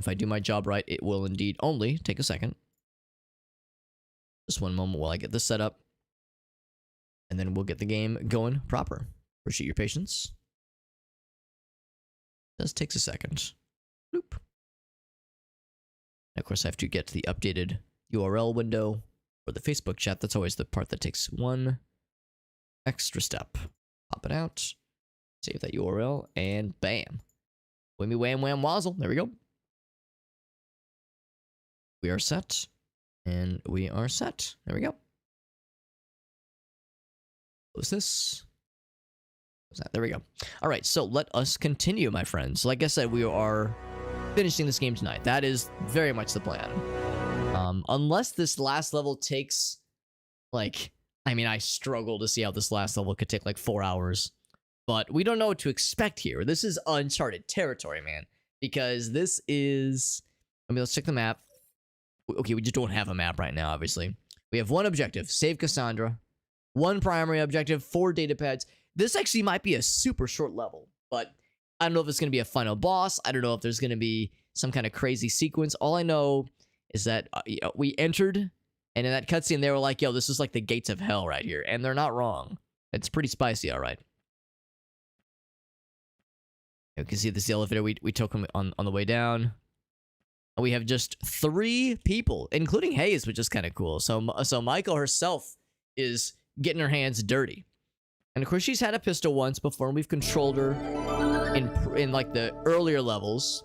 If I do my job right, it will indeed only take a second. Just one moment while I get this set up. And then we'll get the game going proper. Appreciate your patience. Does takes a second. Bloop. And of course, I have to get to the updated URL window for the Facebook chat. That's always the part that takes one extra step. Pop it out. Save that URL. And bam. Whammy wham wham wazzle. There we go. We are set. And we are set. There we go. Close this. There we go. All right, so let us continue, my friends. Like I said, we are finishing this game tonight. That is very much the plan. Unless this last level takes, like, I mean, I struggle to see how this last level could take like 4 hours. But we don't know what to expect here. This is uncharted territory, man. Because this is... I mean, let's check the map. Okay, we just don't have a map right now, obviously. We have one objective, save Cassandra. One primary objective, 4 data pads. This actually might be a super short level, but I don't know if it's going to be a final boss. I don't know if there's going to be some kind of crazy sequence. All I know is that we entered, and in that cutscene, they were like, yo, this is like the gates of hell right here. And they're not wrong. It's pretty spicy, all right. You can see this elevator. We took him on the way down. We have just 3 people, including Hayes, which is kind of cool. So Michael herself is getting her hands dirty. And of course, she's had a pistol once before, and we've controlled her in like the earlier levels,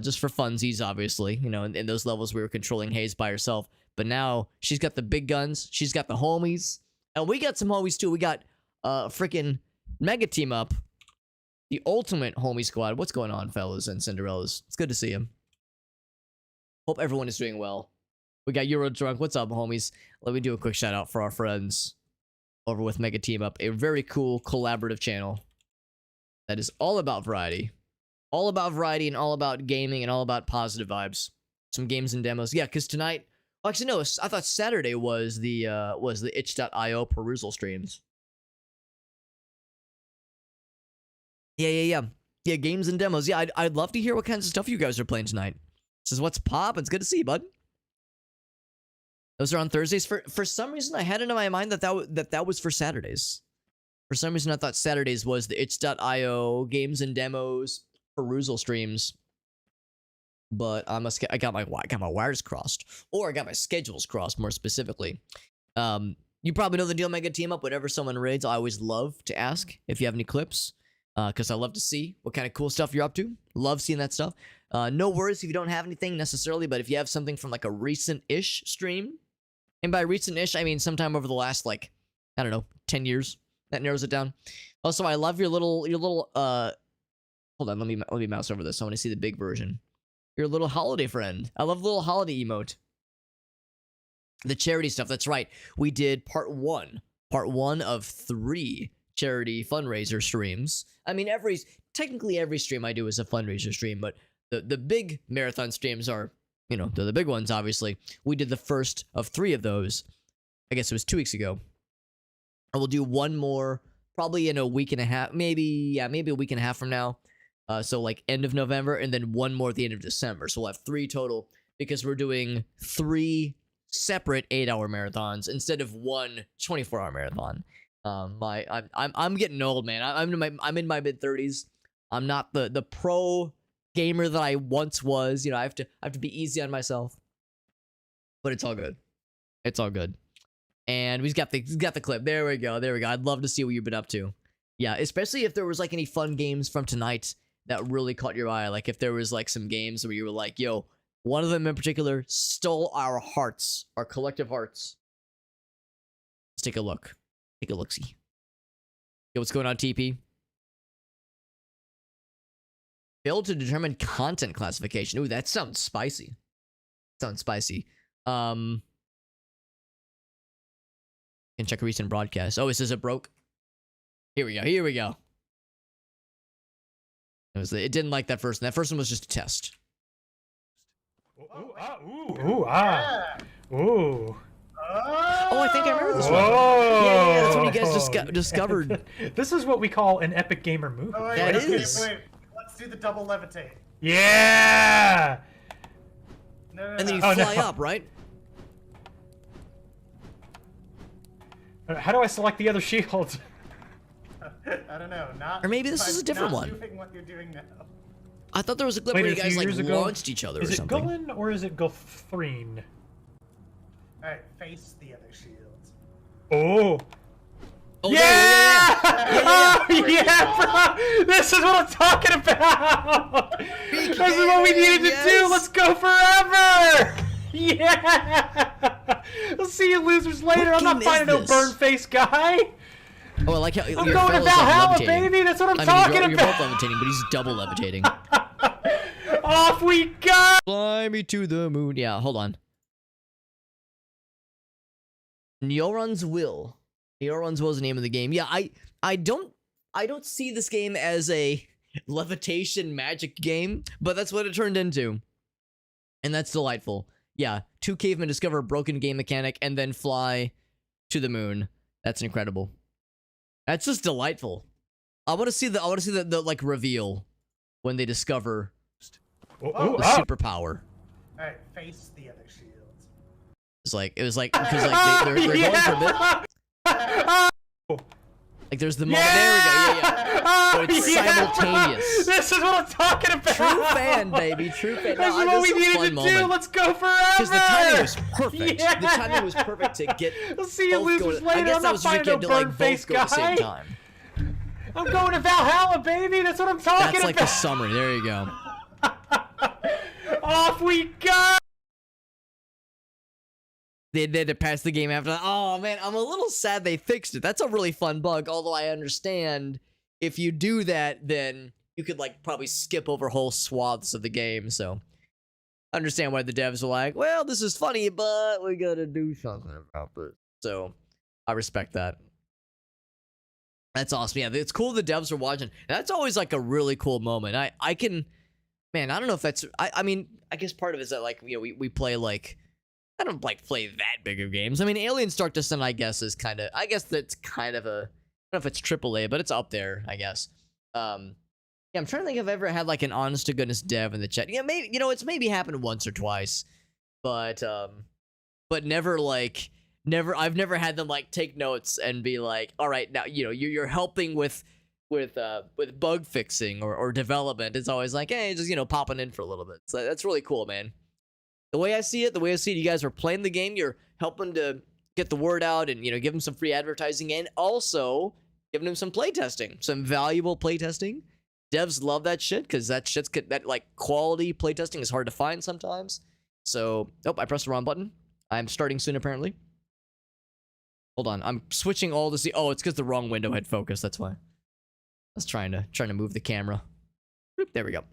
just for funsies, obviously. You know, in those levels, we were controlling Hayes by herself. But now, she's got the big guns. She's got the homies. And we got some homies, too. We got freaking Mega Team Up. The ultimate homie squad. What's going on, fellas and Cinderellas? It's good to see him. Hope everyone is doing well. We got Euro Drunk. What's up, homies? Let me do a quick shout out for our friends over with Mega Team Up, a very cool collaborative channel that is all about variety. All about variety and all about gaming and all about positive vibes. Some games and demos. Yeah, because tonight... Well, actually, no, I thought Saturday was the itch.io perusal streams. Yeah, games and demos. Yeah, I'd love to hear what kinds of stuff you guys are playing tonight. This is what's pop. It's good to see you, bud. Those are on Thursdays. For some reason, I had it in my mind that was for Saturdays. For some reason, I thought Saturdays was the itch.io games and demos perusal streams. But I got my wires crossed, or I got my schedules crossed, more specifically. You probably know the deal, Mega Team Up. Whenever someone raids, I always love to ask if you have any clips, because I love to see what kind of cool stuff you're up to. Love seeing that stuff. No worries if you don't have anything necessarily, but if you have something from like a recent-ish stream, and by recent-ish, I mean sometime over the last, like, I don't know, 10 years. That narrows it down. Also, I love your little, hold on, let me mouse over this. I want to see the big version. Your little holiday friend. I love the little holiday emote. The charity stuff, that's right. We did part one of 3 charity fundraiser streams. I mean, technically every stream I do is a fundraiser stream, but the big marathon streams are, you know, they're the big ones, obviously. We did the first of 3 of those. I guess it was 2 weeks ago. And we'll do one more probably in a week and a half, maybe a week and a half from now. So like end of November, and then one more at the end of December. So we'll have 3 total, because we're doing 3 separate 8-hour marathons instead of one 24-hour marathon. I'm getting old, man. I'm in my mid-30s. I'm not the pro gamer that I once was. You know, I have to be easy on myself. But it's all good. It's all good. And we've got the clip. There we go. I'd love to see what you've been up to. Yeah, especially if there was like any fun games from tonight that really caught your eye. Like if there was like some games where you were like, yo, one of them in particular stole our hearts, our collective hearts. Let's take a look. Take a look-see. Yo, what's going on, TP? Failed to determine content classification. Ooh, that sounds spicy. Can check a recent broadcast. Oh, it says it broke. Here we go. It didn't like that first one. That first one was just a test. Ooh. Oh, I think I remember this one. Yeah, that's when you guys discovered. This is what we call an epic gamer move. That is. Wait. Let's do the double levitate. Yeah! And then you Oh, fly no. up, right? How do I select the other shields? I don't know. Not. Or maybe this is a different one. Doing what you're doing now. I thought there was a clip Wait, where a you guys few like years ago- launched each other Is or it something. Gullen or is it Gulthrine? All right, face the other shields. Oh. Oh, Yeah! yeah. Oh, yeah, bro! This is what I'm talking about! This is what we needed to do! Yes. Let's go forever! Yeah! We'll see you losers later. I'm game not is finding no this? burn face guy! Oh, I like how I'm your going to fellow's like Valhalla, levitating. baby! That's what I'm I mean, talking you're both about! levitating, but he's double levitating. Off we go! Fly me to the moon. Yeah, hold on. Nyoran's Will. Nyoran's Will is the name of the game. Yeah, I don't see this game as a levitation magic game, but that's what it turned into. And that's delightful. Yeah, two cavemen discover a broken game mechanic and then fly to the moon. That's incredible. That's just delightful. I want to see the like reveal when they discover Oh, the superpower. All right, face the other shields. It was like because like they're going for a bit. Like there's the moment. There we go. Yeah. But it's simultaneous. This is what I'm talking about! True fan, baby. True fan. This is No, what this we is a needed fun to moment. do! Let's go forever! Because the timing was perfect. Yeah. The timing was perfect to get We'll see you both losers going. later. I guess I'm that not was finding no to like burn face both go at the same guy. time. I'm going to Valhalla, baby! That's what I'm talking That's like the about! summary. There you go. Off we go! They had to pass the game after. Oh man, I'm a little sad they fixed it. That's a really fun bug. Although I understand if you do that, then you could like probably skip over whole swaths of the game. So I understand why the devs were like, well, this is funny, but we gotta do something about it. So I respect that. That's awesome. Yeah, it's cool the devs are watching. That's always like a really cool moment. I can, man, I don't know if that's, I mean, I guess part of it is that like, you know, we play like, I don't like play that big of games. I mean, Alien Dark Descent, I guess, is kind of, I guess that's kind of a, I don't know if it's AAA, but it's up there, I guess. Yeah, I'm trying to think if I've ever had like an honest to goodness dev in the chat. Yeah, maybe, you know, it's maybe happened once or twice, but never like, I've never had them like take notes and be like, all right, now, you know, you're helping with bug fixing or development. It's always like, hey, just, you know, popping in for a little bit. So that's really cool, man. The way I see it, you guys are playing the game, you're helping to get the word out and, you know, give them some free advertising and also giving them some playtesting, some valuable playtesting. Devs love that shit because that like quality playtesting is hard to find sometimes. So, oh, I pressed the wrong button. I'm starting soon, apparently. Hold on, I'm switching all to see. Oh, it's because the wrong window had focus. That's why. I was trying to move the camera. Boop, there we go.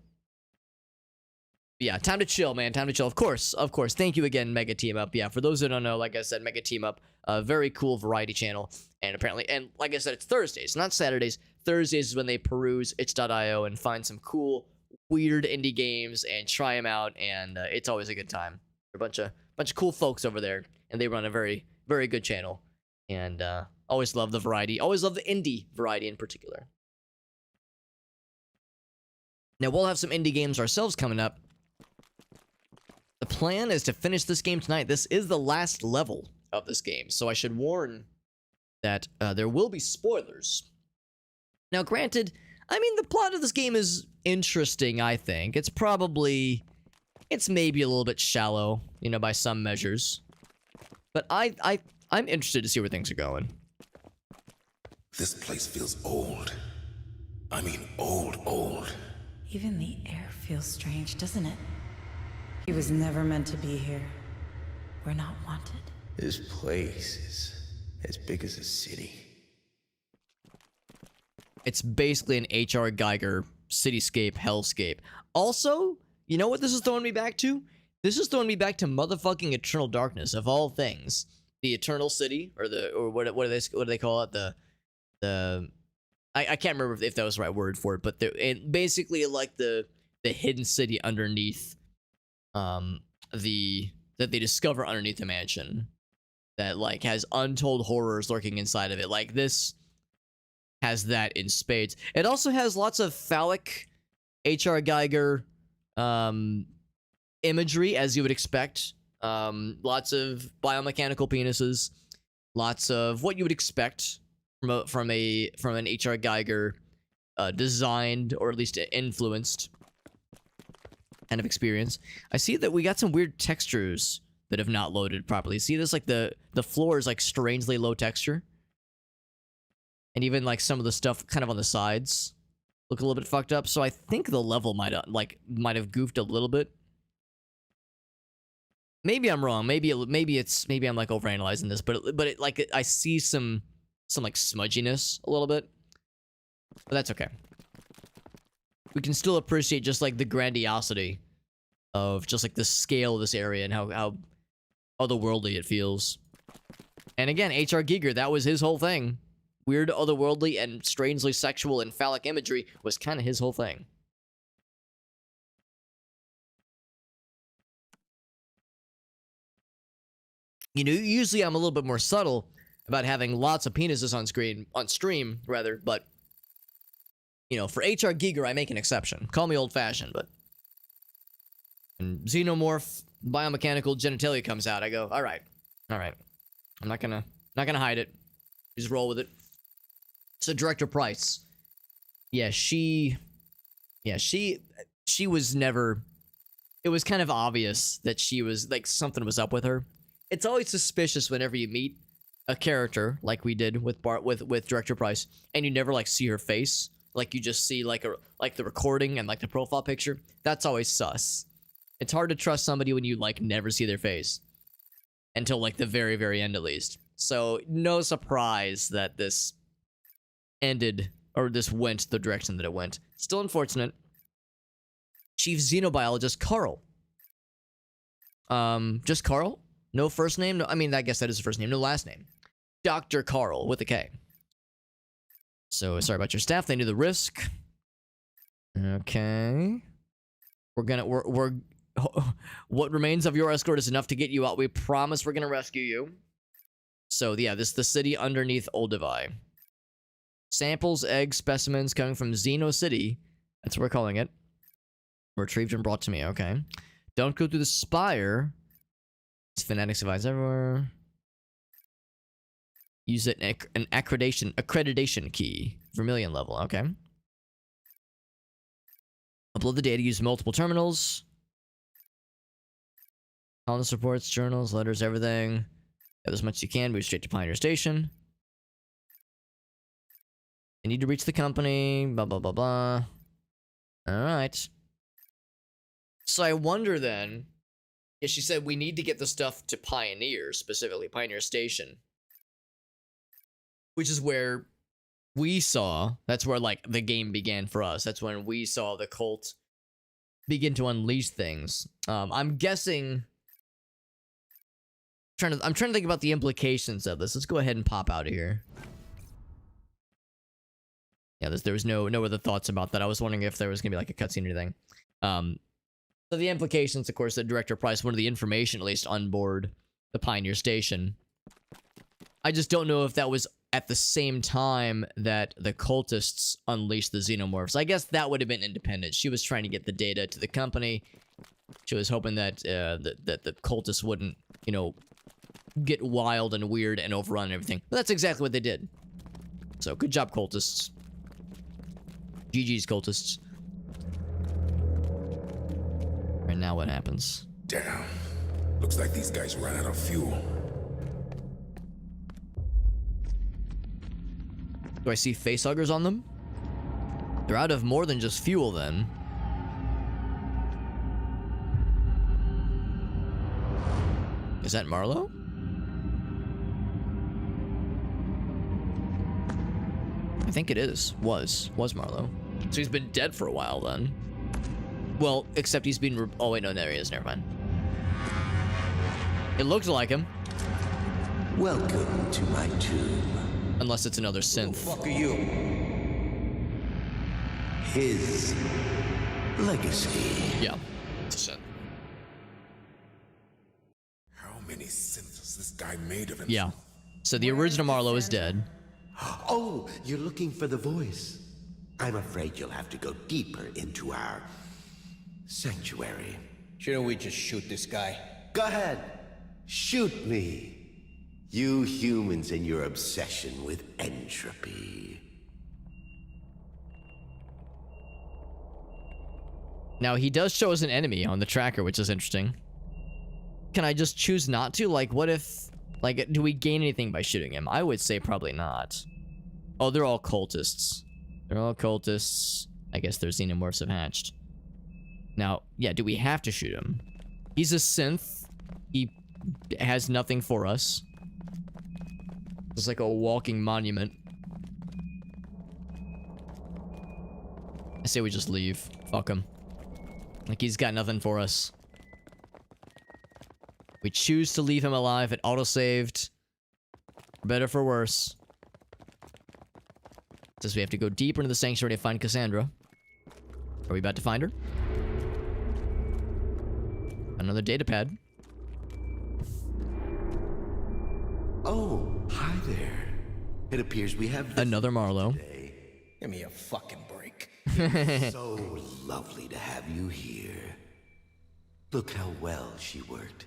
Yeah, time to chill, man. Time to chill. Of course. Thank you again, Mega Team Up. Yeah, for those who don't know, like I said, Mega Team Up, a very cool variety channel. And apparently, and like I said, it's Thursdays, not Saturdays. Thursdays is when they peruse itch.io and find some cool, weird indie games and try them out. And it's always a good time. They're a bunch of cool folks over there, and they run a very, very good channel. And always love the variety. Always love the indie variety in particular. Now, we'll have some indie games ourselves coming up. The plan is to finish this game tonight. This is the last level of this game, so I should warn that there will be spoilers. Now, granted, I mean, the plot of this game is interesting, I think. It's maybe a little bit shallow, you know, by some measures. But I'm interested to see where things are going. This place feels old. I mean, old. Even the air feels strange, doesn't it? He was never meant to be here. We're not wanted. This place is as big as a city. It's basically an H.R. Geiger cityscape hellscape. Also, you know what this is throwing me back to? This is throwing me back to motherfucking Eternal Darkness, of all things. The Eternal City, or what do they call it? I can't remember if that was the right word for it, but basically like the hidden city underneath that they discover underneath the mansion that like has untold horrors lurking inside of it. Like this has that in spades. It also has lots of phallic H.R. Geiger imagery as you would expect. Lots of biomechanical penises, lots of what you would expect from an H.R. Geiger designed or at least influenced kind of experience. I see that we got some weird textures that have not loaded properly. See this, like the floor is like strangely low texture, and even like some of the stuff kind of on the sides look a little bit fucked up. So I think the level might have goofed a little bit. Maybe I'm wrong. Maybe I'm like overanalyzing this, but I see some like smudginess a little bit, but that's okay. We can still appreciate just like the grandiosity of just like the scale of this area and how otherworldly it feels. And again, H.R. Giger, that was his whole thing. Weird, otherworldly, and strangely sexual and phallic imagery was kind of his whole thing. You know, usually I'm a little bit more subtle about having lots of penises on stream, but you know, for H.R. Giger, I make an exception. Call me old-fashioned, but when xenomorph biomechanical genitalia comes out, I go, all right. I'm not gonna hide it. Just roll with it. So Director Price, she was never. It was kind of obvious that she was like something was up with her. It's always suspicious whenever you meet a character like we did with Director Price, and you never like see her face. Like you just see like the recording and like the profile picture. That's always sus. It's hard to trust somebody when you like never see their face until like the very, very end at least. So no surprise that this ended or this went the direction that it went. Still unfortunate. Chief Xenobiologist Carl. Just Carl? No first name? No, I mean, I guess that is the first name. No last name. Dr. Carl with a K. So, sorry about your staff. They knew the risk. Okay. We're what remains of your escort is enough to get you out. We promise we're gonna rescue you. So, yeah, this is the city underneath Olduvai. Samples, eggs, specimens coming from Xeno City. That's what we're calling it. Retrieved and brought to me. Okay. Don't go through the spire. It's fanatics advise everywhere. Use an accreditation key. Vermilion level. Okay. Upload the data. Use multiple terminals. Colonist reports, journals, letters, everything. Get as much as you can. Move straight to Pioneer Station. You need to reach the company. Blah, blah, blah, blah. Alright. So I wonder then. Yeah, she said we need to get the stuff to Pioneer, specifically Pioneer Station. Which is where we saw, that's where like the game began for us. That's when we saw the cult begin to unleash things. I'm guessing, I'm trying to think about the implications of this. Let's go ahead and pop out of here. Yeah, there was no other thoughts about that. I was wondering if there was gonna be like a cutscene or anything. So the implications, of course, that Director Price wanted the information at least on board the Pioneer Station. I just don't know if that was at the same time that the cultists unleashed the xenomorphs. I guess that would have been independent. She was trying to get the data to the company. She was hoping that that the cultists wouldn't, you know, get wild and weird and overrun and everything. But that's exactly what they did. So good job, cultists. GG's, cultists. And now what happens? Damn. Looks like these guys ran out of fuel. Do I see facehuggers on them? They're out of more than just fuel then. Is that Marlowe? I think it is. Was Marlowe. So he's been dead for a while then. Well, except he's been oh wait, no, there he is, never mind. It looks like him. Welcome to my tomb. Unless it's another synth. Who the fuck are you? His legacy. Yeah, it's a synth. How many synths has this guy made of himself? Yeah. So the original Marlowe is dead. Oh, you're looking for the voice. I'm afraid you'll have to go deeper into our sanctuary. Shouldn't we just shoot this guy? Go ahead. Shoot me. You humans and your obsession with entropy. Now, he does show us an enemy on the tracker, which is interesting. Can I just choose not to? Like, what if... Like, do we gain anything by shooting him? I would say probably not. Oh, they're all cultists. They're all cultists. I guess their xenomorphs have hatched. Now, yeah, do we have to shoot him? He's a synth. He has nothing for us. It's like a walking monument. I say we just leave. Fuck him. Like, he's got nothing for us. We choose to leave him alive. It auto-saved. For better, for worse. Says we have to go deeper into the sanctuary to find Cassandra. Are we about to find her? Another data pad. Oh, hi there. It appears we have Another Marlowe. today. Give me a fucking break. So lovely to have you here. Look how well she worked.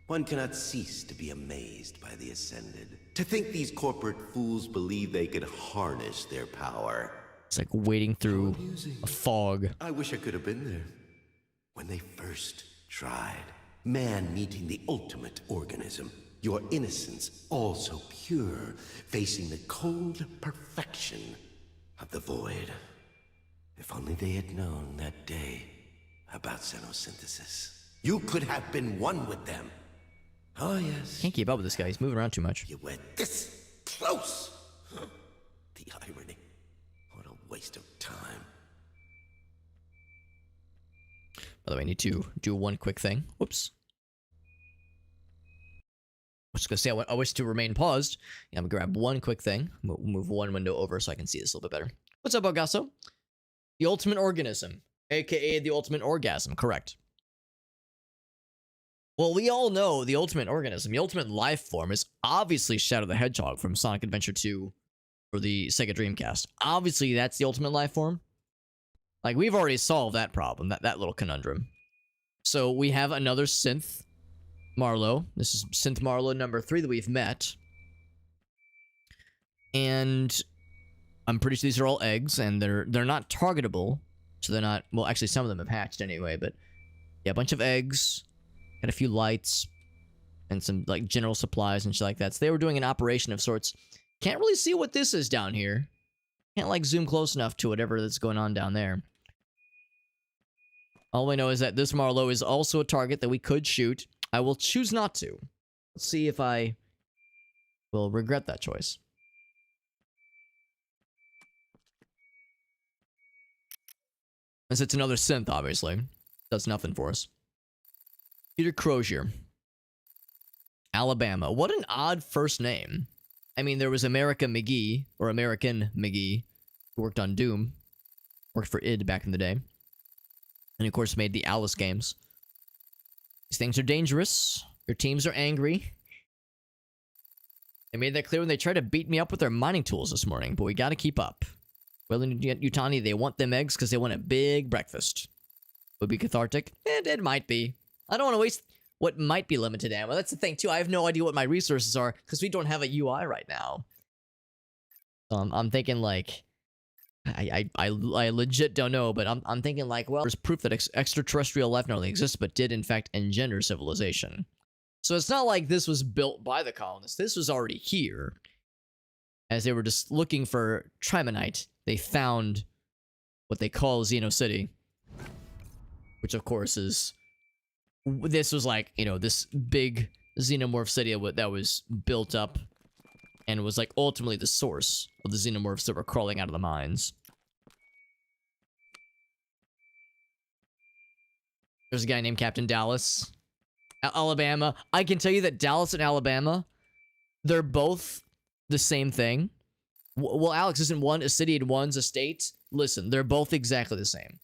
One cannot cease to be amazed by the Ascended. To think these corporate fools believe they could harness their power. It's like wading through a fog. I wish I could have been there. When they first tried. Man meeting the ultimate organism. Your innocence all so pure. Facing the cold perfection of the void. If only they had known that day about xenosynthesis. You could have been one with them. Oh, yes. Can't keep up with this guy. He's moving around too much. You were this close. Huh. The irony. What a waste of time. By the way, I need to do one quick thing. Whoops. I was just gonna say, I wish to remain paused. Yeah, I'm gonna grab one quick thing. Move one window over so I can see this a little bit better. What's up, Augusto? The ultimate organism, aka the ultimate orgasm, correct. Well, we all know the ultimate organism, the ultimate life form is obviously Shadow the Hedgehog from Sonic Adventure 2 for the Sega Dreamcast. Obviously, that's the ultimate life form. Like, we've already solved that problem, that little conundrum. So, we have another synth Marlowe. This is synth Marlowe number 3 that we've met. And I'm pretty sure these are all eggs, and they're not targetable. So they're not... Well, actually, some of them have hatched anyway, but... Yeah, a bunch of eggs. Got a few lights. And some, like, general supplies and shit like that. So they were doing an operation of sorts. Can't really see what this is down here. Can't, like, zoom close enough to whatever that's going on down there. All I know is that this Marlowe is also a target that we could shoot. I will choose not to. Let's see if I will regret that choice. As it's another synth, obviously. Does nothing for us. Peter Crozier. Alabama. What an odd first name. I mean, there was America McGee, or American McGee, who worked on Doom. Worked for id back in the day. And of course made the Alice games. These things are dangerous. Your teams are angry. They made that clear when they tried to beat me up with their mining tools this morning, but we gotta keep up. Well, in Yutani, they want them eggs because they want a big breakfast. Would be cathartic? It might be. I don't want to waste what might be limited ammo. That's the thing, too. I have no idea what my resources are because we don't have a UI right now. I'm thinking, like... I legit don't know, but I'm thinking like, well, there's proof that extraterrestrial life not only exists, but did in fact engender civilization. So it's not like this was built by the colonists. This was already here. As they were just looking for Trimonite, they found what they call Xeno City. Which of course is, this was like, you know, this big xenomorph city that was built up and was like ultimately the source of the xenomorphs that were crawling out of the mines. There's a guy named Captain Dallas. Alabama. I can tell you that Dallas and Alabama, they're both the same thing. Well, Alex, isn't one a city and one's a state? Listen, they're both exactly the same.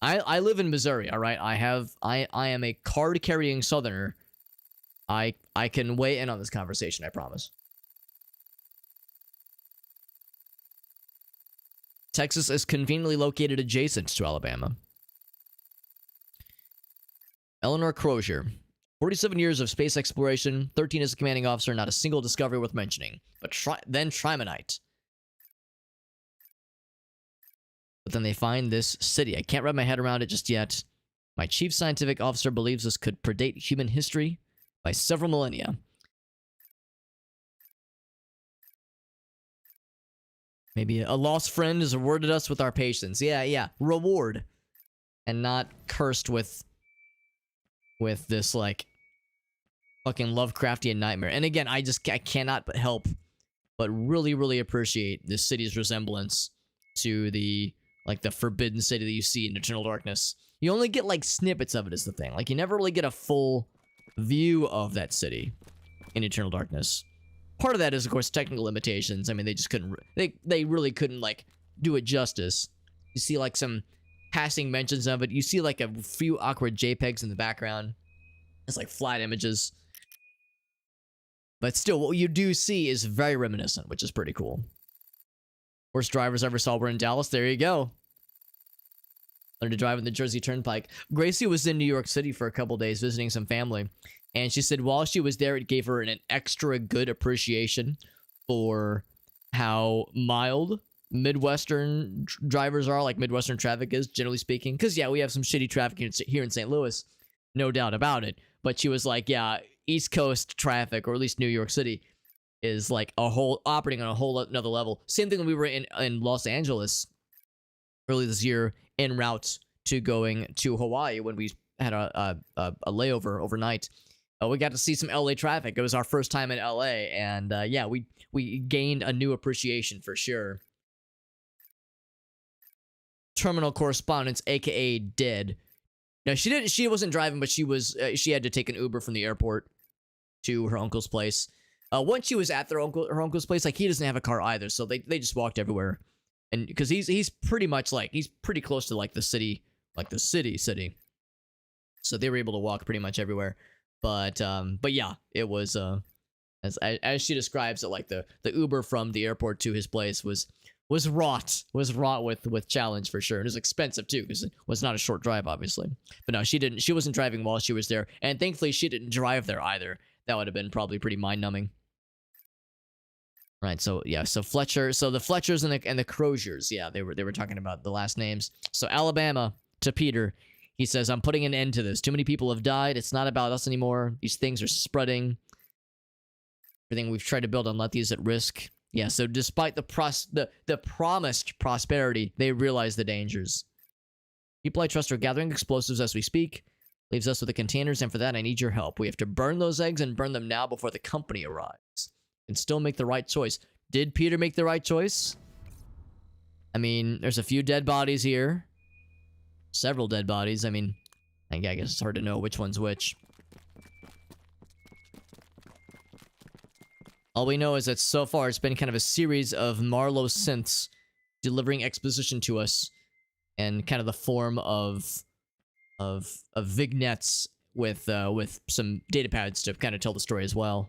I live in Missouri, all right? I am a card-carrying Southerner. I can weigh in on this conversation, I promise. Texas is conveniently located adjacent to Alabama. Eleanor Crozier. 47 years of space exploration, 13 as a commanding officer, not a single discovery worth mentioning. But then Trimonite. But then they find this city. I can't wrap my head around it just yet. My chief scientific officer believes this could predate human history by several millennia. Maybe a lost friend has rewarded us with our patience. Yeah. Reward. And not cursed with this, like, fucking Lovecraftian nightmare. And again, I cannot but help but really, really appreciate this city's resemblance to the Forbidden City that you see in Eternal Darkness. You only get, like, snippets of it is the thing. Like, you never really get a full view of that city in Eternal Darkness. Part of that is, of course, technical limitations. I mean, they just couldn't... They really couldn't, like, do it justice. You see, like, some passing mentions of it. You see, like, a few awkward JPEGs in the background. It's, like, flat images. But still, what you do see is very reminiscent, which is pretty cool. Worst drivers I ever saw were in Dallas. There you go. Learned to drive in the Jersey Turnpike. Gracie was in New York City for a couple days visiting some family. And she said while she was there, it gave her an extra good appreciation for how mild Midwestern drivers are, like Midwestern traffic is, generally speaking. Because, yeah, we have some shitty traffic here in St. Louis. No doubt about it. But she was like, yeah, East Coast traffic, or at least New York City, is like operating on a whole another level. Same thing when we were in Los Angeles early this year, en route to going to Hawaii when we had a layover overnight. We got to see some LA traffic. It was our first time in LA, and yeah, we gained a new appreciation for sure. Terminal correspondence, aka dead. No, she wasn't driving, but she had to take an Uber from the airport to her uncle's place. Once she was at her uncle's place, like, he doesn't have a car either, so they just walked everywhere. And because he's pretty much like, he's pretty close to like the city. So they were able to walk pretty much everywhere. But yeah, it was as she describes it, like the Uber from the airport to his place was wrought with challenge for sure. And it was expensive too, because it was not a short drive, obviously. But no, she wasn't driving while she was there, and thankfully she didn't drive there either. That would have been probably pretty mind-numbing. Right, so yeah, so Fletcher, so the Fletchers and the Croziers, yeah, they were talking about the last names. So Alabama to Peter, he says, I'm putting an end to this. Too many people have died. It's not about us anymore. These things are spreading. Everything we've tried to build on Lethe is at risk. Yeah, so despite the promised prosperity, they realize the dangers. People I trust are gathering explosives as we speak. Leaves us with the containers, and for that I need your help. We have to burn those eggs and burn them now before the company arrives. And still make the right choice. Did Peter make the right choice? I mean, there's a few dead bodies here. Several dead bodies. I mean, I guess it's hard to know which one's which. All we know is that so far it's been kind of a series of Marlowe synths delivering exposition to us, and kind of the form of vignettes with some data pads to kind of tell the story as well.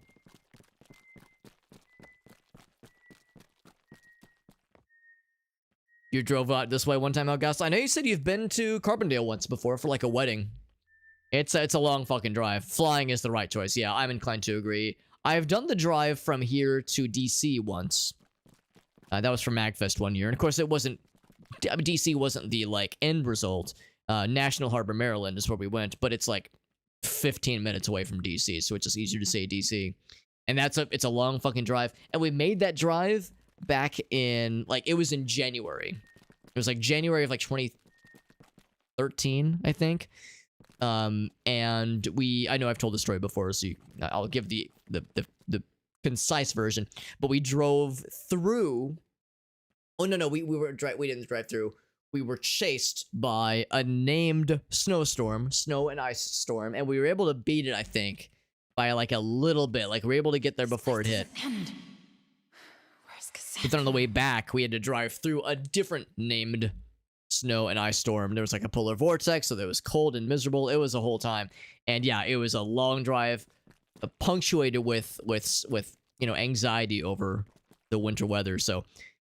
You drove out this way one time, Augusta. I know you said you've been to Carbondale once before for like a wedding. It's a long fucking drive. Flying is the right choice. Yeah, I'm inclined to agree. I've done the drive from here to DC once. That was for MagFest one year. And of course, it wasn't... DC wasn't the, like, end result. National Harbor, Maryland is where we went. But it's, like, 15 minutes away from DC. So it's just easier to say DC. And it's a long fucking drive. And we made that drive back in... Like, it was in January. It was, like, January of, like, 2013, I think. And I know I've told the story before, so I'll give the concise version. But we drove through. Oh no, we didn't drive through. We were chased by a named snowstorm, snow and ice storm, and we were able to beat it, I think, by like a little bit. Like we were able to get there before it hit. But then on the way back, we had to drive through a different named snow and ice storm. There was like a polar vortex, so it was cold and miserable. It was a whole time. And yeah, it was a long drive, punctuated with you know, anxiety over the winter weather. So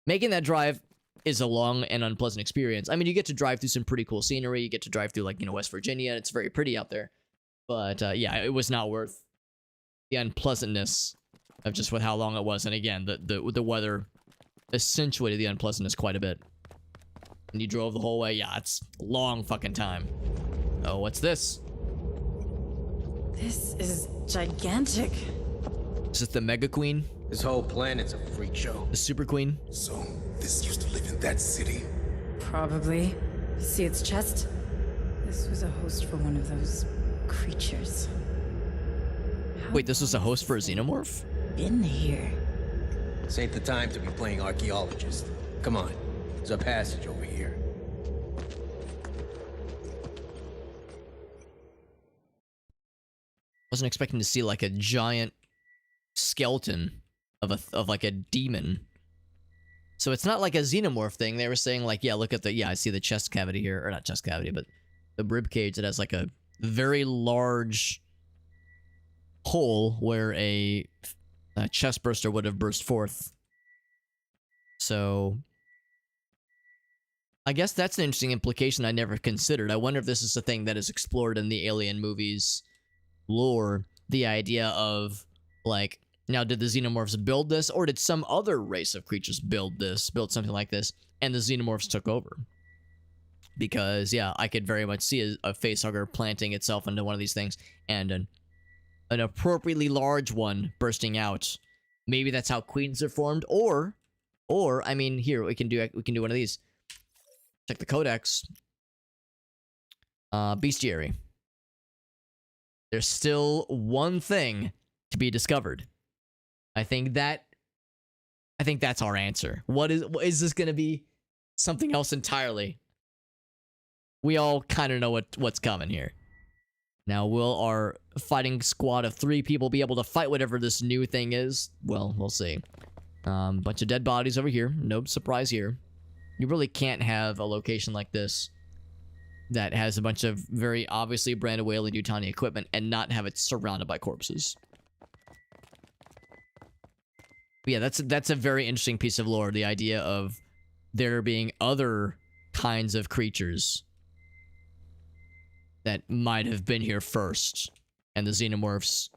making that drive is a long and unpleasant experience. I mean, you get to drive through some pretty cool scenery. You get to drive through, like, you know, West Virginia. It's very pretty out there. But yeah, it was not worth the unpleasantness of just with how long it was. And again, the weather accentuated the unpleasantness quite a bit. And you drove the whole way. Yeah, it's a long fucking time. Oh, what's this? This is gigantic. Is this the Mega Queen? This whole planet's a freak show. The Super Queen? So, this used to live in that city. Probably. See its chest? This was a host for one of those creatures. Wait, this was a host for a xenomorph? Been here. This ain't the time to be playing archaeologist. Come on, there's a passage over here. Wasn't expecting to see like a giant skeleton of like a demon. So it's not like a xenomorph thing. They were saying like, yeah, look at the, yeah, I see the chest cavity here, or not chest cavity, but the rib cage that has like a very large hole where a chest burster would have burst forth. So I guess that's an interesting implication I never considered. I wonder if this is a thing that is explored in the Alien movies lore, the idea of like, now did the xenomorphs build this, or did some other race of creatures build something like this, and the xenomorphs took over? Because yeah, I could very much see a facehugger planting itself into one of these things, and an appropriately large one bursting out. Maybe that's how queens are formed, or I mean, here we can do one of these. Check the codex. Bestiary. There's still one thing to be discovered. I think that's our answer. What is this going to be? Something else entirely. We all kind of know what's coming here. Now, will our fighting squad of 3 people be able to fight whatever this new thing is? Well, we'll see. Bunch of dead bodies over here. No surprise here. You really can't have a location like this that has a bunch of very obviously branded Weyland-Yutani equipment and not have it surrounded by corpses. But yeah, that's a very interesting piece of lore. The idea of there being other kinds of creatures that might have been here first, and the xenomorphs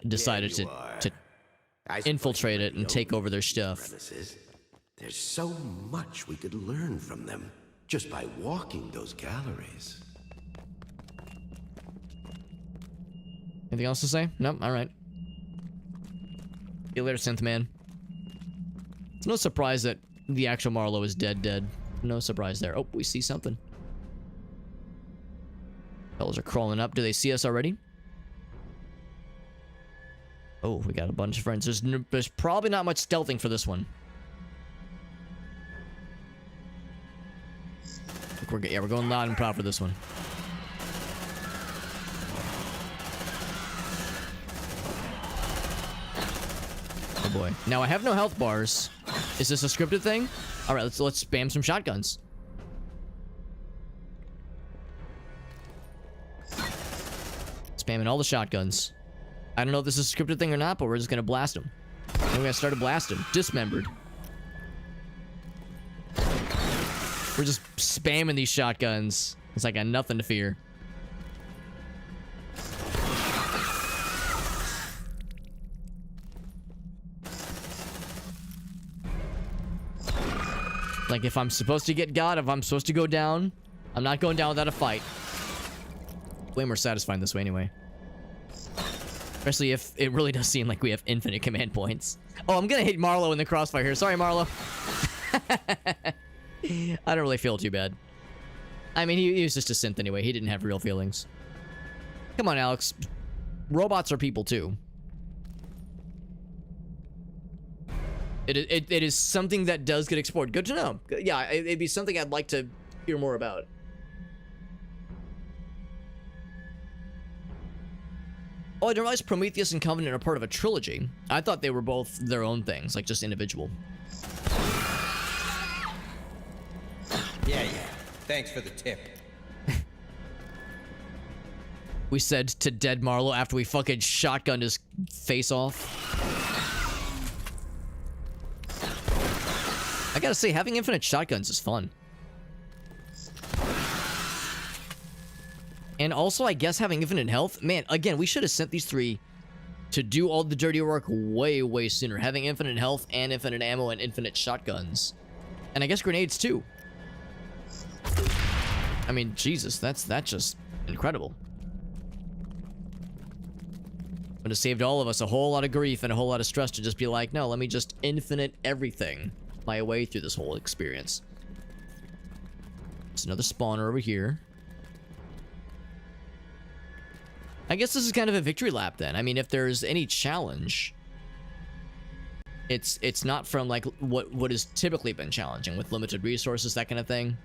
decided to infiltrate it and take over their stuff. Premises. There's so much we could learn from them just by walking those galleries. Anything else to say? Nope. All right. See you later, Synth Man. It's no surprise that the actual Marlowe is dead. No surprise there. Oh, we see something. Fellas are crawling up. Do they see us already? Oh, we got a bunch of friends. There's probably not much stealthing for this one. We're going loud and proud for this one. Oh boy. Now I have no health bars. Is this a scripted thing? All right, let's spam some shotguns. Spamming all the shotguns. I don't know if this is a scripted thing or not, but we're just gonna blast them. We're gonna start to blast them. Dismembered. We're just spamming these shotguns. It's like I got nothing to fear. Like if I'm supposed to get God, if I'm supposed to go down, I'm not going down without a fight. Way more satisfying this way anyway. Especially if it really does seem like we have infinite command points. Oh, I'm gonna hit Marlowe in the crossfire here. Sorry, Marlowe. I don't really feel too bad. I mean, he was just a synth anyway. He didn't have real feelings. Come on, Alex. Robots are people too. It is something that does get explored. Good to know. Yeah, it'd be something I'd like to hear more about. Oh, I didn't realize Prometheus and Covenant are part of a trilogy. I thought they were both their own things, like just individual. Yeah. Thanks for the tip. We said to dead Marlowe after we fucking shotgunned his face off. I gotta say, having infinite shotguns is fun. And also, I guess having infinite health. Man, again, we should have sent these 3 to do all the dirty work way, way sooner. Having infinite health and infinite ammo and infinite shotguns. And I guess grenades too. I mean, Jesus, that's just incredible. Would have saved all of us a whole lot of grief and a whole lot of stress to just be like, no, let me just infinite everything my way through this whole experience. There's another spawner over here. I guess this is kind of a victory lap then. I mean, if there's any challenge, it's not from like what has typically been challenging with limited resources, that kind of thing.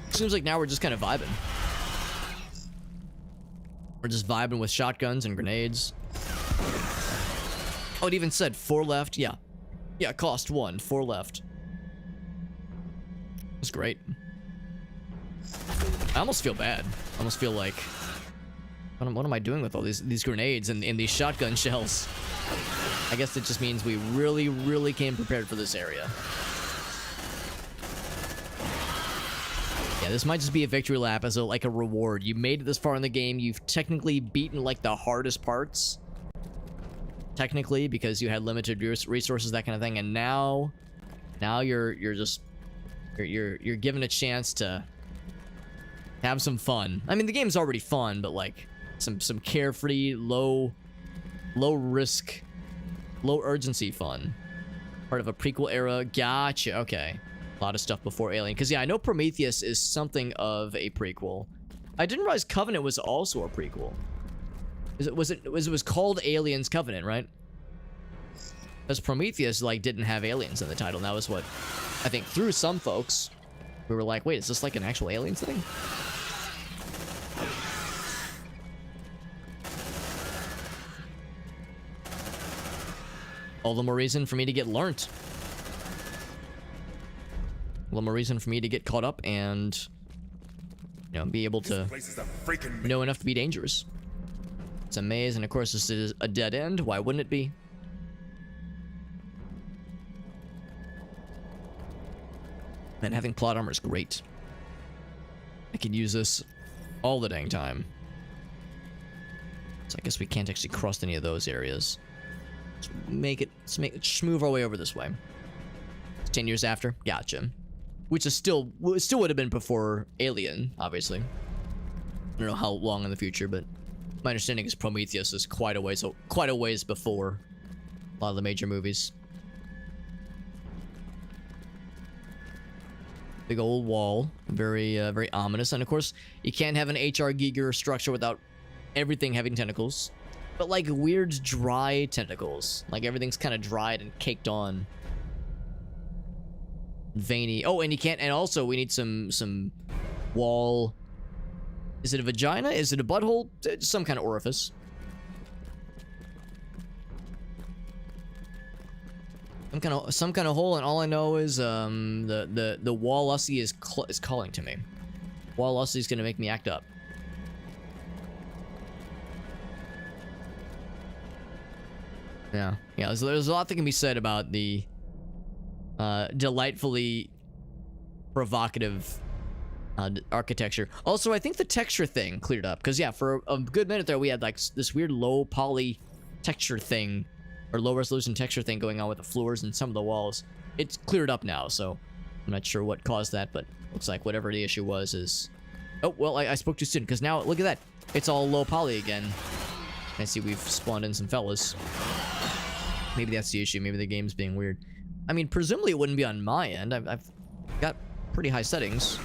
Seems like now we're just kind of vibing. We're just vibing with shotguns and grenades. Oh, it even said 4 left. Yeah. Yeah, cost 1, 4 left. That's great. I almost feel bad. I almost feel like, what am I doing with all these grenades and these shotgun shells? I guess it just means we really, really came prepared for this area. Yeah, this might just be a victory lap as like a reward. You made it this far in the game. You've technically beaten like the hardest parts. Technically, because you had limited resources, that kind of thing, and now you're given a chance to have some fun. I mean, the game's already fun, but like some carefree, low risk, low urgency fun. Part of a prequel era. Gotcha. Okay. A lot of stuff before Alien. Because, yeah, I know Prometheus is something of a prequel. I didn't realize Covenant was also a prequel. It was called Aliens Covenant, right? Because Prometheus, like, didn't have aliens in the title. And that was what, I think, threw some folks. We were like, wait, is this like an actual aliens thing? All the more reason for me to get learnt. All the more reason for me to get caught up and, you know, be able to know enough to be dangerous. It's a maze, and of course this is a dead end. Why wouldn't it be? And having plot armor is great. I could use this all the dang time. So I guess we can't actually cross any of those areas. Let's move our way over this way. It's 10 years after. Gotcha. Which is still would have been before Alien, obviously. I don't know how long in the future, but my understanding is Prometheus is quite a ways before a lot of the major movies. Big old wall, very ominous, and of course you can't have an H.R. Giger structure without everything having tentacles, but like weird dry tentacles, like everything's kind of dried and caked on. Veiny. Oh, and you can't. And also, we need some wall. Is it a vagina? Is it a butthole? Some kind of orifice. Some kind of hole. And all I know is the Wall-Ussie is calling to me. Wall-Ussie is gonna make me act up. Yeah. There's a lot that can be said about the delightfully provocative architecture. Also, I think the texture thing cleared up, because yeah, for a good minute there we had like this weird low poly texture thing, or low resolution texture thing going on with the floors and some of the walls. It's cleared up now, so I'm not sure what caused that, but looks like whatever the issue was is... Oh, well, I spoke too soon, because now look at that, it's all low poly again. I see we've spawned in some fellas. Maybe that's the issue. Maybe the game's being weird. I mean, presumably it wouldn't be on my end. I've got pretty high settings.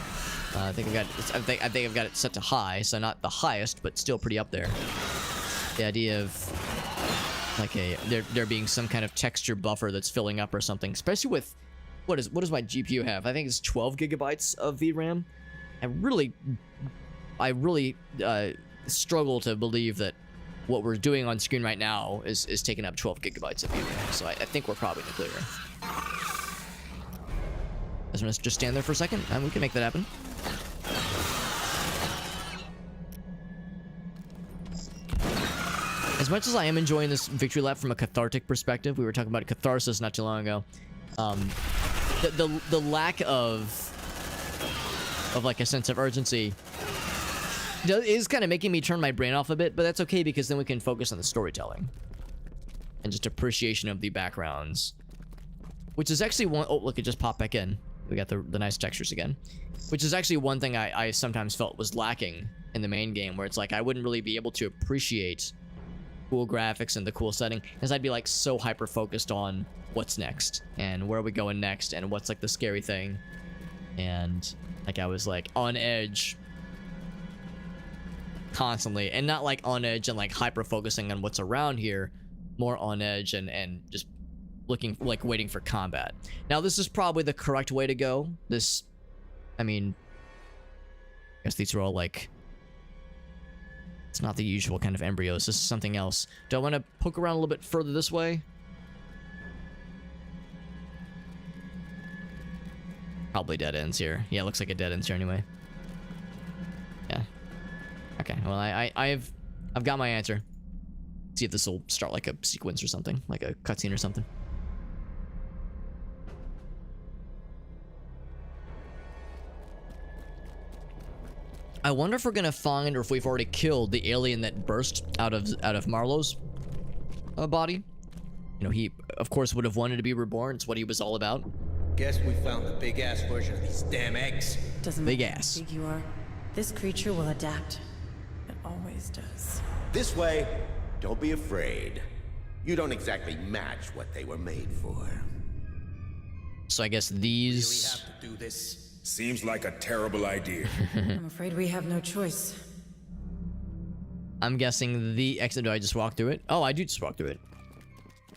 I think I've got it set to high, so not the highest, but still pretty up there. The idea of like there being some kind of texture buffer that's filling up or something, especially with what does my GPU have? I think it's 12 gigabytes of VRAM. I really struggle to believe that what we're doing on screen right now is taking up 12 gigabytes of VRAM. So I think we're probably in the clear. I'm gonna just stand there for a second, and we can make that happen. As much as I am enjoying this victory lap from a cathartic perspective, we were talking about catharsis not too long ago. The lack of like a sense of urgency is kind of making me turn my brain off a bit, but that's okay because then we can focus on the storytelling and just appreciation of the backgrounds, which is actually one. Oh, look, it just popped back in. We got the nice textures again, which is actually one thing I sometimes felt was lacking in the main game, where it's like I wouldn't really be able to appreciate cool graphics and the cool setting, because I'd be like so hyper focused on what's next and where are we going next and what's like the scary thing, and like I was like on edge constantly, and not like on edge and like hyper focusing on what's around here, more on edge and just looking, like waiting for combat. Now this is probably the correct way to go. This, I mean, I guess these are all like, it's not the usual kind of embryos. This is something else. Do I want to poke around a little bit further this way? Probably dead ends here. Yeah, it looks like it dead ends here anyway. Yeah. Okay, well I've got my answer. See if this will start like a sequence or something, like a cutscene or something. I wonder if we're gonna find, or if we've already killed the alien that burst out of Marlowe's body. You know, he of course would have wanted to be reborn. It's what he was all about. Guess we found the big-ass version of these damn eggs. Doesn't Big matter ass. how big you are. This creature will adapt. It always does. This way, don't be afraid. You don't exactly match what they were made for. So I guess We these. have to do this. Seems like a terrible idea. I'm afraid we have no choice. I'm guessing the exit. Do I just walk through it? Oh, I do just walk through it.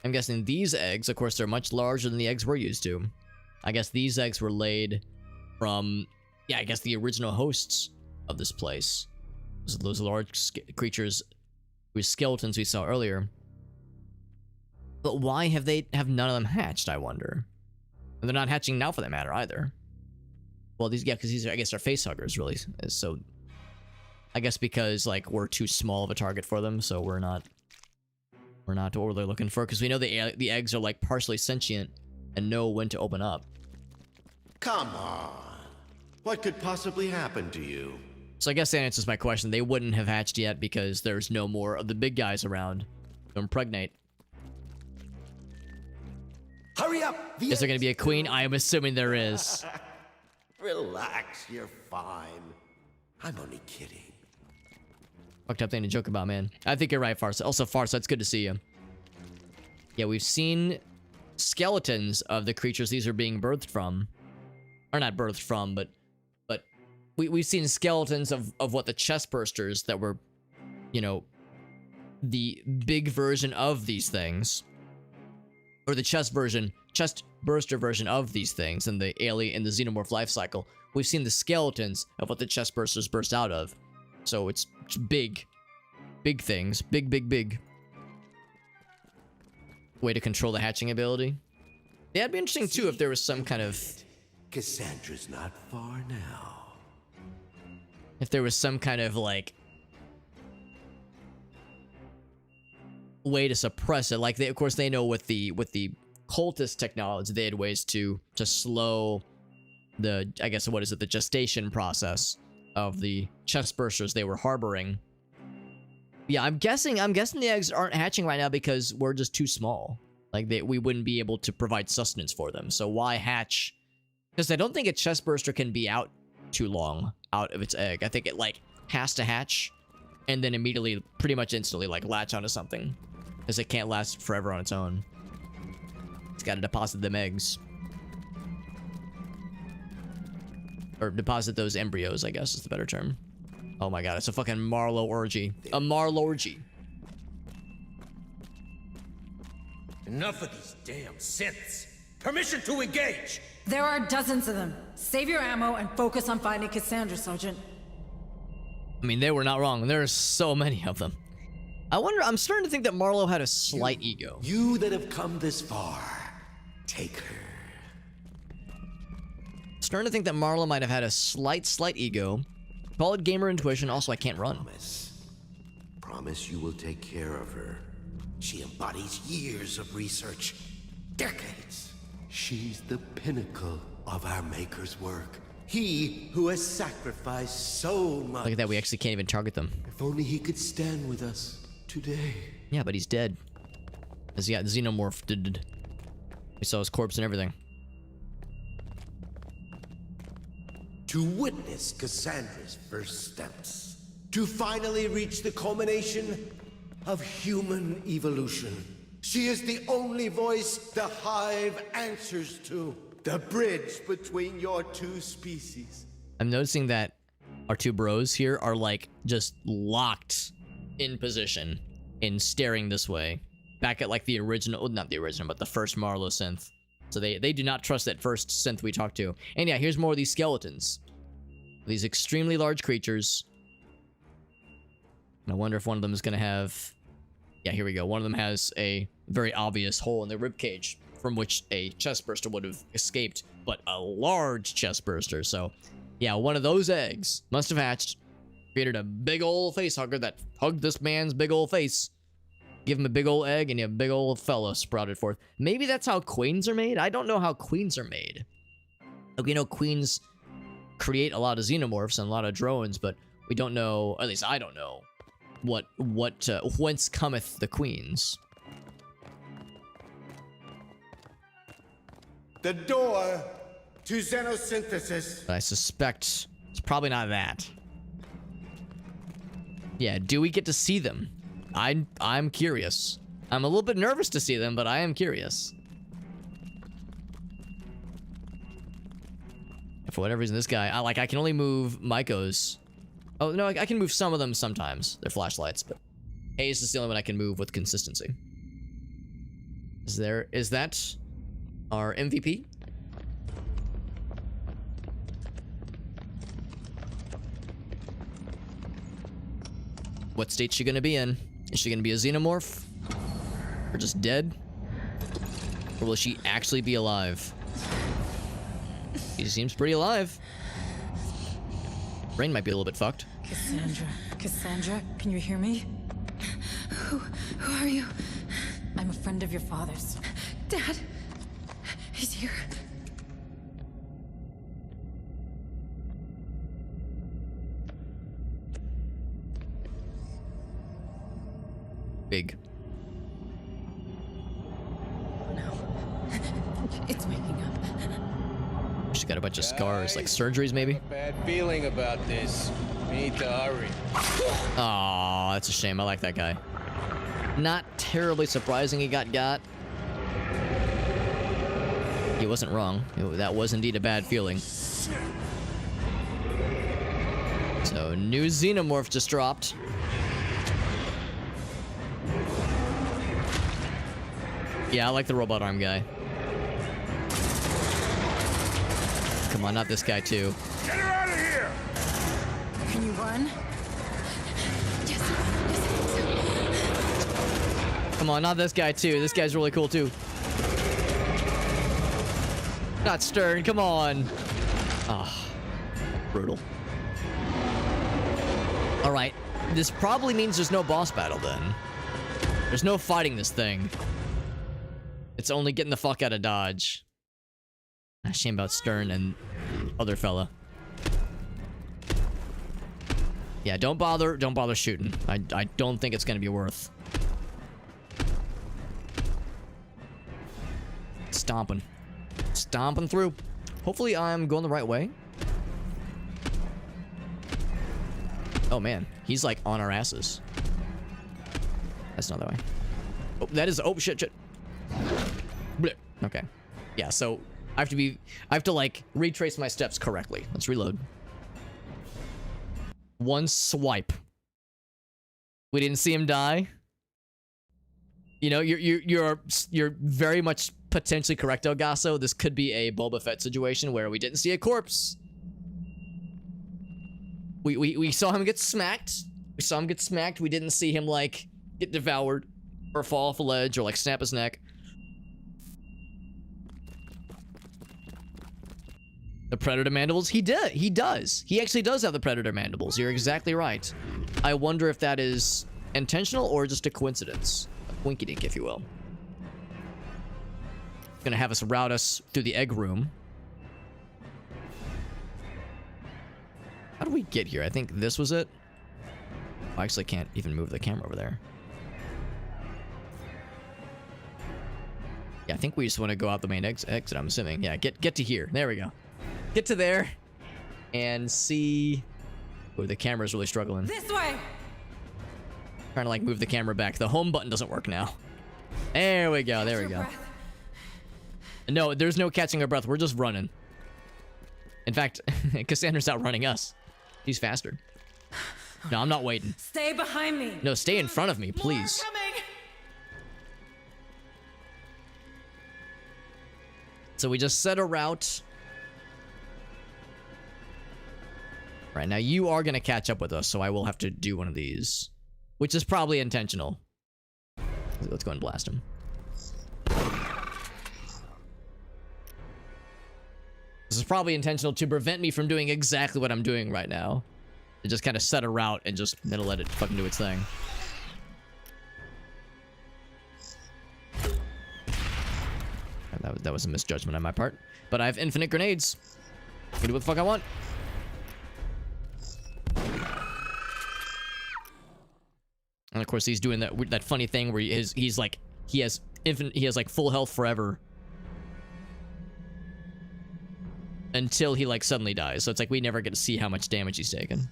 I'm guessing these eggs, of course, they're much larger than the eggs we're used to. I guess these eggs were laid from, yeah, I guess the original hosts of this place. Those large creatures with skeletons we saw earlier. But why have none of them hatched, I wonder? And they're not hatching now for that matter either. Well, these, yeah, because these are, I guess, are face huggers, really. So, I guess because, like, we're too small of a target for them, so we're not what they're looking for, because we know the eggs are, like, partially sentient and know when to open up. Come on. What could possibly happen to you? So I guess that answers my question. They wouldn't have hatched yet because there's no more of the big guys around to impregnate. Hurry up! Is there going to be a queen? I am assuming there is. Relax, you're fine. I'm only kidding. Fucked up thing to joke about, man. I think you're right, Farsa. Also, Farsa, it's good to see you. Yeah, we've seen skeletons of the creatures these are being birthed from. Or not birthed from, but we've seen skeletons of what the chest bursters that were, you know, the big version of these things. Or the chest burster version of these things in the alien, in the xenomorph life cycle. We've seen the skeletons of what the chest bursters burst out of. So it's big things. Big. Way to control the hatching ability. Yeah, it'd be interesting too if there was some kind of... Cassandra's not far now. If there was some kind of, like... way to suppress it. Like, of course, they know with the cultist technology, they had ways to slow the, I guess, what is it, the gestation process of the chest bursters they were harboring. Yeah, I'm guessing the eggs aren't hatching right now because we're just too small. Like, we wouldn't be able to provide sustenance for them. So why hatch? Because I don't think a chest burster can be out too long out of its egg. I think it, like, has to hatch and then immediately, pretty much instantly, like, latch onto something. Because it can't last forever on its own. It's got to deposit them eggs. Or deposit those embryos, I guess is the better term. Oh my god, it's a fucking Marlowe orgy. A Marlowe orgy. Enough of these damn synths. Permission to engage. There are dozens of them. Save your ammo and focus on finding Cassandra, Sergeant. I mean, they were not wrong. There are so many of them. I wonder, I'm starting to think that Marlowe had a slight ego. You that have come this far, take her. Starting to think that Marlowe might have had a slight ego. Call it gamer intuition. Also, I can't run. Promise you will take care of her. She embodies years of research, decades. She's the pinnacle of our Maker's work. He who has sacrificed so much. Look at that, we actually can't even target them. If only he could stand with us today. Yeah, but he's dead. As he got xenomorphed. We saw his corpse and everything. To witness Cassandra's first steps. To finally reach the culmination of human evolution. She is the only voice the Hive answers to. The bridge between your two species. I'm noticing that our two bros here are like just locked in position and staring this way. Back at like the original, well, not the original, but the first Marlowe synth. So they do not trust that first synth we talked to. And yeah, here's more of these skeletons. These extremely large creatures. And I wonder if one of them is going to have... Yeah, here we go. One of them has a very obvious hole in their ribcage from which a chest burster would have escaped, but a large chest burster. So, yeah, one of those eggs must have hatched, created a big old face hugger that hugged this man's big old face. Give him a big old egg, and a big old fella sprouted forth. Maybe that's how queens are made? I don't know how queens are made. Like, we know queens create a lot of xenomorphs and a lot of drones, but we don't know, at least I don't know, whence cometh the queens. The door to xenosynthesis. But I suspect it's probably not that. Yeah, do we get to see them? I'm curious. I'm a little bit nervous to see them, but I am curious. For whatever reason, this guy, I can only move Maiko's. Oh, no, I can move some of them sometimes. They're flashlights, but Hayes is the only one I can move with consistency. Is that our MVP? What state's she gonna be in? Is she gonna be a xenomorph? Or just dead? Or will she actually be alive? She seems pretty alive. Brain might be a little bit fucked. Cassandra, can you hear me? Who are you? I'm a friend of your father's. Dad, he's here. Big. No, it's waking up. She's got a bunch of scars, like surgeries maybe. Bad feeling about this. We need to hurry. Aw, that's a shame. I like that guy. Not terribly surprising he got. He wasn't wrong. That was indeed a bad feeling. So, new xenomorph just dropped. Yeah, I like the robot arm guy. Come on, not this guy too. Get her out of here! Can you run? Yes. Come on, not this guy too. This guy's really cool too. Not Stern, come on. Ah, brutal. All right, this probably means there's no boss battle then. There's no fighting this thing. It's only getting the fuck out of Dodge. Shame about Stern and other fella. Yeah, don't bother shooting. I don't think it's gonna be worth. Stomping through. Hopefully I'm going the right way. Oh man, he's like on our asses. That's not that way. Oh, that is, oh shit. Blech. Okay. Yeah, so I have to like retrace my steps correctly. Let's reload. One swipe. We didn't see him die. You know, you're very much potentially correct, Elgaso. This could be a Boba Fett situation where we didn't see a corpse. We saw him get smacked. We didn't see him like get devoured or fall off a ledge or like snap his neck. The Predator mandibles? He does. He actually does have the Predator mandibles. You're exactly right. I wonder if that is intentional or just a coincidence. A winky-dink, if you will. Gonna have us route us through the egg room. How do we get here? I think this was it. I actually can't even move the camera over there. Yeah, I think we just want to go out the main exit, I'm assuming. Yeah, get to here. There we go. Get to there. And see... Oh, the camera's really struggling. This way! Trying to, like, move the camera back. The home button doesn't work now. There we go, there we go. No, there's no catching our breath. We're just running. In fact, Cassandra's outrunning us. She's faster. No, I'm not waiting. Stay behind me! No, stay in front of me, please. So we just set a route. Right, now you are going to catch up with us, so I will have to do one of these. Which is probably intentional. Let's go and blast him. This is probably intentional to prevent me from doing exactly what I'm doing right now. To just kind of set a route and just then let it fucking do its thing. That was a misjudgment on my part. But I have infinite grenades. I can do what the fuck I want. And of course he's doing that funny thing where he has like full health forever. Until he like suddenly dies. So it's like we never get to see how much damage he's taken.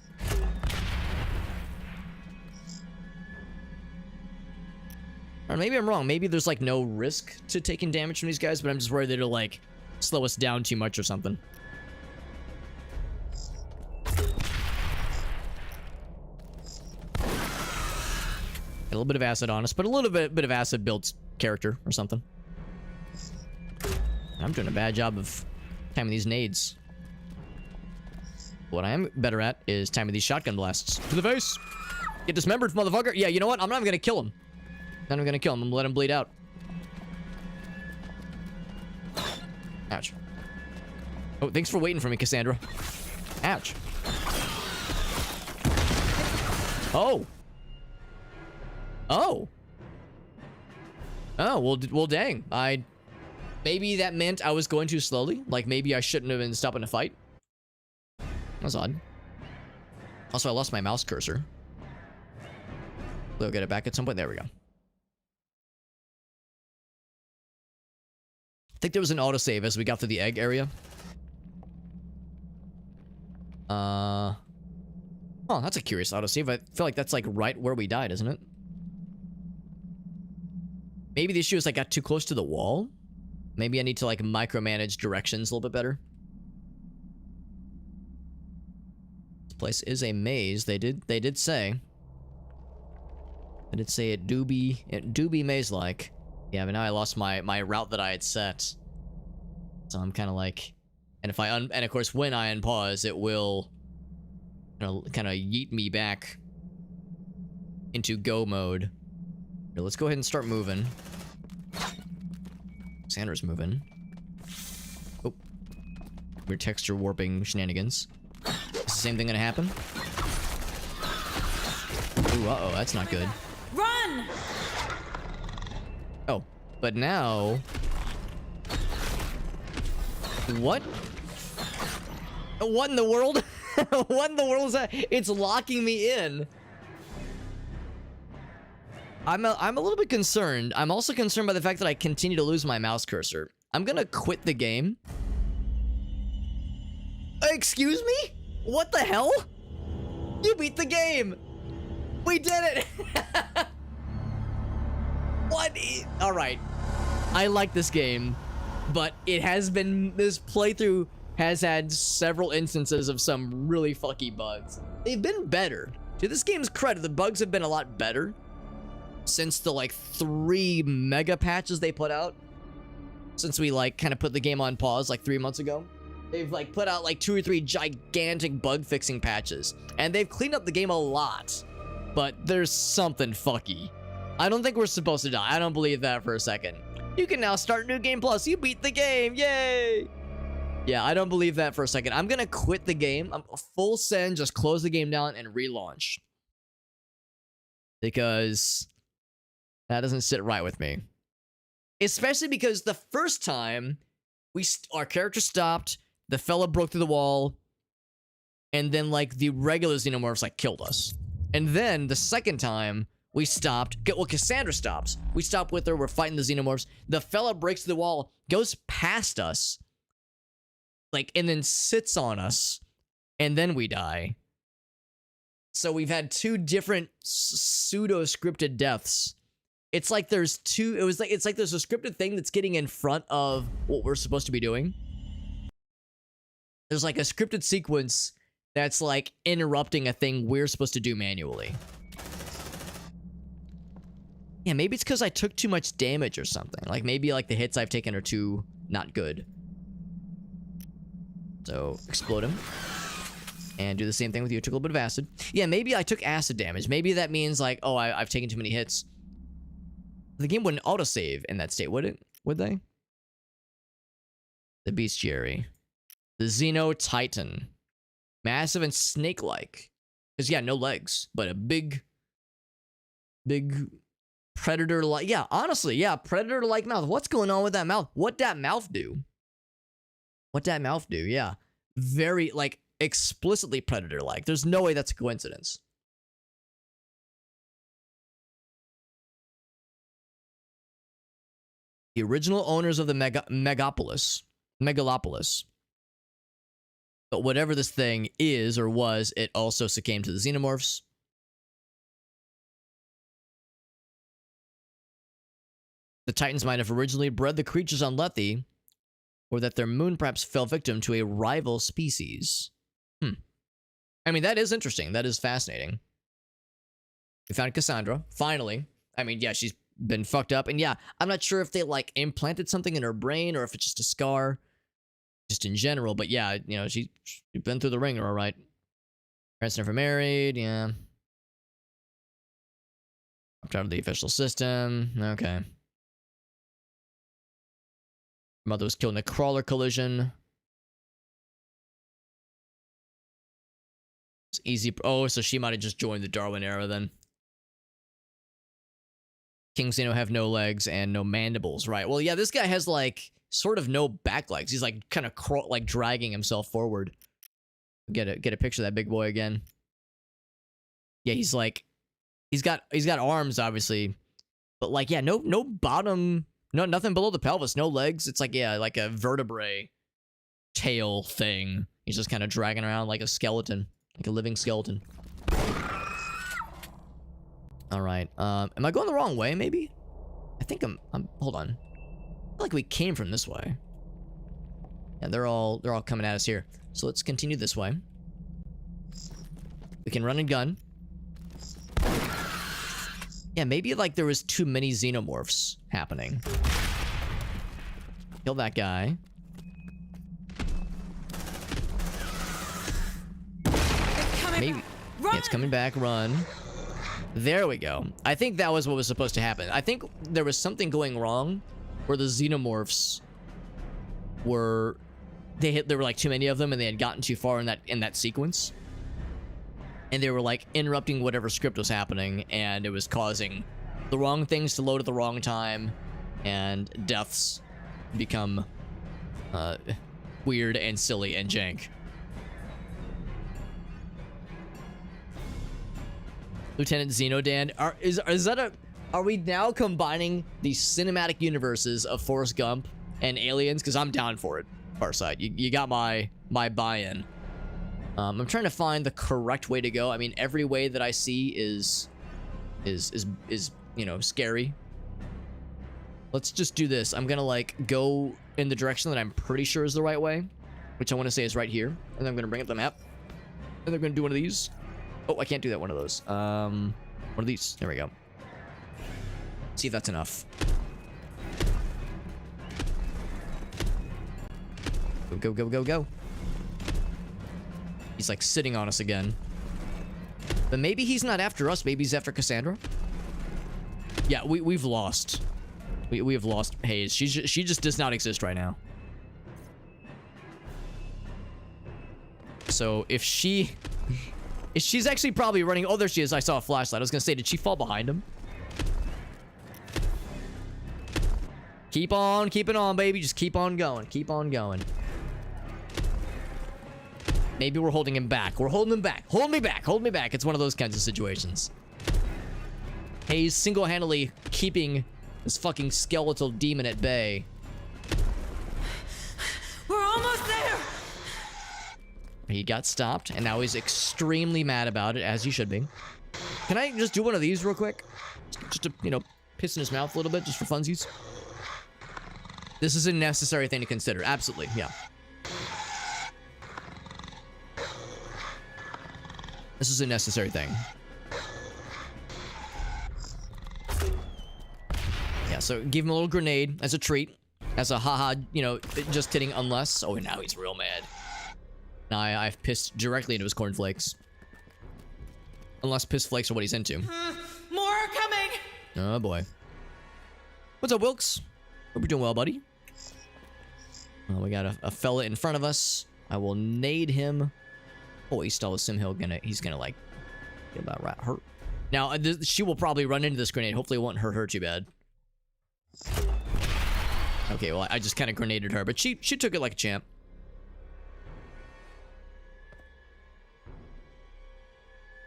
Or maybe I'm wrong. Maybe there's like no risk to taking damage from these guys, but I'm just worried that it'll like slow us down too much or something. A little bit of acid on us, but a little bit of acid builds character or something. I'm doing a bad job of timing these nades. What I am better at is timing these shotgun blasts. To the face! Get dismembered, motherfucker! Yeah, you know what? I'm not even gonna kill him. Not even gonna kill him. I'm gonna let him bleed out. Ouch. Oh, thanks for waiting for me, Cassandra. Ouch. Oh! Oh! Oh, well, dang. Maybe that meant I was going too slowly. Like, maybe I shouldn't have been stopping to fight. That's odd. Also, I lost my mouse cursor. We'll get it back at some point. There we go. I think there was an autosave as we got to the egg area. Oh, that's a curious autosave. I feel like that's like right where we died, isn't it? Maybe the issue is I got too close to the wall. Maybe I need to like micromanage directions a little bit better. This place is a maze. They did say. I did say it do be maze-like. Yeah, but now I lost my route that I had set. So I'm kind of like, and if and of course when I unpause, it will kind of yeet me back into go mode. Here, let's go ahead and start moving. Sandra's moving. Oh. Weird texture warping shenanigans. Is the same thing gonna happen? Ooh, uh-oh, that's not good. Run! Oh, but now... What? What in the world? What in the world is that? It's locking me in. I'm a little bit concerned. I'm also concerned by the fact that I continue to lose my mouse cursor. I'm gonna quit the game. Excuse me? What the hell? You beat the game! We did it! What? Alright. I like this game, but it has been... This playthrough has had several instances of some really fucky bugs. They've been better. To this game's credit, the bugs have been a lot better since the like 3 mega patches they put out. Since we like kind of put the game on pause like 3 months ago. They've like put out like 2 or 3 gigantic bug fixing patches. And they've cleaned up the game a lot. But there's something fucky. I don't think we're supposed to die. I don't believe that for a second. You can now start New Game Plus. You beat the game. Yay! Yeah, I don't believe that for a second. I'm gonna quit the game. I'm full send, just close the game down and relaunch. Because that doesn't sit right with me. Especially because the first time our character stopped, the fella broke through the wall, and then like the regular xenomorphs like killed us. And then the second time we stopped, well, Cassandra stops. We stop with her, we're fighting the xenomorphs. The fella breaks through the wall, goes past us, like, and then sits on us, and then we die. So we've had two different pseudo-scripted deaths. It's like there's two, it's like there's a scripted thing that's getting in front of what we're supposed to be doing. There's like a scripted sequence that's like interrupting a thing we're supposed to do manually. Yeah, maybe it's because I took too much damage or something. Like maybe like the hits I've taken are too not good. So explode him. And do the same thing with you. Took a little bit of acid. Yeah, maybe I took acid damage. Maybe that means like, oh, I've taken too many hits. The game wouldn't autosave in that state, would it? Would they? The bestiary. The Xeno Titan. Massive and snake-like. Because, yeah, no legs. But a big predator-like. Yeah, honestly, yeah, predator-like mouth. What's going on with that mouth? What'd that mouth do? What'd that mouth do? Yeah. Very, like, explicitly predator-like. There's no way that's a coincidence. The original owners of the Megalopolis. But whatever this thing is or was, it also succumbed to the xenomorphs. The Titans might have originally bred the creatures on Lethe, or that their moon perhaps fell victim to a rival species. I mean, that is interesting. That is fascinating. We found Cassandra, finally. I mean, yeah, she's been fucked up. And yeah, I'm not sure if they, like, implanted something in her brain or if it's just a scar. Just in general. But yeah, you know, she's been through the ringer, all right. Parents never married, yeah. Opt out of the official system. Okay. Mother was killed in a crawler collision. It's easy. Oh, so she might have just joined the Darwin era then. King Xeno have no legs and no mandibles, right? Well, yeah, this guy has like sort of no back legs. He's like kind of like dragging himself forward. Get a picture of that big boy again. Yeah, he's like he's got arms obviously, but like yeah, no bottom. No, nothing below the pelvis, no legs. It's like, yeah, like a vertebrae tail thing. He's just kind of dragging around like a skeleton, like a living skeleton. All right. Am I going the wrong way, maybe? I think I'm hold on. I feel like we came from this way. Yeah, they're all coming at us here. So let's continue this way. We can run and gun. Yeah, maybe like there was too many xenomorphs happening. Kill that guy. Maybe. Yeah, it's coming back. Run. There we go. I think that was what was supposed to happen. I think there was something going wrong where the xenomorphs were there were like too many of them and they had gotten too far in that sequence. And they were like interrupting whatever script was happening, and it was causing the wrong things to load at the wrong time, and deaths become weird and silly and jank. Lieutenant Xenodan, are we now combining the cinematic universes of Forrest Gump and Aliens? Because I'm down for it, Farside. You got my buy-in. I'm trying to find the correct way to go. I mean, every way that I see is you know, scary. Let's just do this. I'm gonna like go in the direction that I'm pretty sure is the right way, which I want to say is right here. And then I'm gonna bring up the map. And I'm gonna do one of these. Oh, I can't do that. One of those. One of these. There we go. See if that's enough. Go, go, go, go. He's like sitting on us again. But maybe he's not after us. Maybe he's after Cassandra. Yeah, we've lost. We have lost Hayes. She just does not exist right now. So if she's actually probably running. Oh, there she is. I saw a flashlight. I was gonna say, did she fall behind him? Keep on keeping on, baby. Just keep on going. Keep on going. Maybe we're holding him back. We're holding him back. Hold me back. Hold me back. It's one of those kinds of situations. He's single-handedly keeping this fucking skeletal demon at bay. We're almost there! He got stopped, and now he's extremely mad about it, as he should be. Can I just do one of these real quick? Just to, you know, piss in his mouth a little bit, just for funsies. This is a necessary thing to consider. Absolutely, yeah. This is a necessary thing. Yeah, so give him a little grenade as a treat. As a haha, you know, just kidding, unless... Oh, now he's real mad. Now I've pissed directly into his cornflakes. Unless piss flakes are what he's into. More are coming! Oh, boy. What's up, Wilkes? Hope you're doing well, buddy. We got a fella in front of us. I will nade him. Oh, he stole a sim hill. He's gonna, like, get about right hurt. Now, she will probably run into this grenade. Hopefully it won't hurt her too bad. Okay, well, I just kind of grenaded her, but she took it like a champ.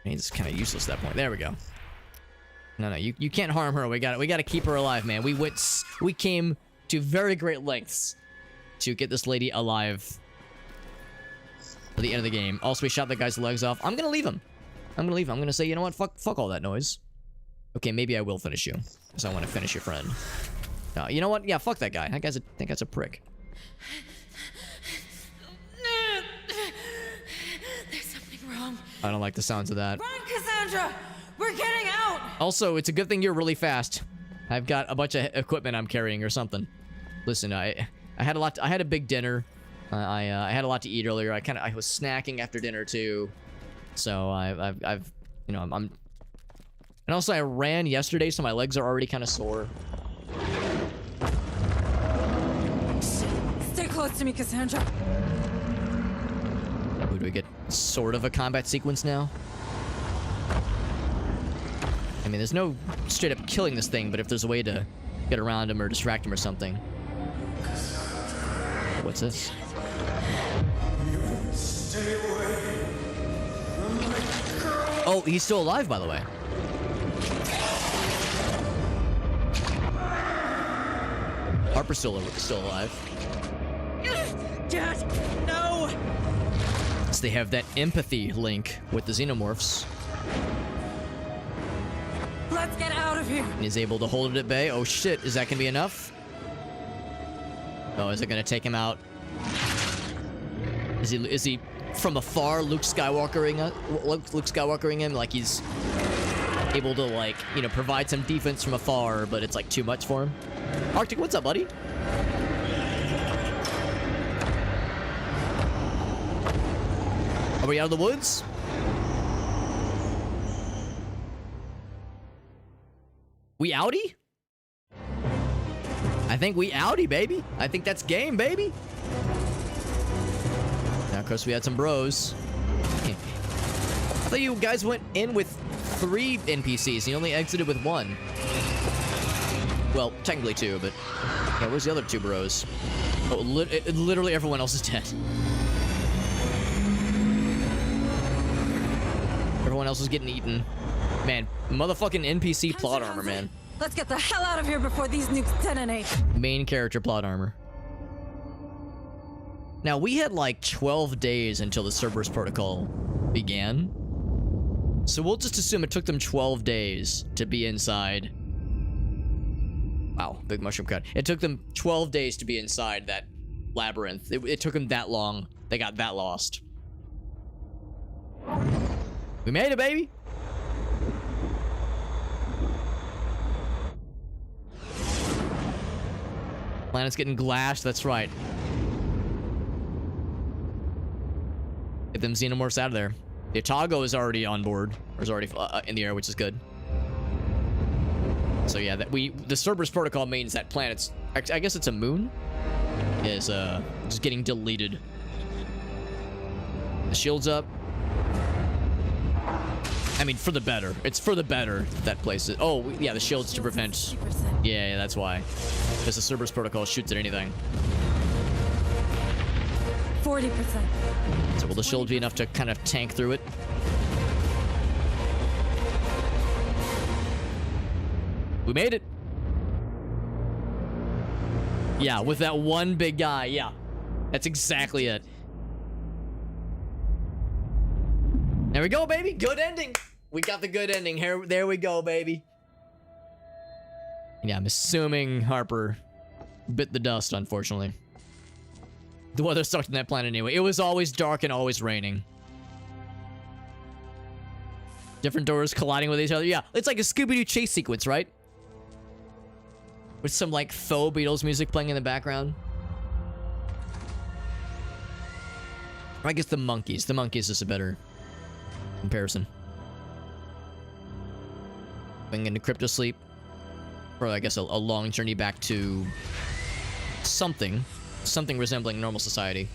He's kind of useless at that point. There we go. No, you can't harm her. We gotta keep her alive, man. We came to very great lengths to get this lady alive at the end of the game. Also, we shot that guy's legs off. I'm gonna leave him. I'm gonna say, you know what? Fuck all that noise. Okay, maybe I will finish you, because I want to finish your friend. You know what? Yeah, fuck that guy. That guy's a prick. There's something wrong. I don't like the sounds of that. Run, Cassandra! We're getting out! Also, it's a good thing you're really fast. I've got a bunch of equipment I'm carrying or something. Listen, I had a big dinner. I had a lot to eat earlier. I was snacking after dinner too. So I've you know, I'm and also I ran yesterday, so my legs are already kind of sore. Stay close to me, Cassandra. Ooh, do we get sort of a combat sequence now? I mean, there's no straight up killing this thing, but if there's a way to get around him or distract him or something. What's this? Oh, he's still alive, by the way. Harper's still alive. Dad, no! So they have that empathy link with the xenomorphs. Let's get out of here! And he's able to hold it at bay. Oh shit, is that gonna be enough? Oh, is it gonna take him out? Is he from afar Luke Skywalkering him like he's able to, like, you know, provide some defense from afar, but it's like too much for him? Arctic, what's up, buddy? Are we out of the woods? We outie? I think we outie, baby. I think that's game, baby. Now, of course, we had some bros. I thought you guys went in with 3 NPCs and you only exited with 1. Well, technically 2, but yeah, where's the other 2 bros? Oh, literally everyone else is dead. Everyone else is getting eaten. Man, motherfucking NPC plot armor, man. Let's get the hell out of here before these nukes detonate. Main character plot armor. Now, we had like 12 days until the Cerberus Protocol began. So we'll just assume it took them 12 days to be inside. Wow, big mushroom cut. It took them 12 days to be inside that labyrinth. It took them that long. They got that lost. We made it, baby! Planet's getting glassed, that's right. Get them xenomorphs out of there. The Otago is already on board. Or is already in the air, which is good. So yeah, the Cerberus Protocol means that planet's, I guess it's a moon, is just getting deleted. The shield's up. I mean, for the better. It's for the better, that place is. Oh, yeah, the shield's to prevent. Yeah, that's why. Because the Cerberus Protocol shoots at anything. 40%. So will the shield be enough to kind of tank through it? We made it. Yeah, with that one big guy. Yeah, that's exactly it. There we go, baby. Good ending. We got the good ending. Here, there we go, baby. Yeah, I'm assuming Harper bit the dust, unfortunately. The weather sucked on that planet anyway. It was always dark and always raining. Different doors colliding with each other. Yeah, it's like a Scooby-Doo chase sequence, right? With some, like, faux Beatles music playing in the background. Or I guess the Monkees. The Monkees is a better comparison. Going into crypto sleep. Or I guess a long journey back to something resembling normal society.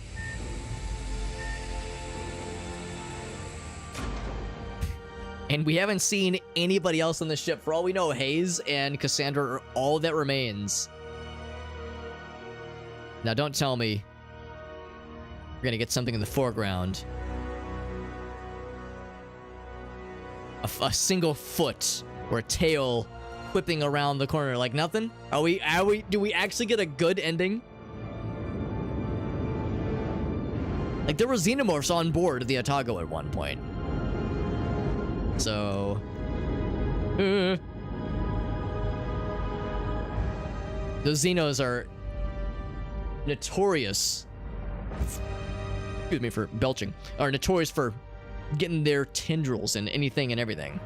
And we haven't seen anybody else on the ship. For all we know, Hayes and Cassandra are all that remains. Now, don't tell me we're gonna get something in the foreground. A single foot or a tail whipping around the corner like nothing? Do we actually get a good ending? Like, there were xenomorphs on board the Otago at one point. So... Those Xenos are notorious... Excuse me for belching. Are notorious for getting their tendrils in anything and everything.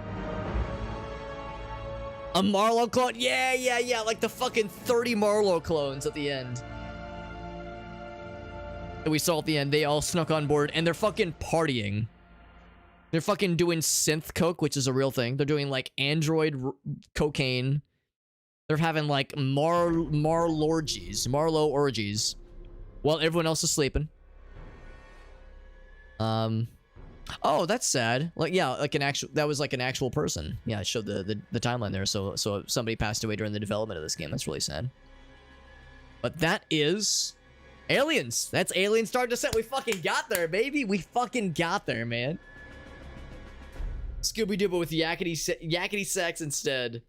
A Marlowe clone? Yeah. Like the fucking 30 Marlowe clones at the end. That we saw at the end. They all snuck on board and they're fucking partying. They're fucking doing synth coke, which is a real thing. They're doing like android cocaine. They're having like Marlowe orgies while everyone else is sleeping. Oh, that's sad. Like, yeah, like that was like an actual person. Yeah, it showed the timeline there. So somebody passed away during the development of this game. That's really sad. But that is Aliens. That's Alien Star Descent. We fucking got there, baby. We fucking got there, man. Scooby-Doo, but with yakety sex instead.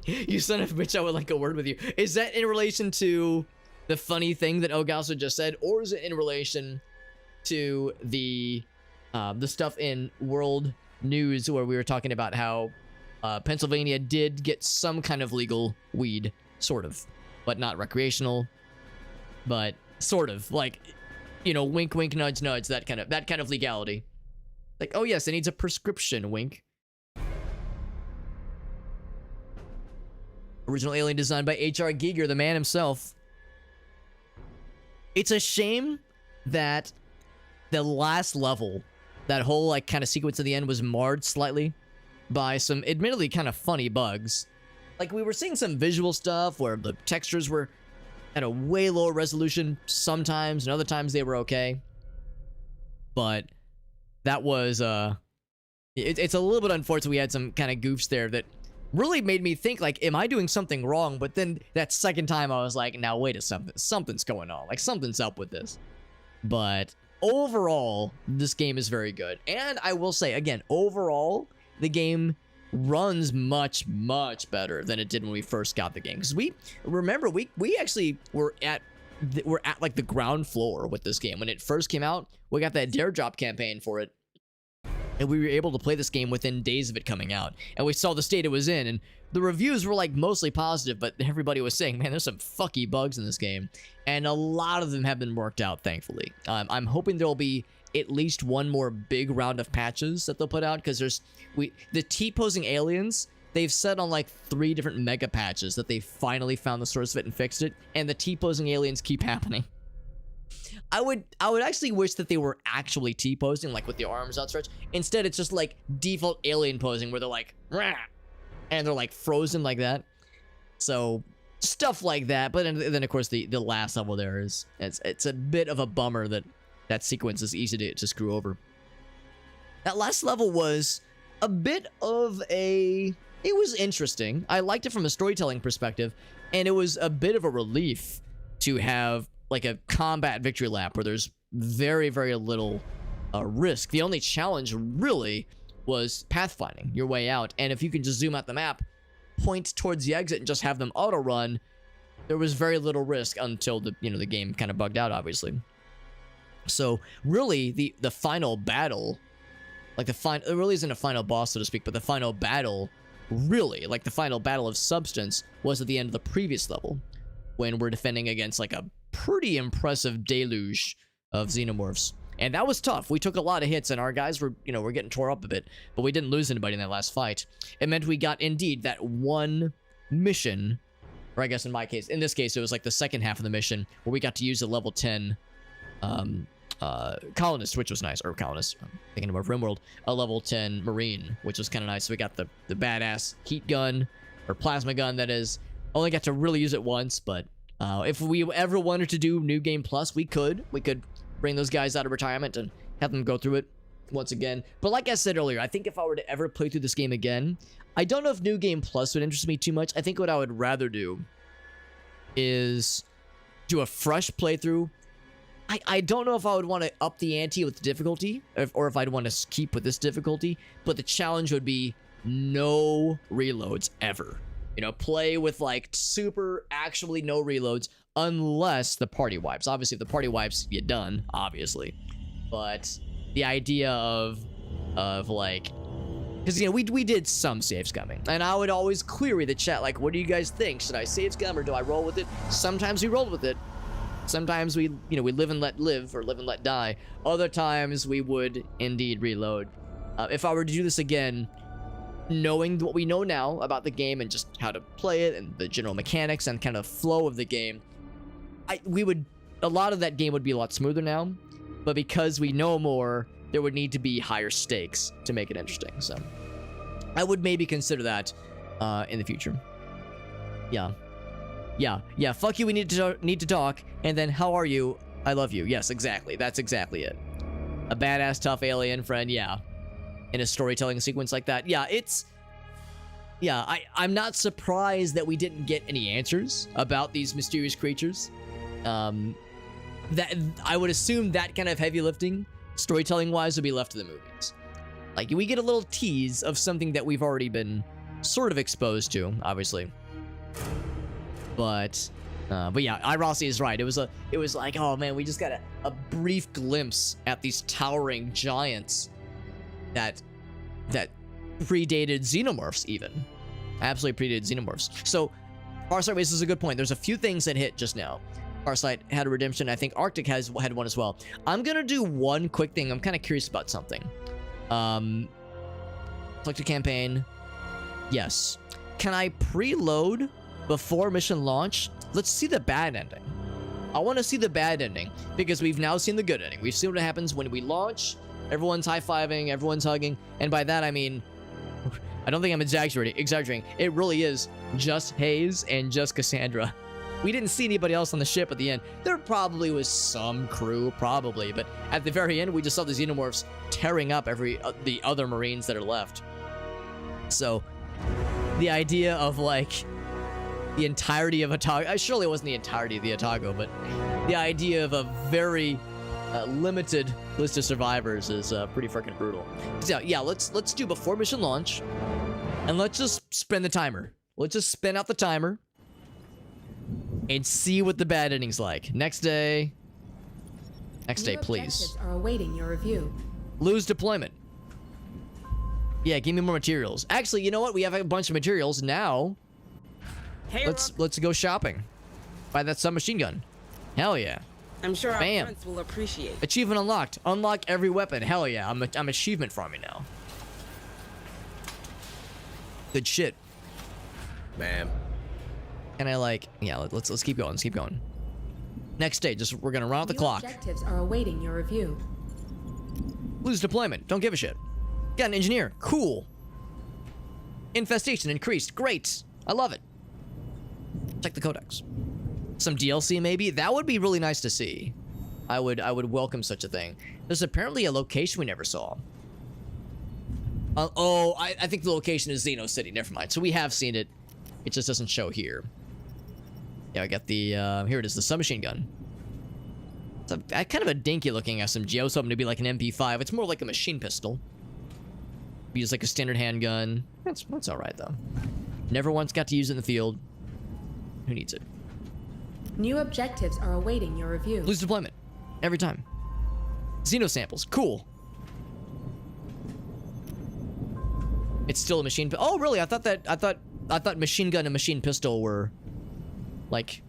You son of a bitch, I would like a word with you. Is that in relation to the funny thing that Ogasso just said, or is it in relation to the stuff in world news where we were talking about how Pennsylvania did get some kind of legal weed, sort of, but not recreational, but sort of, like, you know, wink, wink, nudge, nudge, that kind of legality. Like, oh yes, it needs a prescription, wink. Original Alien designed by H.R. Giger, the man himself. It's a shame that the last level, that whole like kind of sequence at the end, was marred slightly by some admittedly kind of funny bugs. Like, we were seeing some visual stuff where the textures were at a way lower resolution sometimes, and other times they were okay. But that was it's a little bit unfortunate. We had some kind of goofs there that really made me think, like, am I doing something wrong? But then that second time I was like, now wait a second, something's going on. Like, something's up with this. But overall, this game is very good. And I will say, again, overall, the game runs much, much better than it did when we first got the game. Because we actually were at like the ground floor with this game. When it first came out, we got that Dare Drop campaign for it. And we were able to play this game within days of it coming out. And we saw the state it was in. And the reviews were like mostly positive, but everybody was saying, man, there's some fucky bugs in this game. And a lot of them have been worked out, thankfully. I'm hoping there'll be at least one more big round of patches that they'll put out. Because the T-posing aliens, they've said on like 3 different mega patches that they finally found the source of it and fixed it. And the T-posing aliens keep happening. I would actually wish that they were actually T-posing, like with the arms outstretched. Instead, it's just like default alien posing where they're like, rah, and they're like frozen like that. So stuff like that. But then of course the last level there is, it's a bit of a bummer that sequence is easy to screw over. That last level was a bit of it was interesting. I liked it from a storytelling perspective, and it was a bit of a relief to have like a combat victory lap where there's very, very little risk. The only challenge really was pathfinding your way out. And if you can just zoom out the map, point towards the exit, and just have them auto run, there was very little risk until the the game kind of bugged out, obviously. So really, the final battle, like it really isn't a final boss, so to speak, but the final battle, really, like the final battle of substance, was at the end of the previous level, when we're defending against like a pretty impressive deluge of xenomorphs. And that was tough. We took a lot of hits, and our guys were, we're getting tore up a bit, but we didn't lose anybody in that last fight. It meant we got, indeed, that one mission, or I guess in this case, it was like the second half of the mission, where we got to use a level 10 colonist, which was nice, or colonist, I'm thinking about RimWorld, a level 10 marine, which was kind of nice. So we got the badass heat gun, or plasma gun, that is. Only got to really use it once, but if we ever wanted to do New Game Plus, we could bring those guys out of retirement and have them go through it once again. But like I said earlier, I think if I were to ever play through this game again, I don't know if New Game Plus would interest me too much. I think what I would rather do is do a fresh playthrough. I don't know if I would want to up the ante with the difficulty, or if I'd want to keep with this difficulty, but the challenge would be no reloads ever. Play with like super actually no reloads, unless the party wipes. Obviously, if the party wipes, you're done, obviously. But the idea of like, because we did some save scumming, and I would always query the chat like, what do you guys think? Should I save scum, or do I roll with it? Sometimes we rolled with it. Sometimes we live and let live, or live and let die. Other times we would indeed reload. If I were to do this again, knowing what we know now about the game and just how to play it and the general mechanics and kind of flow of the game, a lot of that game would be a lot smoother now. But because we know more, there would need to be higher stakes to make it interesting. So I would maybe consider that in the future. Yeah. Fuck you. We need to talk. And then, how are you? I love you. Yes, exactly. That's exactly it. A badass, tough alien friend. Yeah. In a storytelling sequence like that. Yeah, I'm not surprised that we didn't get any answers about these mysterious creatures. That I would assume that kind of heavy lifting, storytelling-wise, would be left to the movies. Like, we get a little tease of something that we've already been sort of exposed to, obviously. But yeah, Rossi is right. It was like, oh man, we just got a brief glimpse at these towering giants that predated xenomorphs, even. Absolutely predated xenomorphs. So, Farsight raises a good point. There's a few things that hit just now. Farsight had a redemption. I think Arctic had one as well. I'm gonna do one quick thing. I'm kind of curious about something. Collector campaign. Yes. Can I preload before mission launch? Let's see the bad ending. I want to see the bad ending, because we've now seen the good ending. We've seen what happens when we launch. Everyone's high-fiving, everyone's hugging, and by that I mean, I don't think I'm exaggerating. It really is just Hayes and just Cassandra. We didn't see anybody else on the ship at the end. There probably was some crew, probably, but at the very end, we just saw the xenomorphs tearing up the other Marines that are left. So, the idea of like the entirety of Otago, surely it wasn't the entirety of the Otago, but the idea of a very limited list of survivors is pretty freaking brutal. So yeah, let's do before mission launch, and let's just spin the timer. Let's just spin out the timer and see what the bad ending's like. Next day, please. Are awaiting your review. Lose deployment. Yeah, give me more materials. Actually, you know what? We have a bunch of materials now. Hey, let's go shopping. Buy that submachine gun. Hell yeah. I'm sure our Bam. friends will appreciate. Achievement unlocked. Unlock every weapon. Hell yeah. I'm achievement farming now. Good shit. Ma'am. And I like, yeah, let's keep going. Let's keep going. Next day, we're gonna run out the clock. Objectives are awaiting your review. Lose deployment. Don't give a shit. Got an engineer. Cool. Infestation increased. Great. I love it. Check the codex. Some DLC maybe? That would be really nice to see. I would welcome such a thing. There's apparently a location we never saw. I think the location is Xeno City. Never mind. So we have seen it. It just doesn't show here. Yeah, I got the, here it is, the submachine gun. It's a kind of a dinky looking SMG. I was hoping to be like an MP5. It's more like a machine pistol. Use like a standard handgun. That's alright though. Never once got to use it in the field. Who needs it? New objectives are awaiting your review. Lose deployment. Every time. Xeno samples. Cool. It's still a machine. Oh, really? I thought machine gun and machine pistol were like.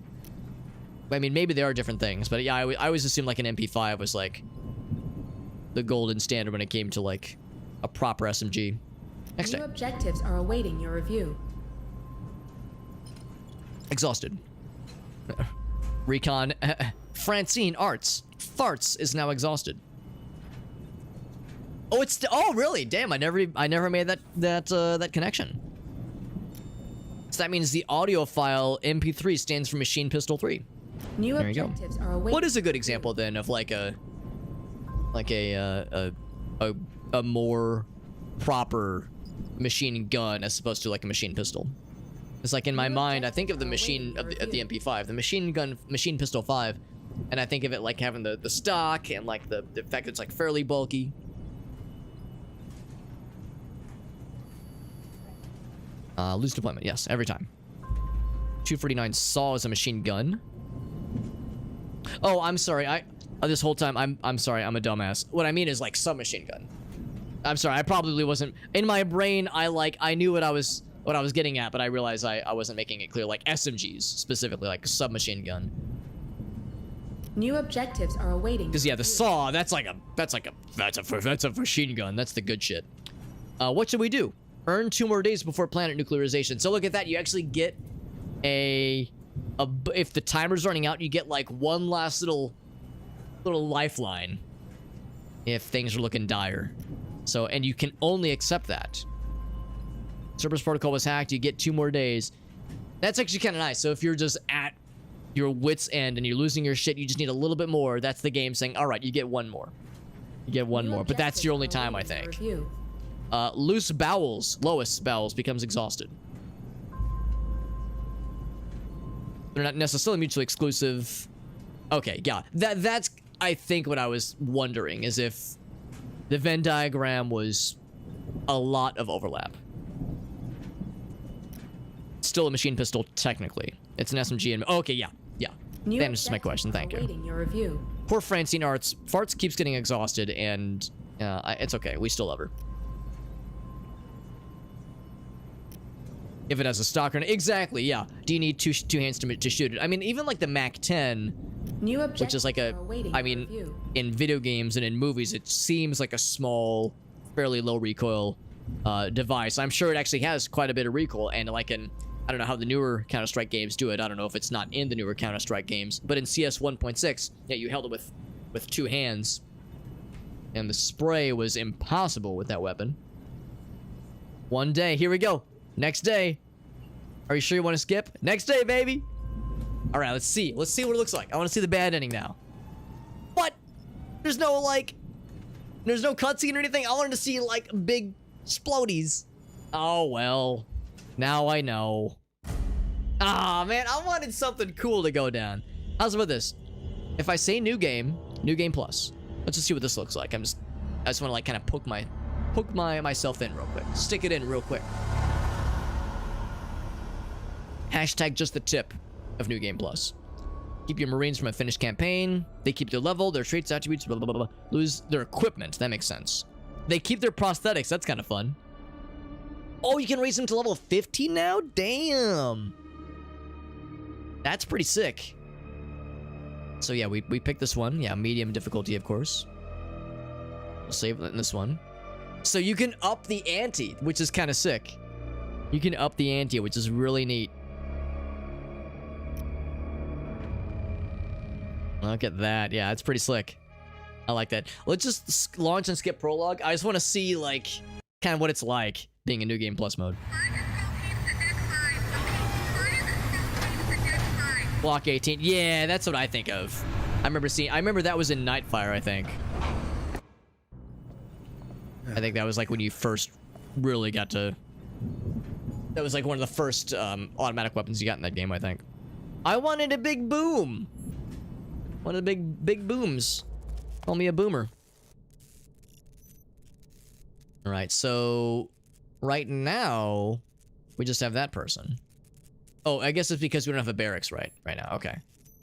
I mean, maybe they are different things, but yeah, I always assumed like an MP5 was like the golden standard when it came to like a proper SMG. Next New day. objectives are awaiting your review. Exhausted. Recon. Francine Arts. Farts is now exhausted. Oh, it's oh really? Damn! I never made that connection. So that means the audio file MP3 stands for Machine Pistol 3. New There you go. objectives are awaiting. What is a good example then of like a more proper machine gun as opposed to like a machine pistol? It's like in my mind, I think of the machine of the MP5, the machine pistol 5, and I think of it like having the stock and like the fact that it's like fairly bulky. Loose deployment, yes, every time. 249 SAW is a machine gun. Oh, I'm sorry. This whole time I'm sorry. I'm a dumbass. What I mean is like submachine gun. I'm sorry. I probably wasn't in my brain. I knew what I was getting at, but I realized I wasn't making it clear. Like SMGs specifically, like submachine gun. New objectives are awaiting. Because yeah, the SAW that's a machine gun. That's the good shit. What should we do? Earn 2 more days before planet nuclearization. So look at that. You actually get if the timer's running out, you get like one last little lifeline if things are looking dire. So, and you can only accept that. Cerberus protocol was hacked. You get 2 more days. That's actually kind of nice. So if you're just at your wit's end and you're losing your shit, you just need a little bit more. That's the game saying, all right, you get 1 more. You get 1 more, but that's your only time, I think. Lois Bowels becomes exhausted. They're not necessarily mutually exclusive. Okay, yeah. That's, I think, what I was wondering, is if the Venn diagram was a lot of overlap. Still a machine pistol, technically. It's an SMG and... Okay, yeah. That answers my question, thank you. Your review. Poor Francine Arts. Farts keeps getting exhausted, and it's okay. We still love her. If it has a stock grenade. Exactly, yeah. Do you need two hands to shoot it? I mean, even like the MAC-10, which is like a... I mean, in video games and in movies, it seems like a small, fairly low recoil device. I'm sure it actually has quite a bit of recoil, and like in... I don't know how the newer Counter-Strike games do it. I don't know if it's not in the newer Counter-Strike games. But in CS 1.6, yeah, you held it with 2 hands. And the spray was impossible with that weapon. One day. Here we go. Next day. Are you sure you want to skip? Next day, baby. All right, let's see. Let's see what it looks like. I want to see the bad ending now. What? There's no, like... There's no cutscene or anything? I wanted to see, like, big splodies. Oh, well... Now I know. Ah, man, I wanted something cool to go down. How's about this? If I say new game plus. Let's just see what this looks like. I just want to like kind of poke myself in real quick. Stick it in real quick. Hashtag just the tip of new game plus. Keep your Marines from a finished campaign. They keep their level, their traits, attributes, blah, blah, blah, blah. Lose their equipment. That makes sense. They keep their prosthetics. That's kind of fun. Oh, you can raise them to level 15 now? Damn. That's pretty sick. So yeah, we picked this one. Yeah, medium difficulty, of course. We'll save this one. So you can up the ante, which is kind of sick. You can up the ante, which is really neat. Look at that. Yeah, it's pretty slick. I like that. Let's just launch and skip prologue. I just want to see, like, kind of what it's like being in New Game Plus mode. Block 18. Yeah, that's what I think of. I remember that was in Nightfire, I think. I think that was like when you first really got to... That was like one of the first automatic weapons you got in that game, I think. I wanted a big boom. One of the big booms. Call me a boomer. All right, so right now we just have that person. Oh, I guess it's because we don't have a barracks right now. Okay.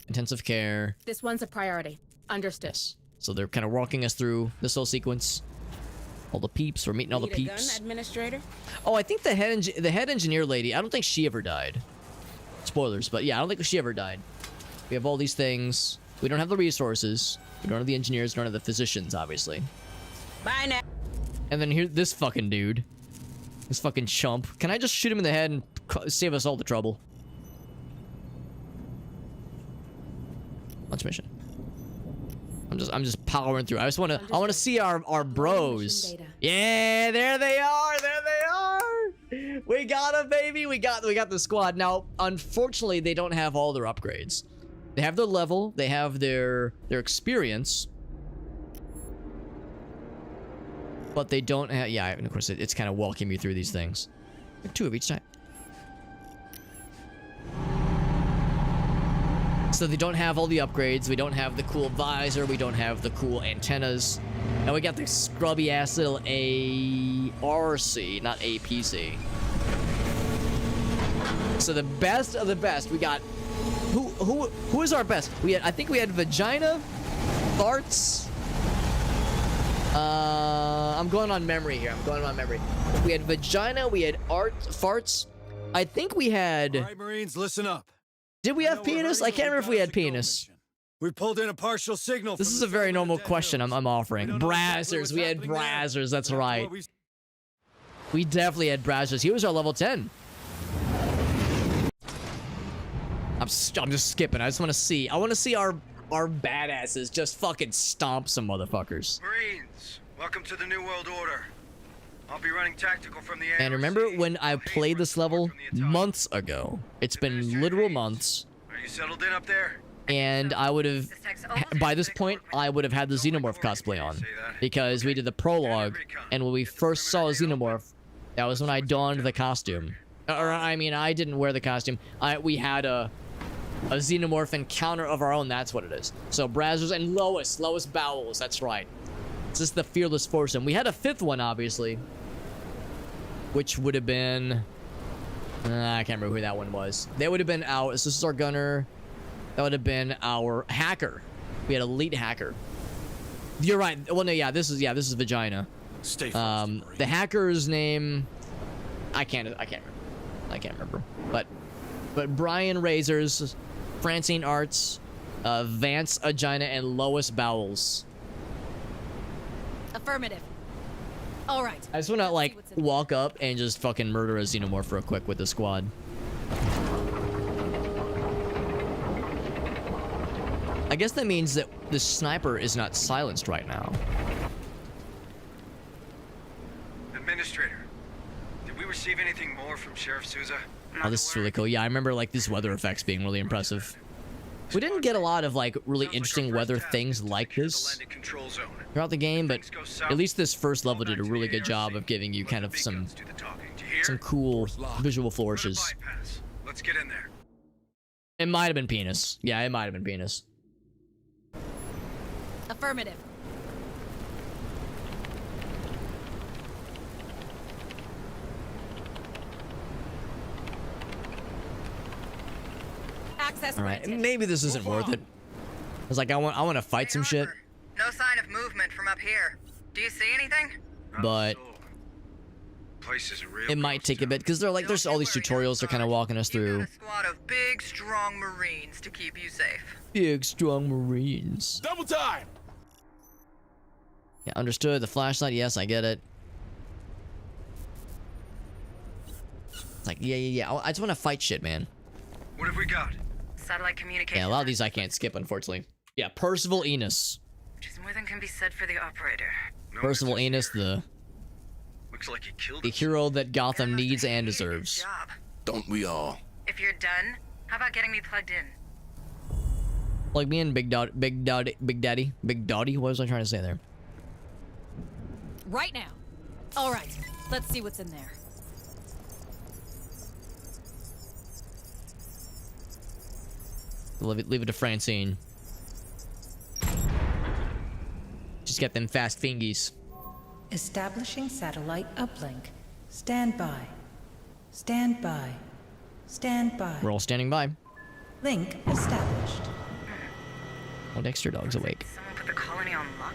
Intensive care. This one's a priority. Understood. Yes. So they're kind of walking us through this whole sequence. All the peeps. We're meeting all the Need a gun, peeps. administrator? Oh, I think the head engineer lady. I don't think she ever died. Spoilers, but yeah, I don't think she ever died. We have all these things. We don't have the resources. We don't have the engineers. We don't have the physicians, obviously. Bye now. And then here, this fucking dude. This fucking chump. Can I just shoot him in the head and save us all the trouble? Launch mission. I'm just powering through. I want to see our bros. Yeah, there they are. There they are. We got them, baby. We got the squad. Now, unfortunately, they don't have all their upgrades. They have their level. They have their experience. But they don't have... Yeah, and of course, it's kind of walking me through these things. 2 of each type. So they don't have all the upgrades. We don't have the cool visor. We don't have the cool antennas. And we got the scrubby ass little ARC, not APC. So the best of the best. We got... Who is our best? I think we had Vagina, Farts. I'm going on memory here. We had Vagina, we had Farts. I think we had... All right, Marines, listen up. Did we have Penis? I can't remember if we had Penis. We pulled in a partial signal. This is a very normal question I'm offering. Brazzers. We had Brazzers. That's right. We definitely had Brazzers. He was our level 10. I'm just skipping. I just want to see. I want to see our badasses just fucking stomp some motherfuckers. Marines, welcome to the New World Order. I'll be running tactical from the air. And remember when I played this level months ago? It's been literal months. Are you settled in up there? And I would have, by this point, I would have had the Xenomorph cosplay on. Because we did the prologue, and when we first saw a Xenomorph, that was when I donned the costume. Or, I mean, I didn't wear the costume. We had a Xenomorph encounter of our own, that's what it is. So, Brazzers and Lois Bowels, that's right. This is the Fearless Foursome. We had a 5th one, obviously. Which would have been... I can't remember who that one was. They would have been our... So this is our gunner. That would have been our hacker. We had elite hacker. You're right. Well, no, yeah, this is Vagina. Stay focused, the hacker's name... I can't remember. But Brian Razors, Francine Arts, Vance Agina, and Lois Bowels. Affirmative. All right. I just want to, like, walk up and just fucking murder a Xenomorph real quick with the squad. I guess that means that the sniper is not silenced right now. Administrator, did we receive anything more from Sheriff Souza? Oh, this is really cool. Yeah, I remember, like, these weather effects being really impressive. We didn't get a lot of, like, really interesting weather things like this throughout the game, but at least this first level did a really good job of giving you kind of some cool visual flourishes. Let's get in there. It might have been Penis. Yeah, it might have been Penis. Affirmative. Access All right, granted. maybe this isn't worth it. I was like, I want to fight some shit, No sign of movement from up here. Do you see anything? but Place is a real it might take a bit because there's all these tutorials they're kind of walking us You've through. got a squad of big, strong Marines to keep you safe. Big, strong Marines. Double time. Yeah, understood. The flashlight, yes, I get it. It's like, yeah. I just want to fight shit, man. What have we got? Satellite communication. Yeah, a lot of these I can't skip, unfortunately. Yeah, Percival Enos. Which is more than can be said for the operator. Percival Enos, the Looks like he killed the hero that Gotham needs and deserves. Job. Don't we all? If you're done, how about getting me plugged in? Like me and Big Daddy. What was I trying to say there? Right now. All right. Let's see what's in there. Leave it to Francine. Just get them fast fingies. Establishing satellite uplink. Stand by. Stand by. Stand by. We're all standing by. Link established. Oh, Dexter Dog's awake. Someone put the colony on lock.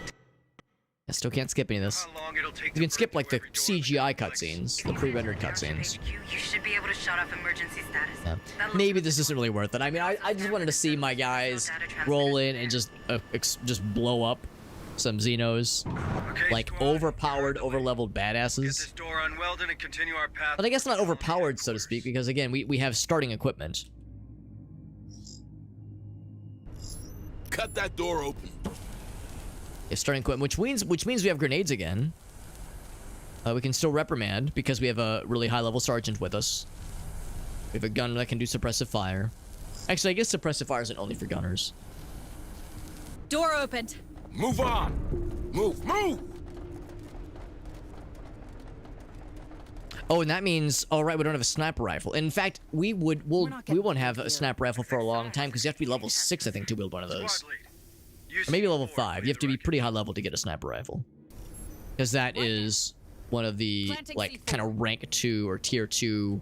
I still can't skip any of this. How long it'll take You can to skip bring like the you every door? CGI cutscenes, the pre-rendered cutscenes. You should be able to shut off emergency status. Yeah. That'll- Maybe this isn't really worth it. I mean, I just wanted to see my guys roll in and just blow up some Xenos, Okay, like squad, overpowered, you're on the lead. overleveled Get badasses. this door unwelded and continue our path. But I guess not to the overpowered, so to headquarters. speak, because again, we have starting equipment. Cut that door open. Yeah, starting equipment, which means we have grenades again. We can still reprimand because we have a really high level sergeant with us. We have a gun that can do suppressive fire. Actually, I guess suppressive fire isn't only for gunners. Door opened. Move on. Move. Oh, and that means, all right, we don't have a sniper rifle. In fact, we won't have a sniper rifle for a long time because you have to be level 6, I think, to wield one of those. Squad lead. Or maybe level UC4 5. You have to be pretty high level to get a sniper rifle. Because that is one of the, like, kind of rank 2 or tier 2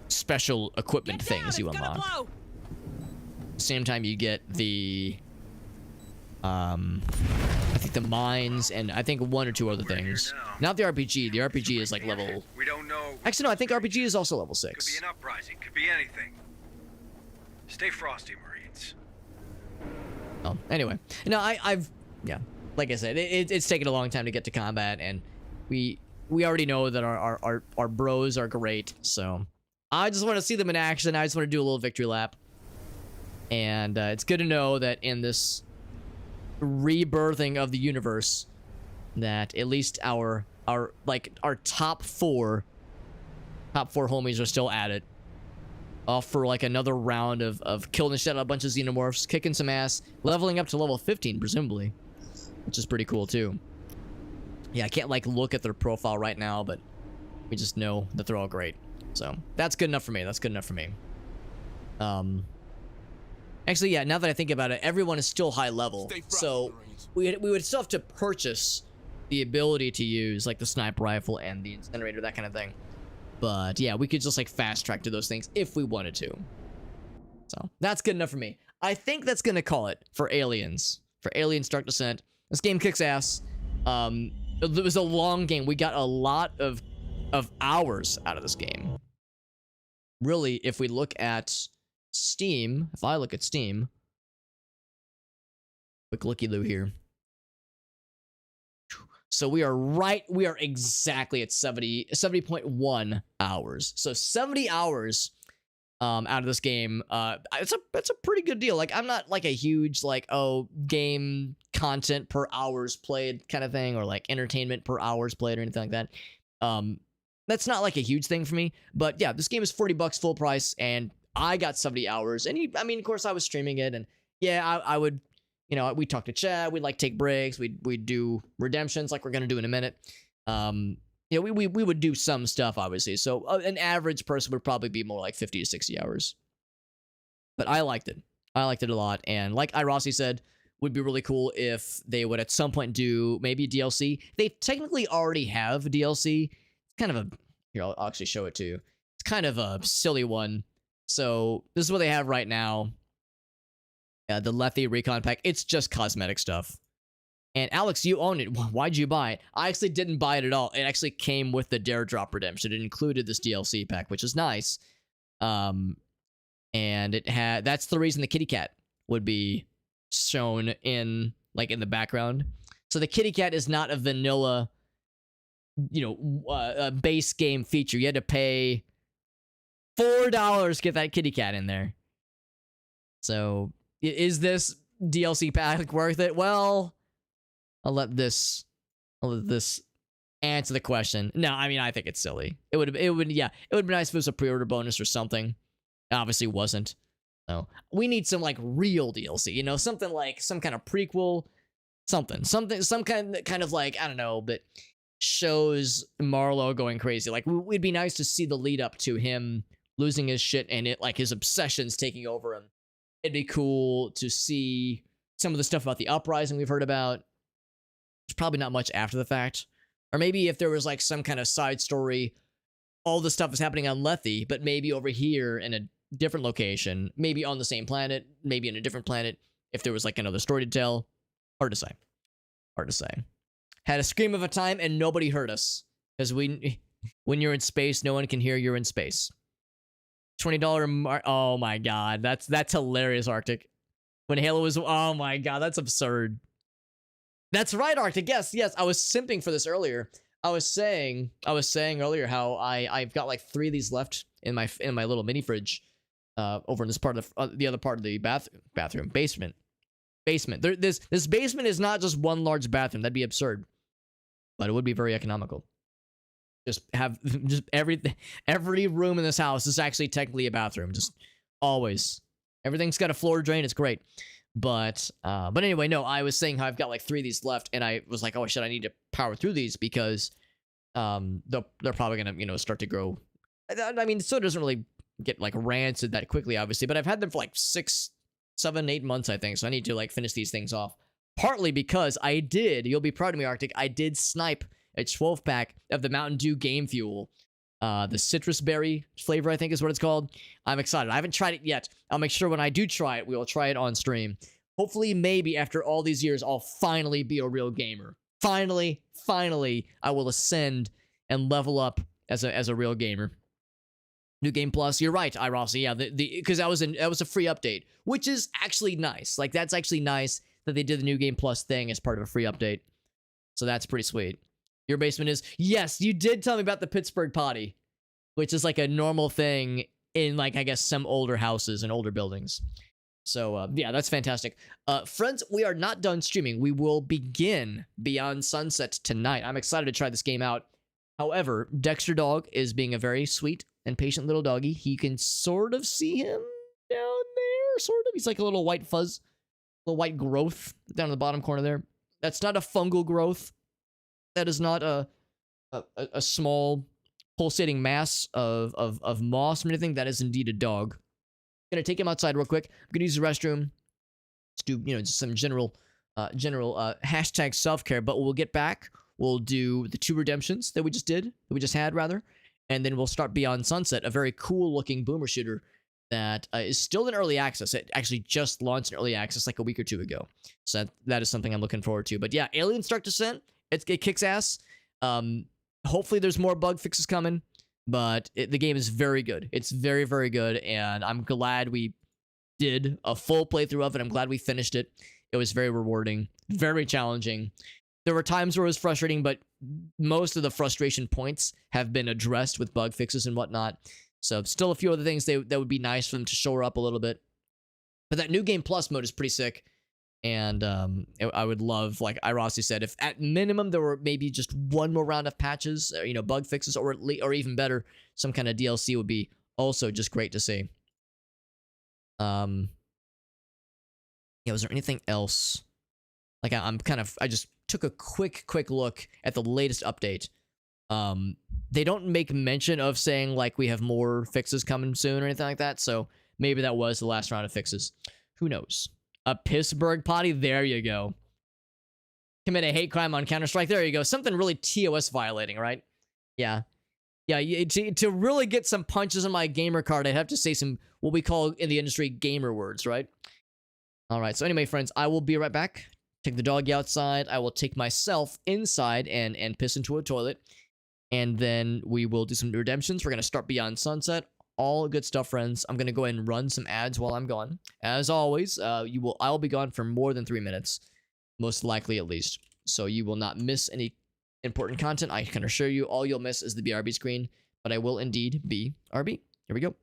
special equipment things you unlock. Same time you get the, I think the mines and I think 1 or 2 other things. Not the RPG. The RPG is like level... We don't know. Actually, no, I think RPG is also level Could be 6. an uprising. Could be anything. Stay frosty, Marines. Oh, anyway. No, yeah. Like I said, it's taken a long time to get to combat, and we already know that our bros are great, so I just want to see them in action. I just want to do a little victory lap. And it's good to know that in this rebirthing of the universe, that at least our top four homies are still at it. Off for like another round of killing the shit out of a bunch of xenomorphs, kicking some ass, leveling up to level 15 presumably, which is pretty cool too. Yeah, I can't like look at their profile right now, but we just know that they're all great. So that's good enough for me. That's good enough for me. Actually, yeah, now that I think about it, everyone is still high level. So we would still have to purchase the ability to use like the sniper rifle and the incinerator, that kind of thing. But yeah, we could just like fast track to those things if we wanted to. So that's good enough for me. I think that's gonna call it for Aliens. For Aliens Dark Descent. This game kicks ass. It was a long game. We got a lot of hours out of this game. Really, if we look at Steam, if I look at Steam, quick looky-loo here. So we are exactly at 70.1 hours. So 70 hours out of this game. It's a pretty good deal. Like, I'm not like a huge like, oh, game content per hours played kind of thing, or like entertainment per hours played or anything like that. That's not like a huge thing for me. But yeah, this game is $40 full price, and I got 70 hours. And I mean, of course, I was streaming it, and yeah, I would. You know, we talk to chat, we'd like take breaks, we'd do redemptions like we're gonna do in a minute. You know, we would do some stuff, obviously. So an average person would probably be more like 50 to 60 hours. But I liked it. I liked it a lot. And like Irossi said, would be really cool if they would at some point do maybe a DLC. They technically already have a DLC. It's kind of a, here, I'll actually show it to you. It's kind of a silly one. So this is what they have right now. The Lethe Recon Pack. It's just cosmetic stuff. And Alex, you own it. Why'd you buy it? I actually didn't buy it at all. It actually came with the Dare Drop Redemption. It included this DLC pack, which is nice. And it had, that's the reason the kitty cat would be shown in, like, in the background. So the kitty cat is not a vanilla, you know, base game feature. You had to pay $4 to get that kitty cat in there. So is this DLC pack worth it? Well, I'll let this answer the question. No, I mean, I think it's silly. It would be nice if it was a pre-order bonus or something. It obviously wasn't. So we need some like real DLC, you know, something like some kind of prequel, some kind of like, I don't know, but shows Marlowe going crazy. Like, it'd be nice to see the lead up to him losing his shit and it, like, his obsessions taking over him. it'd be cool to see some of the stuff about the uprising we've heard about. There's probably not much after the fact. Or maybe if there was like some kind of side story, all the stuff is happening on Lethe, but maybe over here in a different location, maybe on the same planet, maybe in a different planet, if there was like another story to tell. Hard to say. Hard to say. Had a scream of a time and nobody heard us. Because when you're in space, no one can hear you're in space. $20 oh my god, that's hilarious, Arctic. When Halo was, oh my god, that's absurd. That's right, Arctic. Yes, I was simping for this earlier. I was saying earlier how I've got like 3 of these left in my little mini fridge, over in this part of the other part of the basement. This basement is not just one large bathroom. That'd be absurd, but it would be very economical. Just every room in this house is actually technically a bathroom. Just always. Everything's got a floor drain. It's great. But anyway, no, I was saying how I've got like 3 of these left, and I was like, oh shit, I need to power through these because they're probably gonna, start to grow. I mean, so it doesn't really get like rancid that quickly, obviously, but I've had them for like 6, 7, 8 months, I think. So I need to like finish these things off. Partly because you'll be proud of me, Arctic, I did snipe a 12-pack of the Mountain Dew Game Fuel. The citrus berry flavor, I think is what it's called. I'm excited. I haven't tried it yet. I'll make sure when I do try it, we will try it on stream. Hopefully, maybe after all these years, I'll finally be a real gamer. Finally, I will ascend and level up as a real gamer. New Game Plus, you're right, Irossi. Yeah, because that was a free update, which is actually nice. Like, that's actually nice that they did the New Game Plus thing as part of a free update. So that's pretty sweet. Your basement is... Yes, you did tell me about the Pittsburgh potty, which is like a normal thing in, like, I guess, some older houses and older buildings. So, yeah, that's fantastic. Friends, we are not done streaming. We will begin Beyond Sunset tonight. I'm excited to try this game out. However, Dexter Dog is being a very sweet and patient little doggy. You can sort of see him down there, sort of. He's like a little white fuzz, little white growth down in the bottom corner there. That's not a fungal growth. That is not a small pulsating mass of moss or anything. That is indeed a dog. I'm gonna take him outside real quick. I'm gonna use the restroom. Let's do just some general hashtag self-care. But we'll get back. We'll do the 2 redemptions that we just had rather, and then we'll start Beyond Sunset, a very cool looking boomer shooter that is still in early access. It actually just launched in early access like a week or 2 ago. So that is something I'm looking forward to. But yeah, Aliens Dark Descent. It kicks ass. Hopefully there's more bug fixes coming, but the game is very good. It's very, very good, and I'm glad we did a full playthrough of it. I'm glad we finished it. It was very rewarding, very challenging. There were times where it was frustrating, but most of the frustration points have been addressed with bug fixes and whatnot. So still a few other things that would be nice for them to shore up a little bit. But that New Game Plus mode is pretty sick. And I would love, like Irossi said, if at minimum there were maybe just 1 more round of patches, bug fixes, or even better, some kind of DLC would be also just great to see. Yeah, was there anything else? Like I just took a quick look at the latest update. They don't make mention of saying like we have more fixes coming soon or anything like that. So maybe that was the last round of fixes. Who knows? A Pittsburgh potty? There you go. Commit a hate crime on Counter-Strike? There you go. Something really TOS violating, right? Yeah. Yeah, to really get some punches on my gamer card, I'd have to say some, what we call in the industry, gamer words, right? All right, so anyway, friends, I will be right back. Take the doggy outside. I will take myself inside and piss into a toilet. And then we will do some redemptions. We're going to start Beyond Sunset. All good stuff, friends. I'm going to go ahead and run some ads while I'm gone. As always, I'll be gone for more than 3 minutes. Most likely, at least. So you will not miss any important content. I can assure you, all you'll miss is the BRB screen. But I will indeed be RB. Here we go.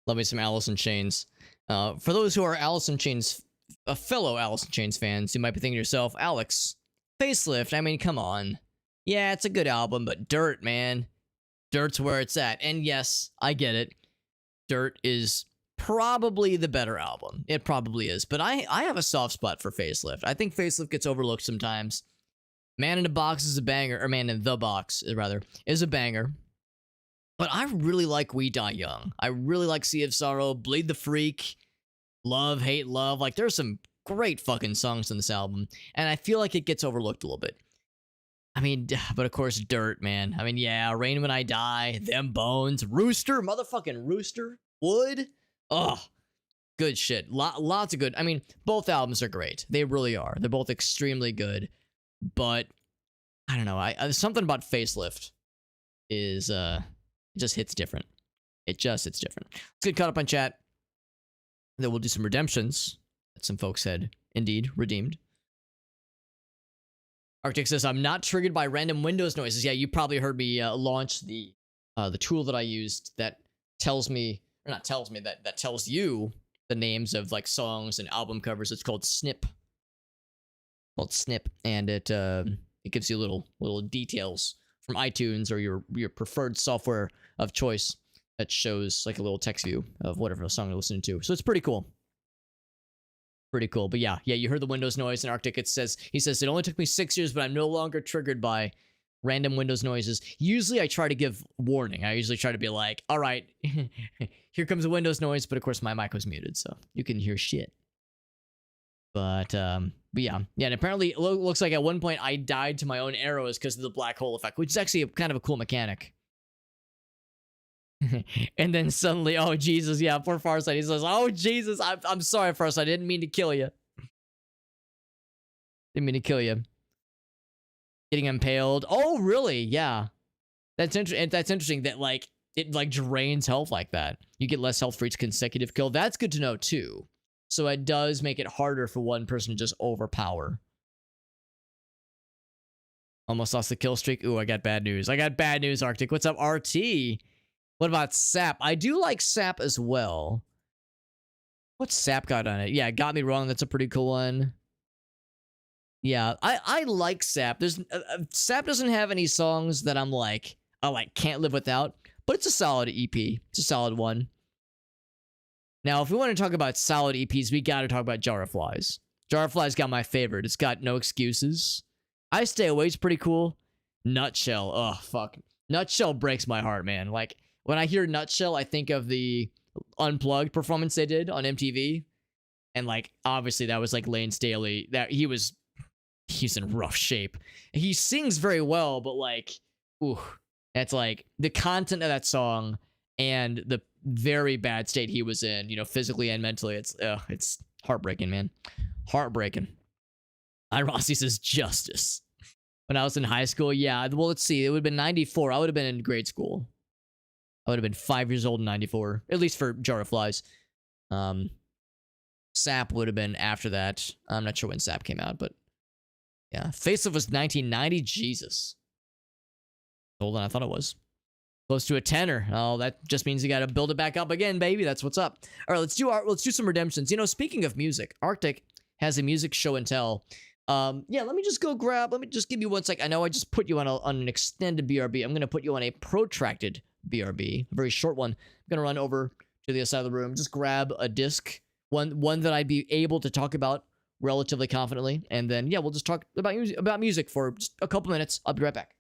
Love me some Alice in Chains. For those who are Alice in Chains, fellow Alice in Chains fans, you might be thinking to yourself, Alex, Facelift, I mean, come on. Yeah, it's a good album, but Dirt, man. Dirt's where it's at. And yes, I get it. Dirt is probably the better album. It probably is. But I have a soft spot for Facelift. I think Facelift gets overlooked sometimes. Man in the Box is a banger, or Man in the Box, rather, is a banger. But I really like We Die Young. I really like Sea of Sorrow, Bleed the Freak, Love, Hate, Love. Like, there's some great fucking songs on this album. And I feel like it gets overlooked a little bit. I mean, but of course, Dirt, man. I mean, yeah, Rain When I Die, Them Bones, Rooster, motherfucking Rooster, Wood. Oh, good shit. Lots of good. I mean, both albums are great. They really are. They're both extremely good. But, I don't know. Something about Facelift is, it just hits different. It just hits different. Let's get caught up on chat. Then we'll do some redemptions that some folks had indeed redeemed. Arctic says, I'm not triggered by random Windows noises. Yeah, you probably heard me launch the tool that I used that tells me, or not tells me, that tells you the names of like songs and album covers. It's called Snip. And it gives you little details from iTunes or your preferred software of choice that shows like a little text view of whatever song you're listening to. So it's pretty cool. Pretty cool. But yeah, you heard the Windows noise in Arctic. He says, it only took me 6 years, but I'm no longer triggered by random Windows noises. Usually I try to give warning. I usually try to be like, all right, here comes a Windows noise. But of course my mic was muted, so you can hear shit. But yeah. And apparently it looks like at one point I died to my own arrows because of the black hole effect, which is actually kind of a cool mechanic. And then suddenly, oh Jesus, yeah, poor Farsight. He says, oh Jesus, I'm sorry, Farsight. I didn't mean to kill you. Getting impaled. Oh, really? Yeah. That's interesting that like it like drains health like that. You get less health for each consecutive kill. That's good to know too. So it does make it harder for one person to just overpower. Almost lost the kill streak. Ooh, I got bad news. Arctic. What's up, RT? What about Sap? I do like Sap as well. What's Sap got on it? Yeah, Got Me Wrong. That's a pretty cool one. Yeah, I like Sap. There's Sap doesn't have any songs that I'm like, can't live without, but it's a solid EP. It's a solid one. Now, if we want to talk about solid EPs, we got to talk about Jar of Flies. Jar of Flies got my favorite. It's got No Excuses. I Stay Away's pretty cool. Nutshell. Oh, fuck. Nutshell breaks my heart, man. Like, when I hear Nutshell, I think of the Unplugged performance they did on MTV. And, like, obviously that was, like, Lane Staley. He's in rough shape. He sings very well, but, like, ooh. That's, like, the content of that song and the very bad state he was in, physically and mentally. It's heartbreaking, man. Heartbreaking. Rossi says Justice. When I was in high school, yeah. Well, let's see. It would have been 94. I would have been in grade school. I would have been 5 years old in 94, at least for Jar of Flies. Sap would have been after that. I'm not sure when Sap came out, but yeah. Facelift was 1990. Jesus. Older than I thought it was. Close to a tenner. Oh, that just means you got to build it back up again, baby. That's what's up. All right, let's do some redemptions. Speaking of music, Arctic has a music show and tell. Yeah, let me just give you one sec. I know I just put you on an extended BRB. I'm going to put you on a protracted BRB, a very short one. I'm going to run over to the other side of the room, just grab a disc, one that I'd be able to talk about relatively confidently, and then, yeah, we'll just talk about music for just a couple minutes. I'll be right back.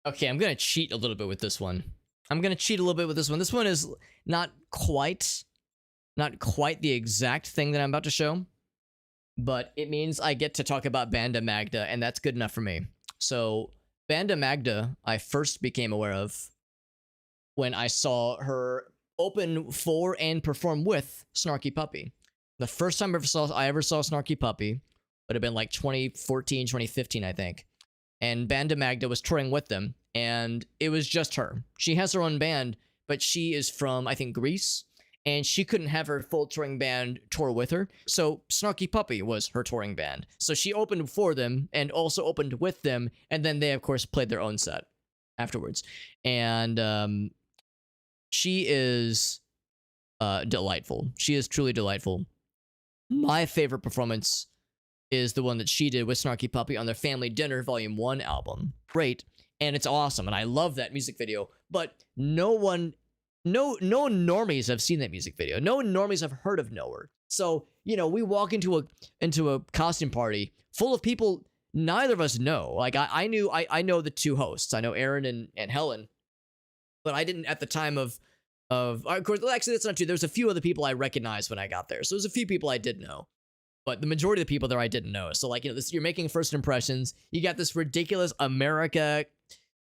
Okay, I'm going to cheat a little bit with this one. This one is not quite the exact thing that I'm about to show, but it means I get to talk about Banda Magda, and that's good enough for me. So Banda Magda, I first became aware of when I saw her open for and perform with Snarky Puppy. The first time I ever saw Snarky Puppy would have been like 2014, 2015, I think. And Banda Magda was touring with them, and it was just her. She has her own band, but she is from, I think, Greece, and she couldn't have her full touring band tour with her, so Snarky Puppy was her touring band. So she opened for them, and also opened with them, and then they, of course, played their own set afterwards. And she is delightful. She is truly delightful. My favorite performance is the one that she did with Snarky Puppy on their Family Dinner Volume 1 album. Great, and it's awesome, and I love that music video, but no normies have seen that music video. No normies have heard of Nowhere. So, you know, we walk into a costume party full of people neither of us know. Like, I know the two hosts. I know Aaron and Helen, but I didn't at the time of course, actually, that's not true. There's a few other people I recognized when I got there. So there's a few people I did know. But the majority of the people there I didn't know. So, like, you know, you're making first impressions. You got this ridiculous America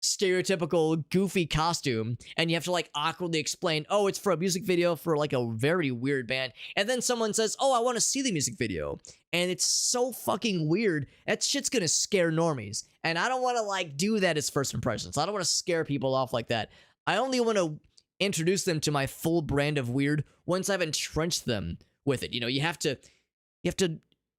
stereotypical goofy costume, and you have to, like, awkwardly explain, oh, it's for a music video for, like, a very weird band. And then someone says, oh, I want to see the music video. And it's so fucking weird. That shit's gonna scare normies. And I don't want to, like, do that as first impressions. I don't want to scare people off like that. I only want to introduce them to my full brand of weird once I've entrenched them with it. You know, you have to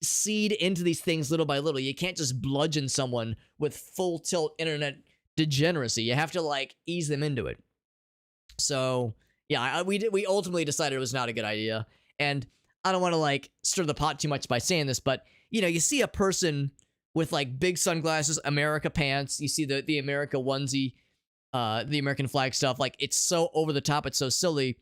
seed into these things little by little. You can't just bludgeon someone with full tilt internet degeneracy. You have to, like, ease them into it. So yeah, we ultimately decided it was not a good idea. And I don't want to, like, stir the pot too much by saying this, but, you know, you see a person with, like, big sunglasses, America pants, you see the America onesie, the American flag stuff, like, it's so over the top, it's so silly.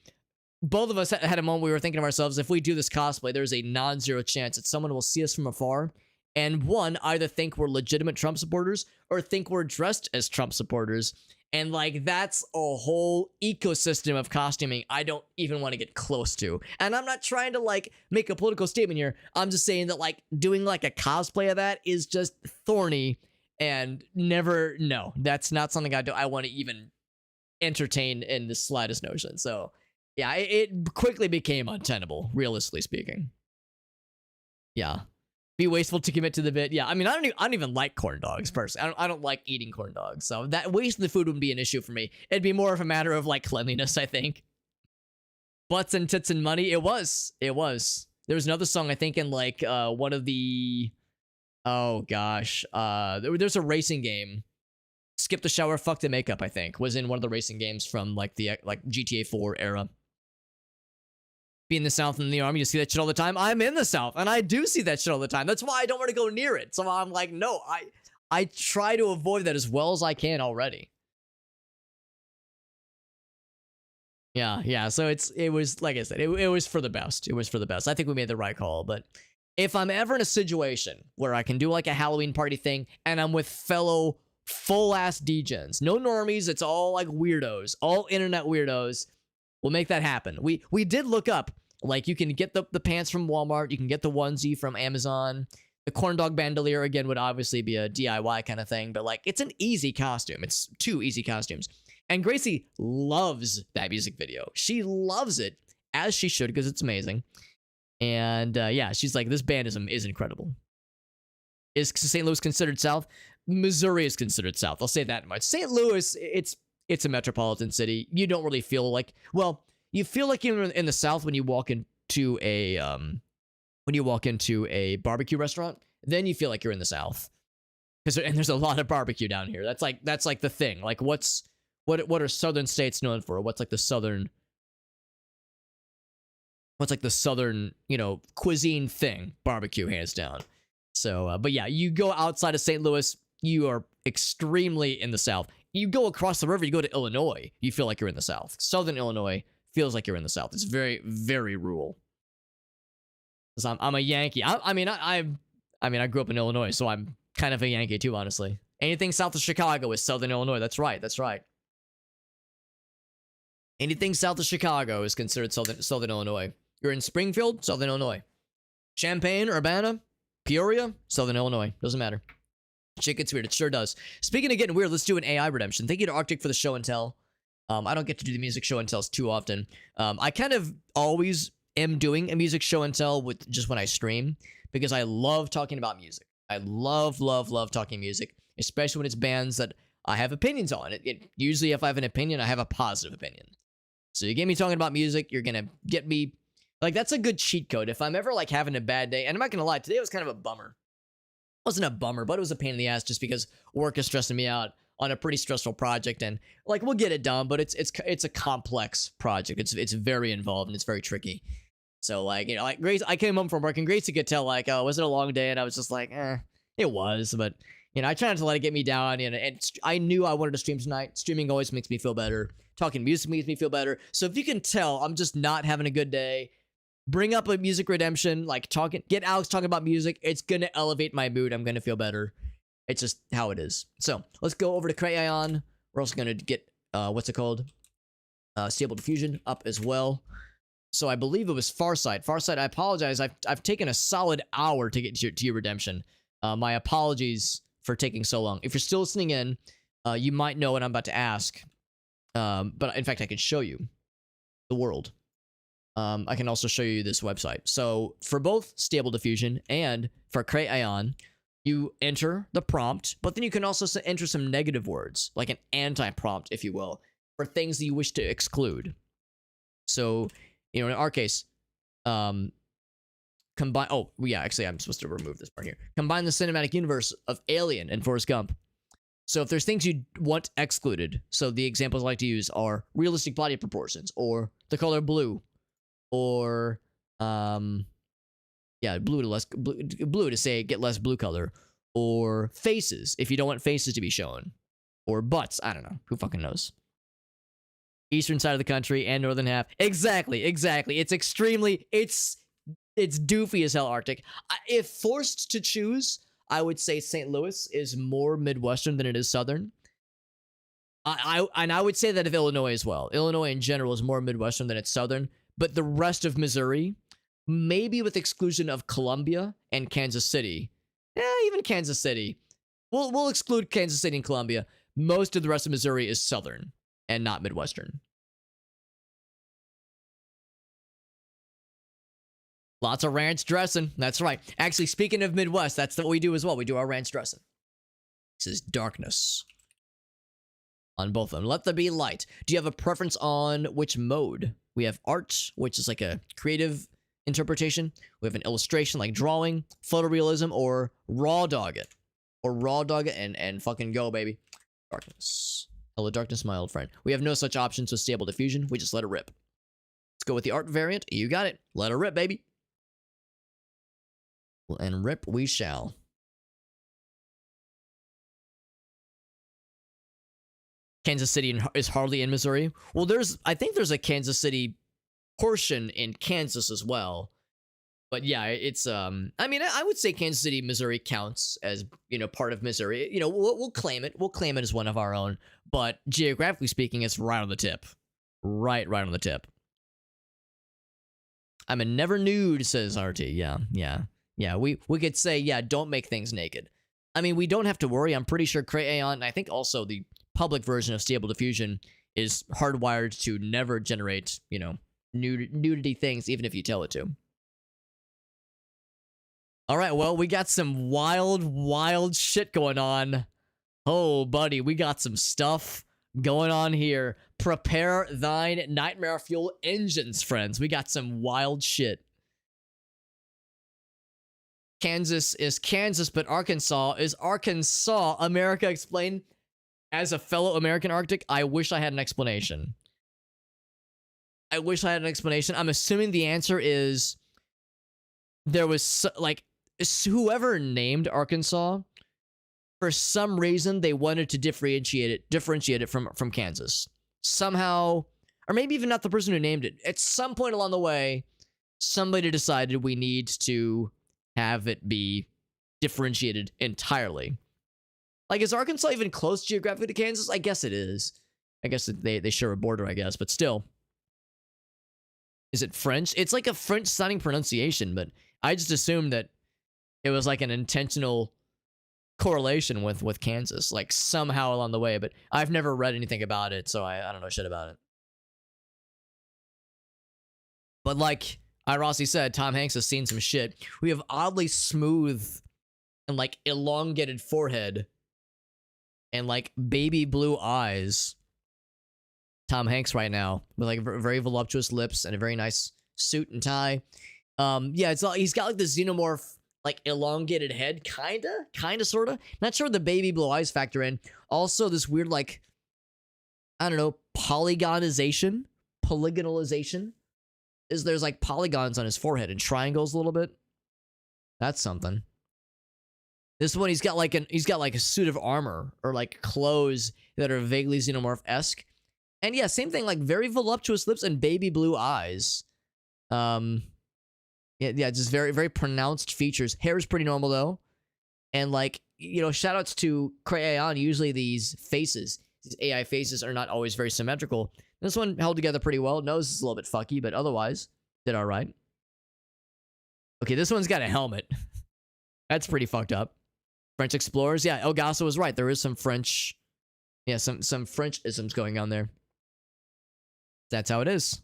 Both of us had a moment we were thinking of ourselves, if we do this cosplay, there's a non-zero chance that someone will see us from afar and, one, either think we're legitimate Trump supporters or think we're dressed as Trump supporters. And, like, that's a whole ecosystem of costuming I don't even want to get close to. And I'm not trying to, like, make a political statement here. I'm just saying that, like, doing, like, a cosplay of that is just thorny and no, that's not something I want to even entertain in the slightest notion. So yeah, it quickly became untenable, realistically speaking. Yeah. Be wasteful to commit to the bit. Yeah, I mean, I don't even like corn dogs, personally. I don't like eating corn dogs. So that wasting the food wouldn't be an issue for me. It'd be more of a matter of, like, cleanliness, I think. Butts and tits and money. It was. There was another song, I think, in, like, one of the... Oh, gosh. There's a racing game. Skip the shower, fuck the makeup, I think, was in one of the racing games from, like, the GTA 4 era. Be in the South and in the Army, you see that shit all the time. I'm in the South, and I do see that shit all the time. That's why I don't want to go near it. So I'm like, no, I try to avoid that as well as I can already. Yeah. So it was, like I said, it was for the best. It was for the best. I think we made the right call, but if I'm ever in a situation where I can do, like, a Halloween party thing, and I'm with fellow full-ass degens, no normies, it's all, like, weirdos, all internet weirdos, we'll make that happen. We did look up, like, you can get the pants from Walmart, you can get the onesie from Amazon. The corn dog bandolier, again, would obviously be a DIY kind of thing, but, like, it's an easy costume. It's 2 easy costumes. And Gracie loves that music video. She loves it, as she should, because it's amazing. And yeah, she's like, this band is incredible. Is St. Louis considered South? Missouri is considered South. I'll say that much. St. Louis, it's a metropolitan city. You don't really feel like, well, you feel like you're in the South when you walk into a barbecue restaurant. Then you feel like you're in the South, and there's a lot of barbecue down here. That's like the thing. Like, what are southern states known for? What's like the southern, you know, cuisine thing? Barbecue, hands down. So, but yeah, you go outside of St. Louis, you are extremely in the South. You go across the river, you go to Illinois, you feel like you're in the South. Southern Illinois feels like you're in the South. It's very, very rural. So I'm a Yankee. I mean, I grew up in Illinois, so I'm kind of a Yankee too, honestly. Anything south of Chicago is Southern Illinois. That's right. Anything south of Chicago is considered Southern Illinois. You're in Springfield, Southern Illinois. Champaign, Urbana, Peoria, Southern Illinois. Doesn't matter. Shit gets weird. It sure does. Speaking of getting weird, let's do an AI redemption. Thank you to Arctic for the show and tell. I don't get to do the music show and tells too often. I kind of always am doing a music show and tell with just when I stream because I love talking about music. I love talking music, especially when it's bands that I have opinions on. Usually, if I have an opinion, I have a positive opinion. So you get me talking about music, you're gonna get me like that's a good cheat code. If I'm ever like having a bad day, and I'm not gonna lie, today was kind of a bummer. It wasn't a bummer, but it was a pain in the ass just because work is stressing me out on a pretty stressful project, and like we'll get it done, but it's a complex project. It's very involved and it's very tricky. So like like Grace, I came home from work and Gracie could tell like was it a long day, and I was just like it was, but I try not to let it get me down. And I knew I wanted to stream tonight. Streaming always makes me feel better. Talking music makes me feel better. So if you can tell, I'm just not having a good day. Bring up a music redemption, like get Alex talking about music. It's gonna elevate my mood. I'm gonna feel better. It's just how it is. So let's go over to Crayon. We're also gonna get what's it called? Stable Diffusion up as well. So I believe it was Farsight. Farsight, I apologize. I've taken a solid hour to get to your redemption. My apologies for taking so long. If you're still listening in, you might know what I'm about to ask. But in fact, I can show you the world. I can also show you this website. So for both Stable Diffusion and for Crayon, you enter the prompt, but then you can also enter some negative words, like an anti-prompt, if you will, for things that you wish to exclude. So, in our case, combine. Oh, yeah, actually, I'm supposed to remove this part here. Combine the cinematic universe of Alien and Forrest Gump. So if there's things you want excluded, so the examples I like to use are realistic body proportions, or the color blue, or blue to say get less blue color, or faces if you don't want faces to be shown, or butts. I don't know. Who fucking knows? Eastern side of the country and northern half. Exactly. It's extremely. It's doofy as hell. Arctic. If forced to choose, I would say St. Louis is more Midwestern than it is Southern. I would say that of Illinois as well. Illinois in general is more Midwestern than it's Southern, but the rest of Missouri, maybe with exclusion of Columbia and Kansas City, even Kansas City, we'll exclude Kansas City and Columbia. Most of the rest of Missouri is Southern and not Midwestern. Lots of ranch dressing. That's right. Actually, speaking of Midwest, that's what we do as well. We do our ranch dressing. This is darkness on both of them. Let there be light. Do you have a preference on which mode? We have art, which is like a creative interpretation. We have an illustration like drawing, photorealism, or raw dog it. Or raw dog it and fucking go, baby. Darkness. Hello, darkness, my old friend. We have no such options with Stable Diffusion. We just let it rip. Let's go with the art variant. You got it. Let it rip, baby. And rip we shall. Kansas City is hardly in Missouri. Well, I think there's a Kansas City portion in Kansas as well. But yeah, it's I mean, I would say Kansas City, Missouri counts as, part of Missouri. We'll claim it. We'll claim it as one of our own. But geographically speaking, it's right on the tip. Right on the tip. I'm a never nude, says RT. Yeah, we could say, yeah, don't make things naked. I mean, we don't have to worry. I'm pretty sure Crayon, and I think also the public version of Stable Diffusion is hardwired to never generate, nudity things, even if you tell it to. All right, well, we got some wild shit going on. Oh, buddy, we got some stuff going on here. Prepare thine nightmare fuel engines, friends. We got some wild shit. Kansas is Kansas, but Arkansas is Arkansas. America explained. As a fellow American Arctic, I wish I had an explanation. I'm assuming the answer is there was, whoever named Arkansas, for some reason, they wanted to differentiate it from Kansas. Somehow, or maybe even not the person who named it. At some point along the way, somebody decided we need to have it be differentiated entirely. Like, is Arkansas even close geographically to Kansas? I guess it is. I guess they share a border, I guess, but still. Is it French? It's like a French-sounding pronunciation, but I just assumed that it was like an intentional correlation with Kansas, like somehow along the way, but I've never read anything about it, so I don't know shit about it. But like Rossi said, Tom Hanks has seen some shit. We have oddly smooth and like elongated forehead and like baby blue eyes. Tom Hanks right now with like very voluptuous lips and a very nice suit and tie. Yeah, he's got like the xenomorph like elongated head, kinda, sorta. Not sure the baby blue eyes factor in. Also, this weird like, I don't know, polygonalization. There's like polygons on his forehead and triangles a little bit. That's something. This one he's got like a suit of armor or like clothes that are vaguely xenomorph-esque. And yeah, same thing, like very voluptuous lips and baby blue eyes. Yeah, just very, very pronounced features. Hair is pretty normal though. And like, you know, shout outs to Cray-Aon. Usually these AI faces are not always very symmetrical. This one held together pretty well. Nose is a little bit fucky, but otherwise did all right. Okay, this one's got a helmet. That's pretty fucked up. French explorers. Yeah, Elgaso was right. There is some French, yeah, some French-isms going on there. That's how it is.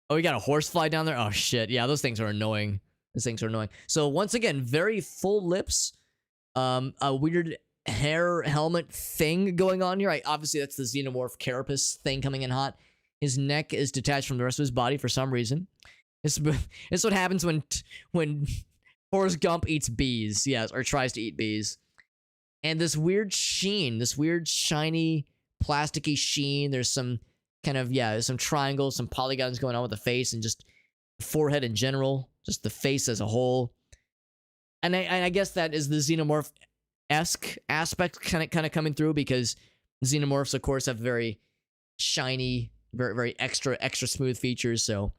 Oh, we got a horsefly down there? Oh, shit. Yeah, those things are annoying. Those things are annoying. So, once again, very full lips. A weird hair helmet thing going on here. Obviously, that's the xenomorph carapace thing coming in hot. His neck is detached from the rest of his body for some reason. This is what happens when Forrest Gump eats bees. Yes, or tries to eat bees. And this weird sheen, this weird shiny, plasticky sheen. There's some kind of, yeah, some triangles, some polygons going on with the face and just forehead in general, just the face as a whole. And I guess that is the xenomorph-esque aspect kind of coming through, because xenomorphs, of course, have very shiny, very extra smooth features. So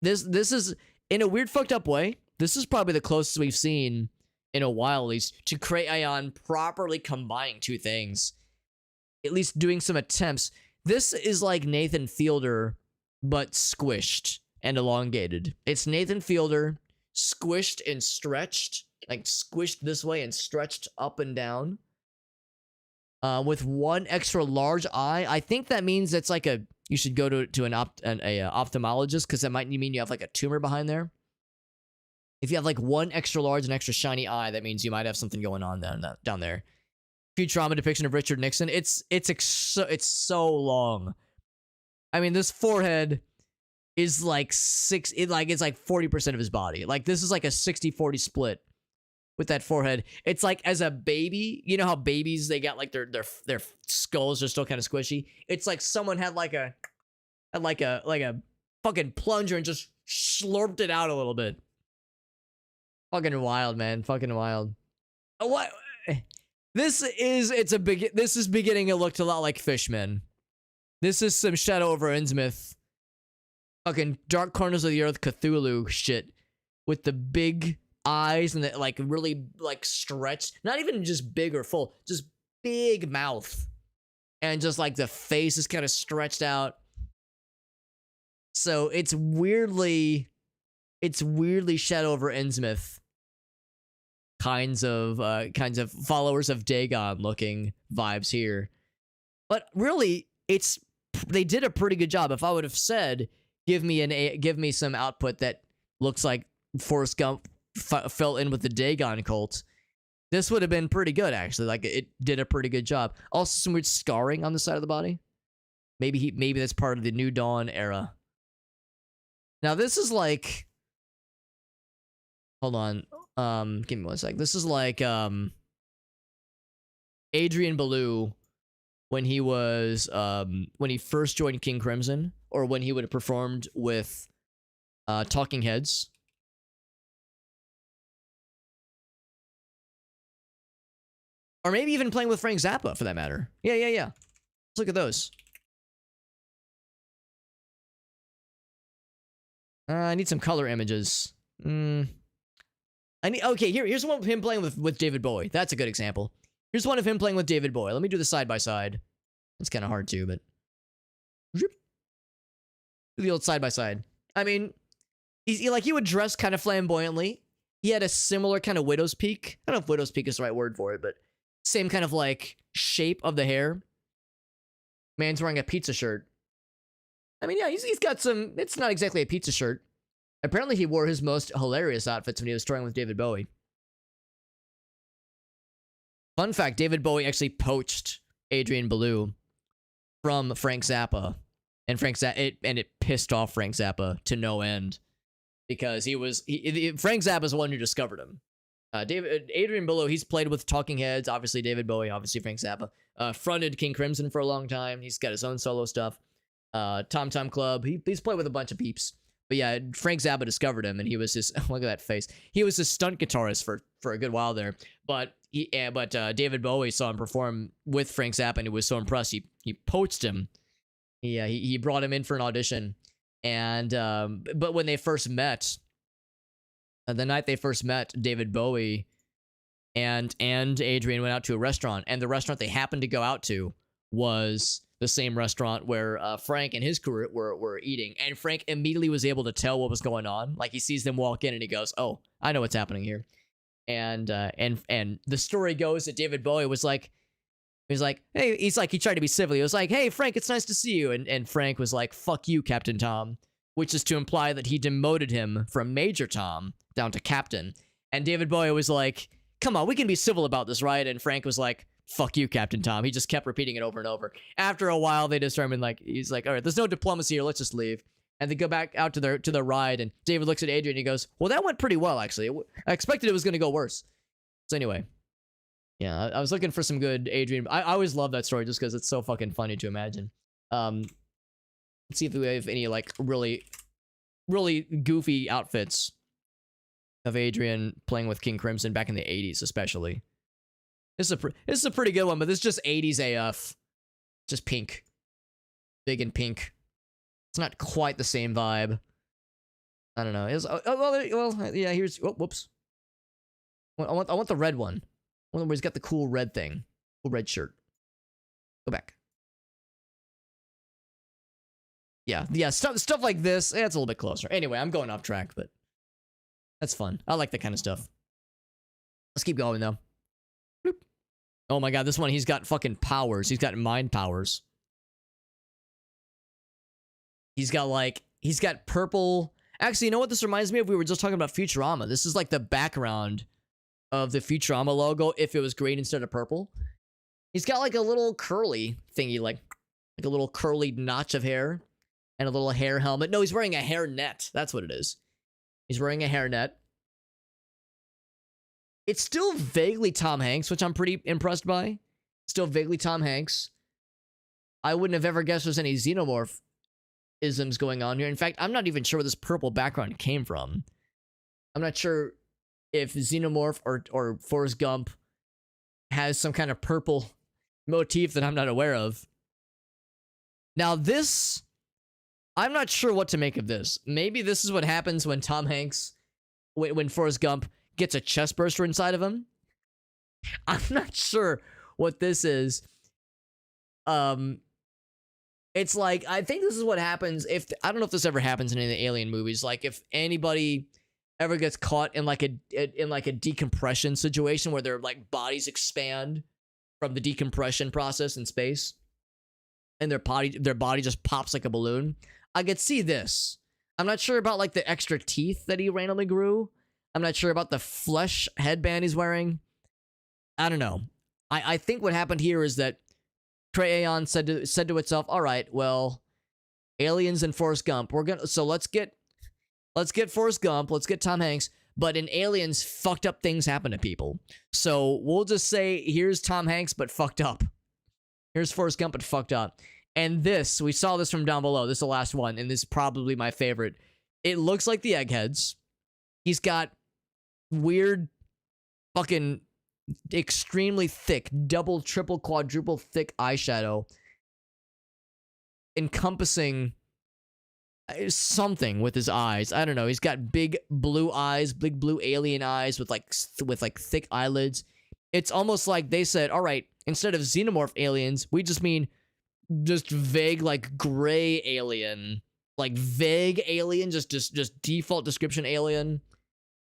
this is, in a weird fucked up way, this is probably the closest we've seen in a while, at least, to Cray-Aon properly combining two things. At least doing some attempts. This is like Nathan Fielder, but squished and elongated. It's Nathan Fielder squished and stretched, like squished this way and stretched up and down. With one extra large eye. I think that means it's like you should go to an ophthalmologist, because that might mean you have like a tumor behind there. If you have like one extra large and extra shiny eye, that means you might have something going on down there. Futurama depiction of Richard Nixon. It's so long. I mean, this forehead is like it's like 40% of his body. Like, this is like a 60-40 split with that forehead. It's like, as a baby, you know how babies, they got like their skulls are still kind of squishy. It's like someone had like a fucking plunger and just slurped it out a little bit. Fucking wild, man. Fucking wild. What? This is beginning to look a lot like Fishman. This is some Shadow over Innsmouth. Fucking Dark Corners of the Earth Cthulhu shit. With the big eyes and the like really like stretched. Not even just big or full. Just big mouth. And just like the face is kind of stretched out. So it's weirdly Shadow over Innsmouth. Kinds of followers of Dagon looking vibes here. But really, they did a pretty good job. If I would have said, give me some output that looks like Forrest Gump fell in with the Dagon cult, this would have been pretty good, actually. Like, it did a pretty good job. Also, some weird scarring on the side of the body. Maybe that's part of the New Dawn era. Now, this is like, hold on. Give me one sec. This is like Adrian Belew when he was when he first joined King Crimson, or when he would have performed with Talking Heads. Or maybe even playing with Frank Zappa, for that matter. Yeah. Let's look at those. I need some color images. Okay, here's one of him playing with David Bowie. That's a good example. Here's one of him playing with David Bowie. Let me do the side-by-side. It's kind of hard too, but... Do the old side-by-side. I mean, he would dress kind of flamboyantly. he had a similar kind of widow's peak. I don't know if widow's peak is the right word for it, but same kind of like shape of the hair. Man's wearing a pizza shirt. I mean, yeah, he's got some. It's not exactly a pizza shirt. Apparently, he wore his most hilarious outfits when he was touring with David Bowie. Fun fact: David Bowie actually poached Adrian Belew from Frank Zappa, and it pissed off Frank Zappa to no end because Frank Zappa's the one who discovered him. Adrian Belew, he's played with Talking Heads, obviously David Bowie, obviously Frank Zappa. Fronted King Crimson for a long time. He's got his own solo stuff. Tom Tom Club. He's played with a bunch of peeps. But yeah, Frank Zappa discovered him, and he was his look at that face. He was his stunt guitarist for a good while there. But David Bowie saw him perform with Frank Zappa, and he was so impressed he poached him. He brought him in for an audition, and but when they first met, the night they first met, David Bowie and Adrian went out to a restaurant, and the restaurant they happened to go out to was the same restaurant where Frank and his crew were eating, and Frank immediately was able to tell what was going on. Like, he sees them walk in, and he goes, "Oh, I know what's happening here." And the story goes that David Bowie was like, hey, he tried to be civil. He was like, "Hey, Frank, it's nice to see you." And Frank was like, "Fuck you, Captain Tom," which is to imply that he demoted him from Major Tom down to Captain. And David Bowie was like, "Come on, we can be civil about this, right?" And Frank was like, "Fuck you, Captain Tom." He just kept repeating it over and over. After a while, they determined, like, he's like, "All right, there's no diplomacy here. Let's just leave." And they go back out to their ride, and David looks at Adrian and he goes, "Well, that went pretty well, actually. I expected it was going to go worse." So anyway, yeah, I was looking for some good Adrian. I always love that story just because it's so fucking funny to imagine. Let's see if we have any, like, really, really goofy outfits of Adrian playing with King Crimson back in the 80s, especially. This is a pretty good one, but this is just 80s AF. Just pink. Big and pink. It's not quite the same vibe. I don't know. Well, yeah, here's... Oh, whoops. I want the red one. One where he's got the cool red thing. Cool red shirt. Go back. Yeah, stuff like this. It's a little bit closer. Anyway, I'm going off track, but that's fun. I like that kind of stuff. Let's keep going, though. Bloop. Oh my god, this one, he's got fucking powers. He's got mind powers. He's got purple... Actually, you know what this reminds me of? We were just talking about Futurama. This is like the background of the Futurama logo if it was green instead of purple. He's got like a little curly thingy, like a little curly notch of hair and a little hair helmet. No, he's wearing a hair net. That's what it is. He's wearing a hair net. It's still vaguely Tom Hanks, which I'm pretty impressed by. Still vaguely Tom Hanks. I wouldn't have ever guessed there's any xenomorph isms going on here. In fact, I'm not even sure where this purple background came from. I'm not sure if Xenomorph or Forrest Gump has some kind of purple motif that I'm not aware of. Now this, I'm not sure what to make of this. Maybe this is what happens when Tom Hanks, when Forrest Gump gets a chest burster inside of him. I'm not sure what this is. It's like, I think this is what happens if, I don't know if this ever happens in any of the Alien movies, like if anybody ever gets caught in like a decompression situation where their like bodies expand from the decompression process in space and their body just pops like a balloon. I could see this. I'm not sure about like the extra teeth that he randomly grew. I'm not sure about the flesh headband he's wearing. I don't know. I think what happened here is that Trey Aon said to itself, "All right, well, aliens and Forrest Gump. Let's get Forrest Gump, let's get Tom Hanks, but in Aliens, fucked up things happen to people. So we'll just say, here's Tom Hanks, but fucked up. Here's Forrest Gump, but fucked up." And this, we saw this from down below. This is the last one, and this is probably my favorite. It looks like the Eggheads. He's got weird fucking extremely thick, double, triple, quadruple thick eyeshadow encompassing something with his eyes. I don't know. He's got big blue eyes, big blue alien eyes with like thick eyelids. It's almost like they said, "All right, instead of xenomorph aliens, we just mean just vague like gray alien, like vague alien, just default description alien."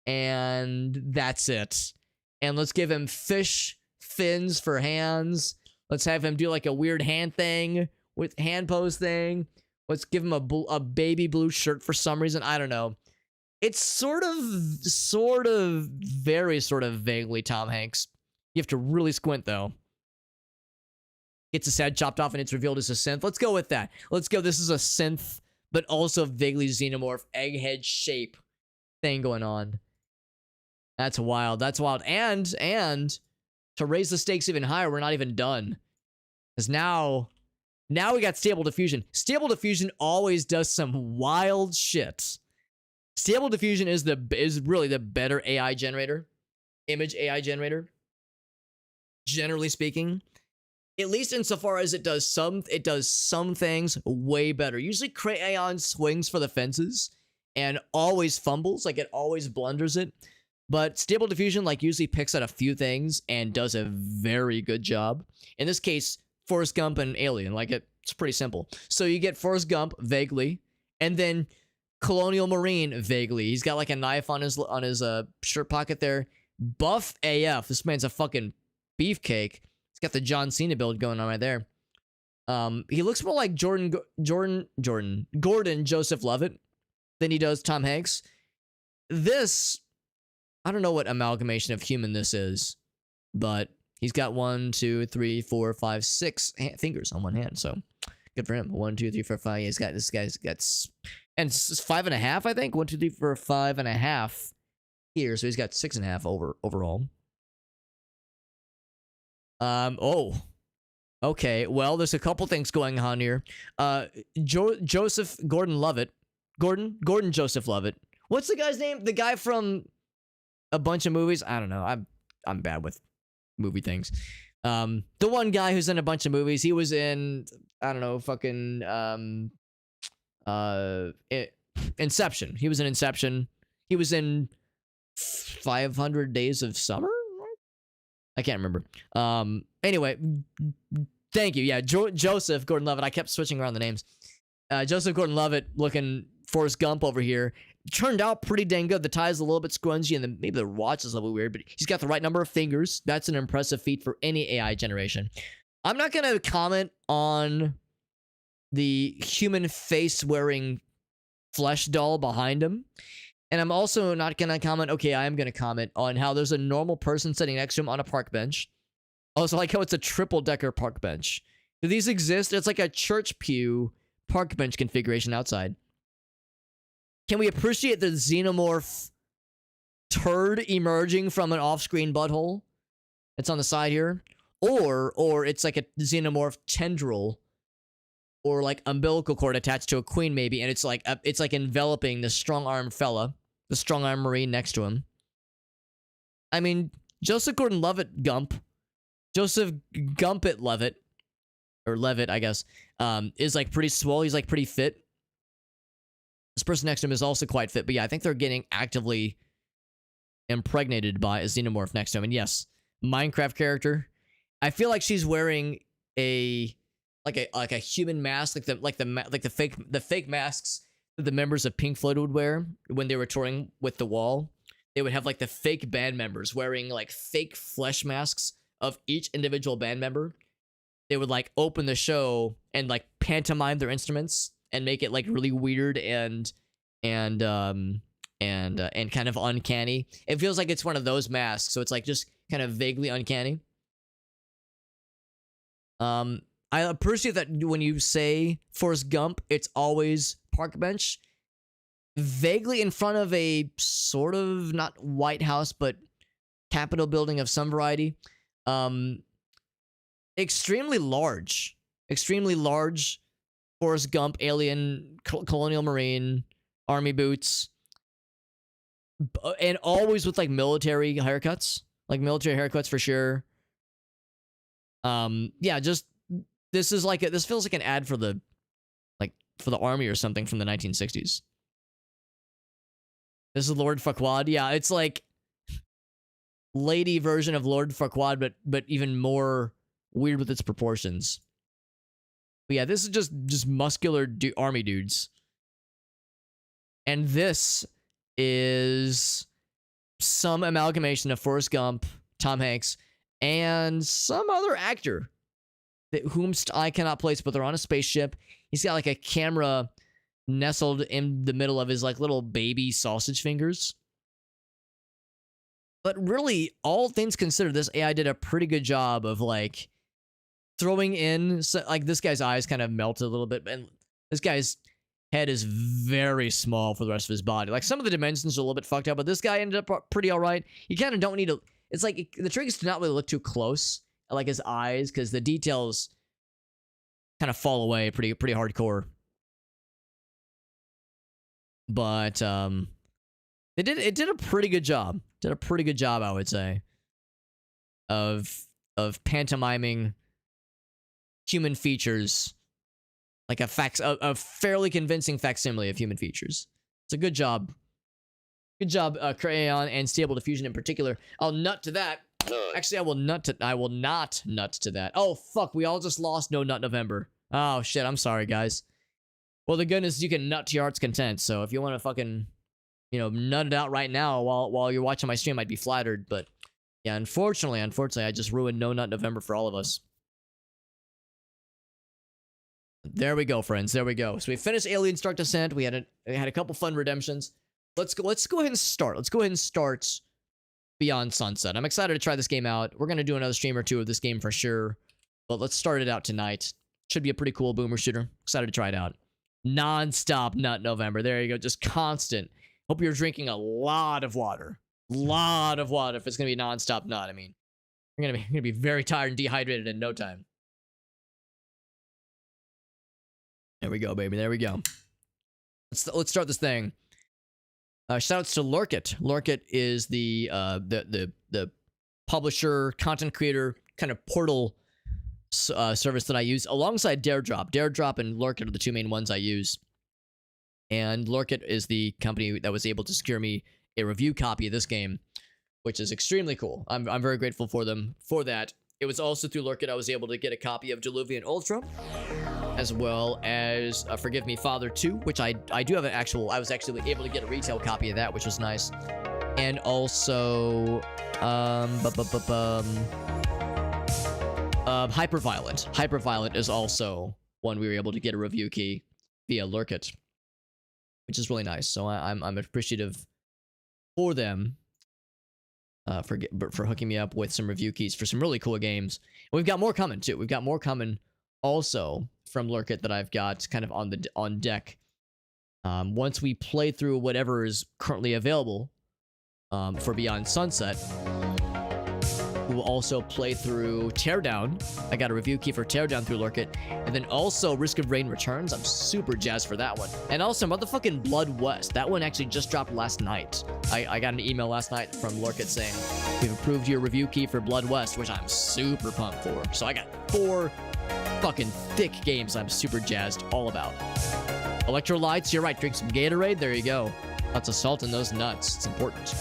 and that's it. And let's give him fish fins for hands. Let's have him do like a weird hand thing with hand pose thing. Let's give him a baby blue shirt for some reason. I don't know. It's sort of, very sort of vaguely Tom Hanks. You have to really squint though. Gets his head chopped off and it's revealed as a synth. Let's go with that. Let's go. This is a synth, but also vaguely xenomorph egghead shape thing going on. That's wild. That's wild. And to raise the stakes even higher, we're not even done. Because now we got Stable Diffusion. Stable Diffusion always does some wild shit. Stable Diffusion is really the better AI generator. Image AI generator. Generally speaking. At least insofar as it does some things way better. Usually Crayon swings for the fences and always fumbles, like it always blunders it. But Stable Diffusion like usually picks out a few things and does a very good job. In this case, Forrest Gump and Alien, like it's pretty simple. So you get Forrest Gump vaguely, and then Colonial Marine vaguely. He's got like a knife on his shirt pocket there. Buff AF. This man's a fucking beefcake. He's got the John Cena build going on right there. He looks more like Gordon Joseph Levitt than he does Tom Hanks. This, I don't know what amalgamation of human this is, but he's got 1, 2, 3, 4, 5, 6 fingers on one hand, so good for him. 1, 2, 3, 4, 5. This guy's got, and it's 5.5, I think. 1, 2, 3, 4, 5.5 here, so he's got 6.5 overall. Oh, okay. Well, there's a couple things going on here. Joseph Gordon-Levitt, Gordon Joseph Levitt. What's the guy's name? The guy from a bunch of movies. I don't know. I'm bad with movie things. The one guy who's in a bunch of movies. He was in, I don't know, fucking Inception. He was in Inception. He was in 500 Days of Summer. I can't remember. Anyway, thank you. Yeah, Joseph Gordon-Levitt. I kept switching around the names. Joseph Gordon-Levitt looking Forrest Gump over here. Turned out pretty dang good. The tie is a little bit scrungy and maybe the watch is a little weird, but he's got the right number of fingers. That's an impressive feat for any AI generation. I'm not going to comment on the human face-wearing flesh doll behind him. And I'm also not going to comment, okay, I am going to comment on how there's a normal person sitting next to him on a park bench. Also, like how it's a triple-decker park bench. Do these exist? It's like a church pew park bench configuration outside. Can we appreciate the xenomorph turd emerging from an off-screen butthole? It's on the side here. Or it's like a xenomorph tendril or like umbilical cord attached to a queen maybe, and it's like enveloping the strong-armed fella, the strong-armed Marine next to him. I mean, Joseph Gordon-Levitt Gump, Joseph Gumpit Levitt, or Levitt, I guess, is like pretty swole. He's like pretty fit. This person next to him is also quite fit, but yeah, I think they're getting actively impregnated by a xenomorph next to him. And yes, Minecraft character. I feel like she's wearing a human mask, like the fake masks that the members of Pink Floyd would wear when they were touring with The Wall. They would have like the fake band members wearing like fake flesh masks of each individual band member. They would like open the show and like pantomime their instruments and make it like really weird and kind of uncanny. It feels like it's one of those masks, so it's like just kind of vaguely uncanny. I appreciate that when you say Forrest Gump, it's always park bench. Vaguely in front of a sort of, not White House, but Capitol building of some variety. Extremely large Forrest Gump, Alien, Colonial Marine, Army boots. And always with like military haircuts. Like military haircuts for sure. Yeah, just this feels like an ad for the army or something from the 1960s. This is Lord Farquaad. Yeah, it's like lady version of Lord Farquaad, but even more weird with its proportions. But yeah, this is just muscular army dudes. And this is some amalgamation of Forrest Gump, Tom Hanks, and some other actor that whomst I cannot place, but they're on a spaceship. He's got like a camera nestled in the middle of his like little baby sausage fingers. But really, all things considered, this AI did a pretty good job of like throwing in, like this guy's eyes kind of melted a little bit, and this guy's head is very small for the rest of his body. Like some of the dimensions are a little bit fucked up, but this guy ended up pretty all right. You kind of don't need to. It's like the trick is to not really look too close at like his eyes because the details kind of fall away pretty hardcore. But it did a pretty good job. Did a pretty good job, I would say, of pantomiming human features, like a fairly convincing facsimile of human features. It's a good job. Good job, Crayon and Stable Diffusion in particular. I'll nut to that. Actually, I will not nut to that. Oh fuck, we all just lost No Nut November. Oh shit, I'm sorry guys. Well, the goodness is you can nut to your heart's content. So if you want to fucking, nut it out right now while you're watching my stream, I'd be flattered. But yeah, unfortunately, I just ruined No Nut November for all of us. There we go, friends. There we go. So we finished Aliens Dark Descent. We had a couple fun redemptions. Let's go ahead and start. Let's go ahead and start Beyond Sunset. I'm excited to try this game out. We're gonna do another stream or two of this game for sure. But let's start it out tonight. Should be a pretty cool boomer shooter. Excited to try it out. Non-stop Nut November. There you go. Just constant. Hope you're drinking a lot of water. Lot of water if it's gonna be non-stop nut. I mean, you're gonna be very tired and dehydrated in no time. There we go, baby. There we go. Let's start this thing. Shoutouts to Lurkit. Lurkit is the publisher, content creator, kind of portal service that I use alongside Daredrop. Daredrop and Lurkit are the two main ones I use. And Lurkit is the company that was able to secure me a review copy of this game, which is extremely cool. I'm very grateful for them for that. It was also through Lurkit I was able to get a copy of Diluvian Ultra, as well as Forgive Me Father 2, which I do have I was actually able to get a retail copy of that, which was nice. And also Hyperviolent. Hyperviolent is also one we were able to get a review key via Lurkit, which is really nice. So I'm appreciative for them for hooking me up with some review keys for some really cool games. And we've got more coming too. We've got more coming also from Lurkit that I've got kind of on deck. Once we play through whatever is currently available for Beyond Sunset, we will also play through Teardown. I got a review key for Teardown through Lurkit. And then also Risk of Rain Returns. I'm super jazzed for that one. And also motherfucking Blood West. That one actually just dropped last night. I got an email last night from Lurkit saying, we've approved your review key for Blood West, which I'm super pumped for. So I got 4 fucking thick games I'm super jazzed all about. Electrolytes, you're right. Drink some Gatorade. There you go. Lots of salt in those nuts. It's important.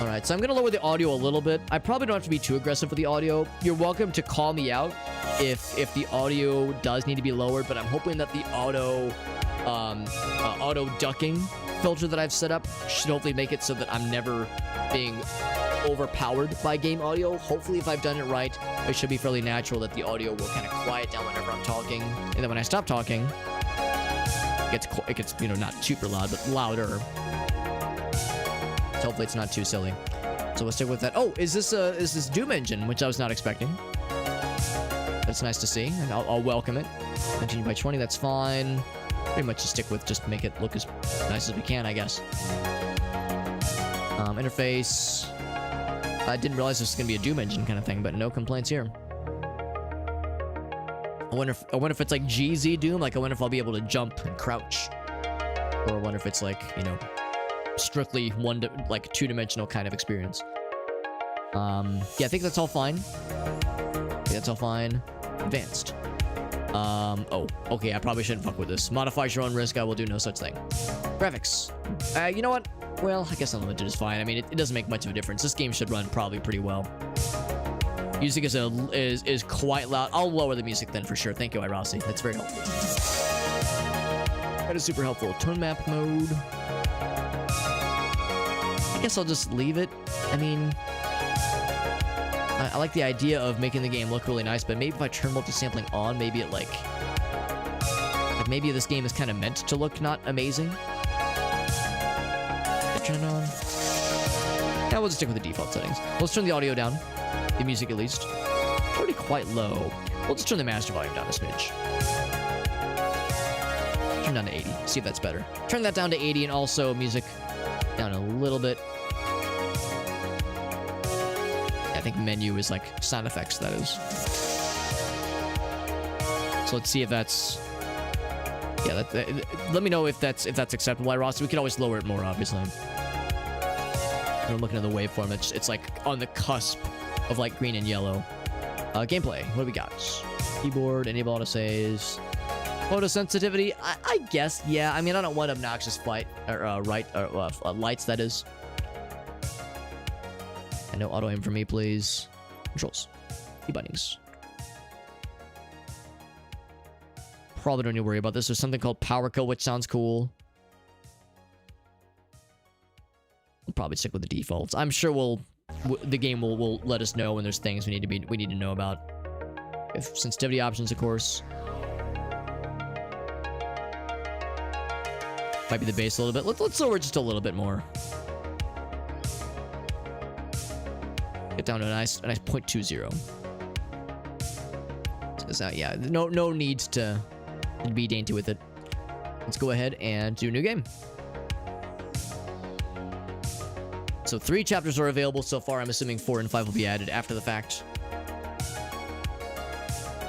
Alright, so I'm going to lower the audio a little bit. I probably don't have to be too aggressive with the audio. You're welcome to call me out if the audio does need to be lowered, but I'm hoping that the auto ducking filter that I've set up should hopefully make it so that I'm never being overpowered by game audio. Hopefully, if I've done it right, it should be fairly natural that the audio will kind of quiet down whenever I'm talking. And then when I stop talking, it gets not super loud, but louder. Hopefully it's not too silly. So we'll stick with that. Oh, is this Doom engine, which I was not expecting. That's nice to see, and I'll welcome it. Continue by 20, that's fine. Pretty much just make it look as nice as we can, I guess. Interface. I didn't realize this was gonna be a Doom engine kind of thing, but no complaints here. I wonder if it's like GZ Doom, like I wonder if I'll be able to jump and crouch. Or I wonder if it's like, strictly two-dimensional kind of experience. Yeah, I think that's all fine. Advanced. Oh, okay, I probably shouldn't fuck with this. Modifies your own risk, I will do no such thing. Graphics. You know what? Well, I guess unlimited is fine. I mean, it doesn't make much of a difference. This game should run probably pretty well. Music is quite loud. I'll lower the music then for sure. Thank you, Irasi. That's very helpful. That is super helpful. Tone map mode. guess I'll just leave it. I mean, I like the idea of making the game look really nice, but maybe if I turn multi-sampling on, maybe it like maybe this game is kind of meant to look not amazing. Turn it on. Yeah, we'll just stick with the default settings. Let's turn the audio down. The music, at least. Already quite low. We'll just turn the master volume down a smidge. Turn down to 80. See if that's better. Turn that down to 80 and also music down a little bit. I think menu is like sound effects, that is. So let's see if that's... Yeah, let me know if that's acceptable. Why, Ross? We could always lower it more, obviously. I'm looking at the waveform. It's like on the cusp of like green and yellow. Gameplay. What do we got? Keyboard. Enable autosaves. Photosensitivity. I guess. Yeah. I mean, I don't want obnoxious lights. That is. And no auto aim for me, please. Controls. Key bindings. Probably don't need to worry about this. There's something called Power Kill, which sounds cool. We'll probably stick with the defaults. I'm sure the game will let us know when there's things we need to know about. If sensitivity options, of course. Might be the bass a little bit. Let's lower just a little bit more. Get down to a nice 0.20. So yeah, no need to be dainty with it. Let's go ahead and do a new game. So 3 chapters are available so far. I'm assuming 4 and 5 will be added after the fact.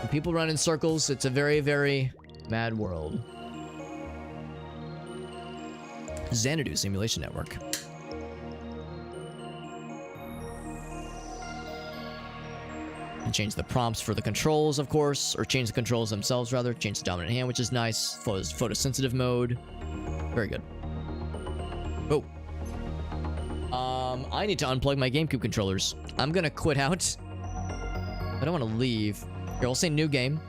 When people run in circles. It's a very, very mad world. Xanadu Simulation Network. And change the prompts for the controls, of course, or change the controls themselves, rather. Change the dominant hand, which is nice. Photosensitive mode. Very good. Oh. I need to unplug my GameCube controllers. I'm gonna quit out. I don't want to leave. Here, we'll say new game.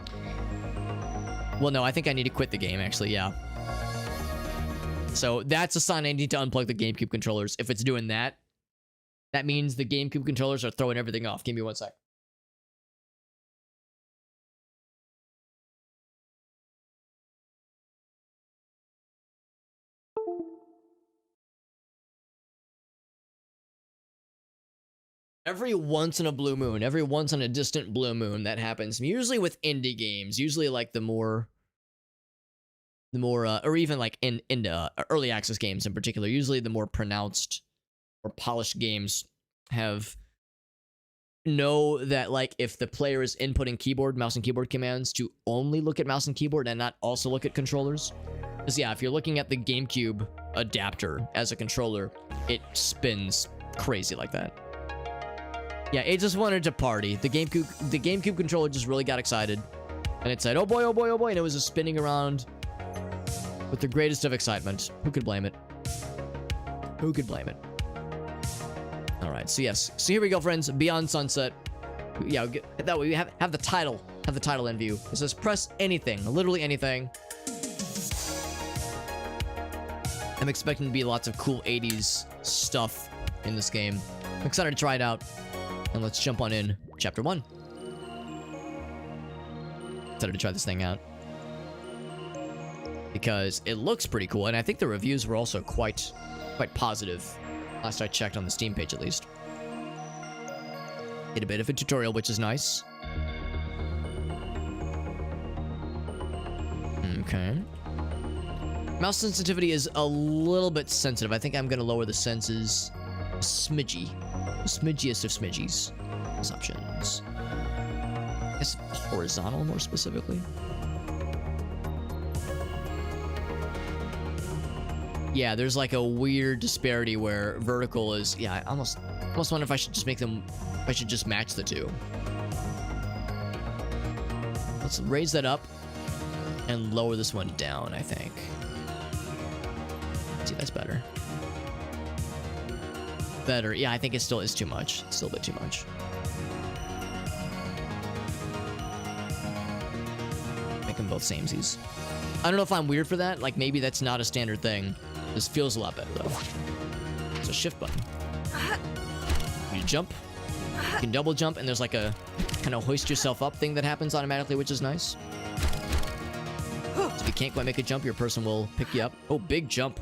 Well, no, I think I need to quit the game, actually, yeah. So that's a sign I need to unplug the GameCube controllers. If it's doing that, that means the GameCube controllers are throwing everything off. Give me 1 sec. Every once in a blue moon, every once in a distant blue moon, that happens. Usually with indie games, usually like the more, or even like in early access games in particular. Usually the more pronounced or polished games know that like if the player is inputting mouse and keyboard commands, to only look at mouse and keyboard and not also look at controllers. Because yeah, if you're looking at the GameCube adapter as a controller, it spins crazy like that. Yeah, it just wanted to party. The GameCube controller just really got excited. And it said, oh boy, oh boy, oh boy. And it was just spinning around with the greatest of excitement. Who could blame it? Who could blame it? Alright, so yes. So here we go, friends. Beyond Sunset. Yeah, that way we have the title. Have the title in view. It says press anything. Literally anything. I'm expecting to be lots of cool 80s stuff in this game. I'm excited to try it out. And let's jump on in chapter 1. Excited to try this thing out. Because it looks pretty cool, and I think the reviews were also quite positive. Last I checked on the Steam page, at least. Get a bit of a tutorial, which is nice. Okay. Mouse sensitivity is a little bit sensitive. I think I'm going to lower the senses a smidgy. The smidgiest of smidgies. Options. I guess horizontal more specifically. Yeah, there's like a weird disparity where vertical is, yeah, I almost wonder if I should just match the two. Let's raise that up and lower this one down, I think. See, that's better. Better. Yeah, I think it still is too much. It's still a bit too much. Make them both samesies. I don't know if I'm weird for that. Like, maybe that's not a standard thing. This feels a lot better, though. It's a shift button. You jump. You can double jump, and there's like a kind of hoist yourself up thing that happens automatically, which is nice. So if you can't quite make a jump, your person will pick you up. Oh, big jump.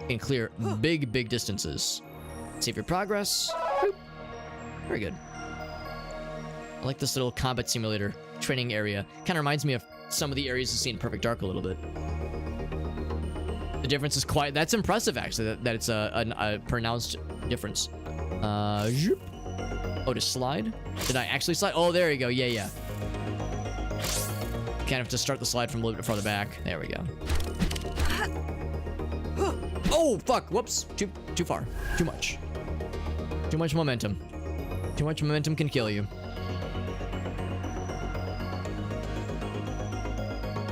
You can clear big distances. Save your progress. Boop. Very good. I like this little combat simulator training area. Kind of reminds me of some of the areas you see in Perfect Dark a little bit. The difference is quite... That's impressive, actually, that it's a pronounced difference. Zoop. Oh, to slide? Did I actually slide? Oh, there you go. Yeah. Kind of have to start the slide from a little bit farther back. There we go. Oh, fuck. Whoops. Too far. Too much. Too much momentum. Too much momentum can kill you.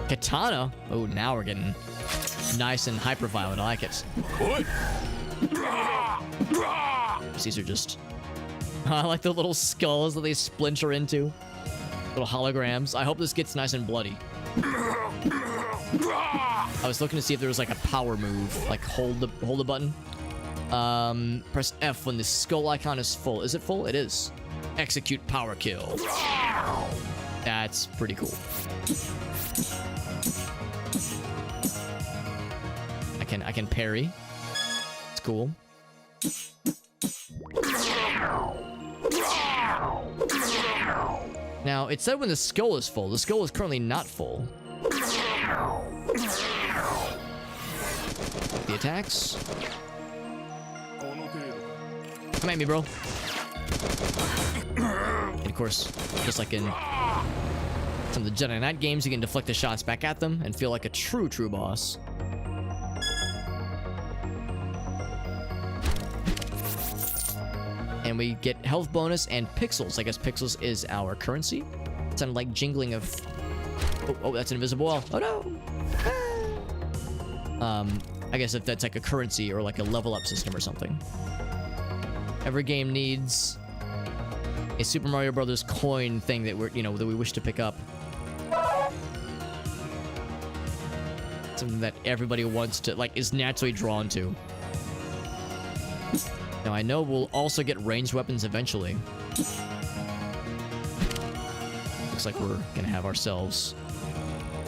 Katana? Oh, now we're getting nice and hyper-violent. I like it. These are just... I like the little skulls that they splinter into. Little holograms. I hope this gets nice and bloody. I was looking to see if there was like a power move. Like hold the button. Press F when the skull icon is full. Is it full? It is. Execute power kill. That's pretty cool. I can parry. It's cool. Now, it said when the skull is full. The skull is currently not full. The attacks. Come at me, bro. And of course, just like in some of the Jedi Knight games, you can deflect the shots back at them and feel like a true boss. And we get health bonus and pixels. I guess pixels is our currency. It sounded like jingling of... Oh, that's an invisible wall. Oh, no. I guess if that's like a currency or like a level up system or something. Every game needs a Super Mario Brothers coin thing that that we wish to pick up. Something that everybody wants to, like, is naturally drawn to. Now, I know we'll also get ranged weapons eventually. Looks like we're gonna have ourselves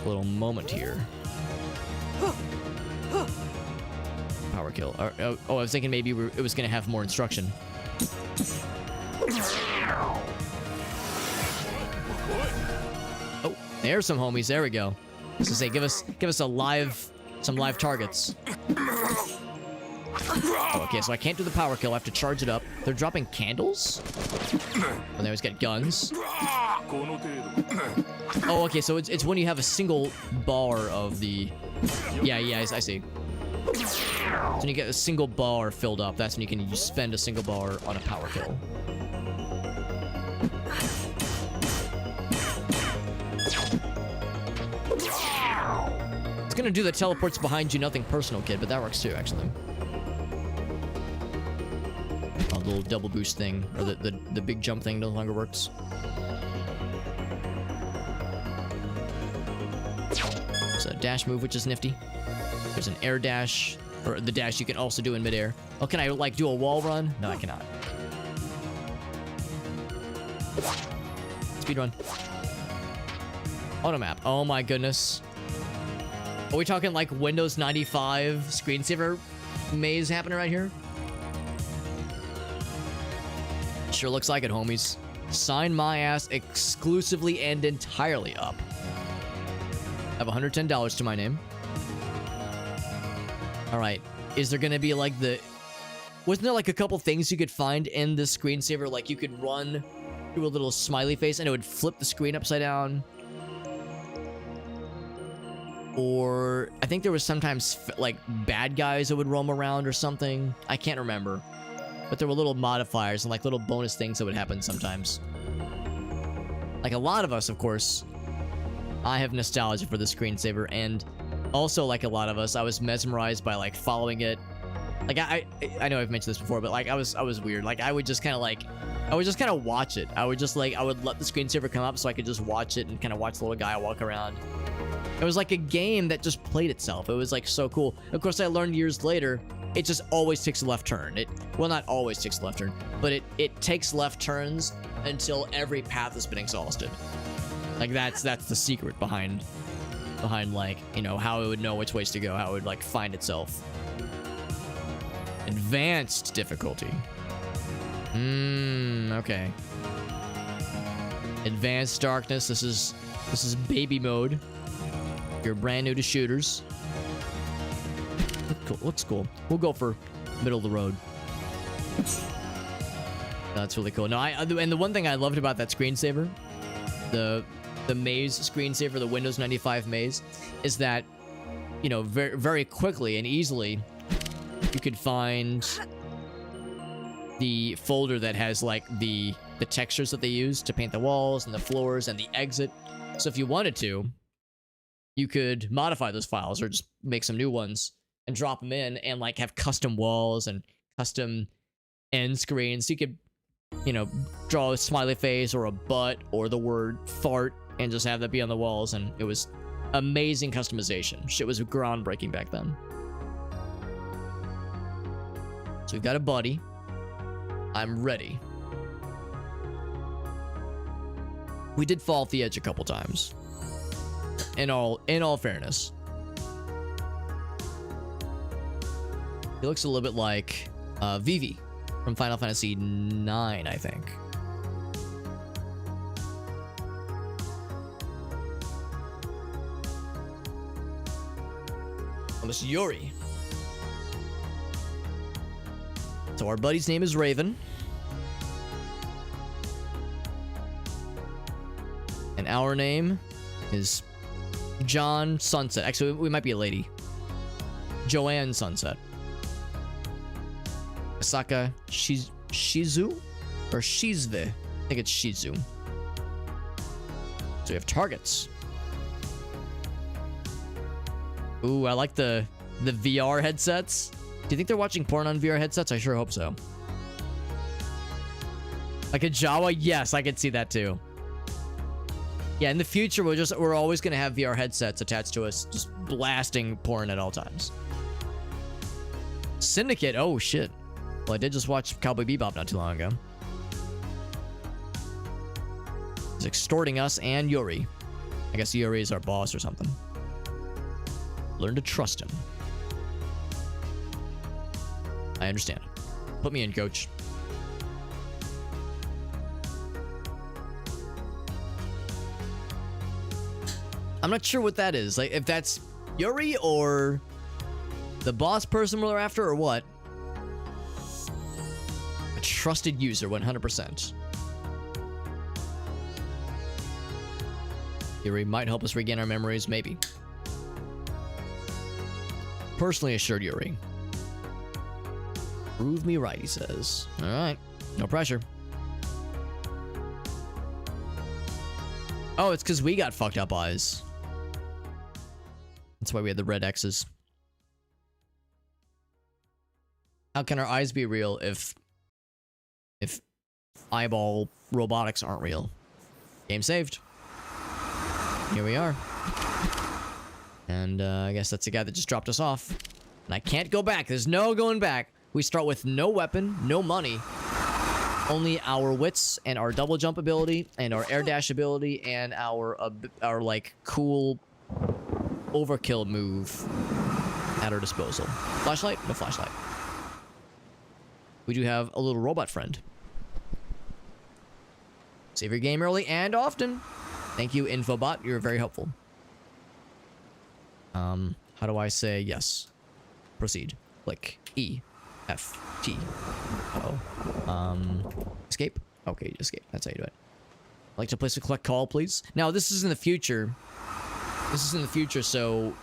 a little moment here. Power kill. Oh, I was thinking maybe it was gonna have more instruction. Oh, there's some homies. There we go. So say, give us some live targets. Oh, okay, so I can't do the power kill. I have to charge it up. They're dropping candles? And they always get guns. Oh, okay, so it's when you have a single bar of the... Yeah, I see. So when you get a single bar filled up, that's when you can just spend a single bar on a power kill. It's gonna do the teleports behind you, nothing personal, kid, but that works too, actually. A little double boost thing, or the big jump thing no longer works. There's a dash move, which is nifty. There's an air dash, or the dash you can also do in midair. Oh, can I, like, do a wall run? No, I cannot. Speed run. Auto map. Oh my goodness. Are we talking like Windows 95 screensaver maze happening right here? Sure looks like it, homies. Sign my ass exclusively and entirely up. I have $110 to my name. Alright. Is there gonna be like the... Wasn't there like a couple things you could find in this screensaver? Like you could run through a little smiley face and it would flip the screen upside down. Or I think there was sometimes like bad guys that would roam around or something. I can't remember. But there were little modifiers and like little bonus things that would happen sometimes. Like a lot of us, of course, I have nostalgia for the screensaver, and also like a lot of us, I was mesmerized by like following it. Like I know I've mentioned this before, but like I was weird. Like I would just kind of watch it. I would let the screensaver come up so I could just watch it and kind of watch the little guy walk around. It was like a game that just played itself. It was like so cool. Of course, I learned years later, it just always takes a left turn. Well, not always takes a left turn, but it takes left turns until every path has been exhausted. Like that's the secret behind like, you know, how it would know which ways to go, how it would like find itself. Advanced difficulty. Okay. Advanced darkness. This is baby mode. You're brand new to shooters. Looks cool. We'll go for middle of the road. That's really cool. No, and the one thing I loved about that screensaver, the maze screensaver, the Windows 95 maze, is that, you know, very, very quickly and easily, you could find the folder that has like the textures that they use to paint the walls and the floors and the exit. So if you wanted to, you could modify those files or just make some new ones and drop them in and like have custom walls and custom end screens. So you could, you know, draw a smiley face or a butt or the word fart and just have that be on the walls. And it was amazing customization. Shit was groundbreaking back then. So we've got a buddy. I'm ready. We did fall off the edge a couple times. In all fairness. He looks a little bit like Vivi from Final Fantasy IX, I think. Oh, this is Yuri. So our buddy's name is Raven. And our name is John Sunset. Actually, we might be a lady. Joanne Sunset. Asaka Shizu? Or Shizve? I think it's Shizu. So we have targets. Ooh, I like the VR headsets. Do you think they're watching porn on VR headsets? I sure hope so. Like a Jawa? Yes, I could see that too. Yeah, in the future, we're always gonna have VR headsets attached to us, just blasting porn at all times. Syndicate? Oh shit. Well, I did just watch Cowboy Bebop not too long ago. He's extorting us and Yuri. I guess Yuri is our boss or something. Learn to trust him. I understand. Put me in, coach. I'm not sure what that is. Like, if that's Yuri or the boss person we're after or what. A trusted user, 100%. Yuri might help us regain our memories, maybe. Personally assured Yuri. Prove me right, he says. Alright, no pressure. Oh, it's because we got fucked up eyes. That's why we had the red X's. How can our eyes be real if eyeball robotics aren't real? Game saved. Here we are. And I guess that's the guy that just dropped us off. And I can't go back. There's no going back. We start with no weapon, no money. Only our wits and our double jump ability and our air dash ability and our like cool overkill move at our disposal. Flashlight? No flashlight. We do have a little robot friend. Save your game early and often. Thank you, Infobot. You're very helpful. How do I say yes? Proceed. Click E. F. T. Uh-oh. Escape? Okay, escape. That's how you do it. I'd like to place a collect call, please. Now, this is in the future. This is in the future, so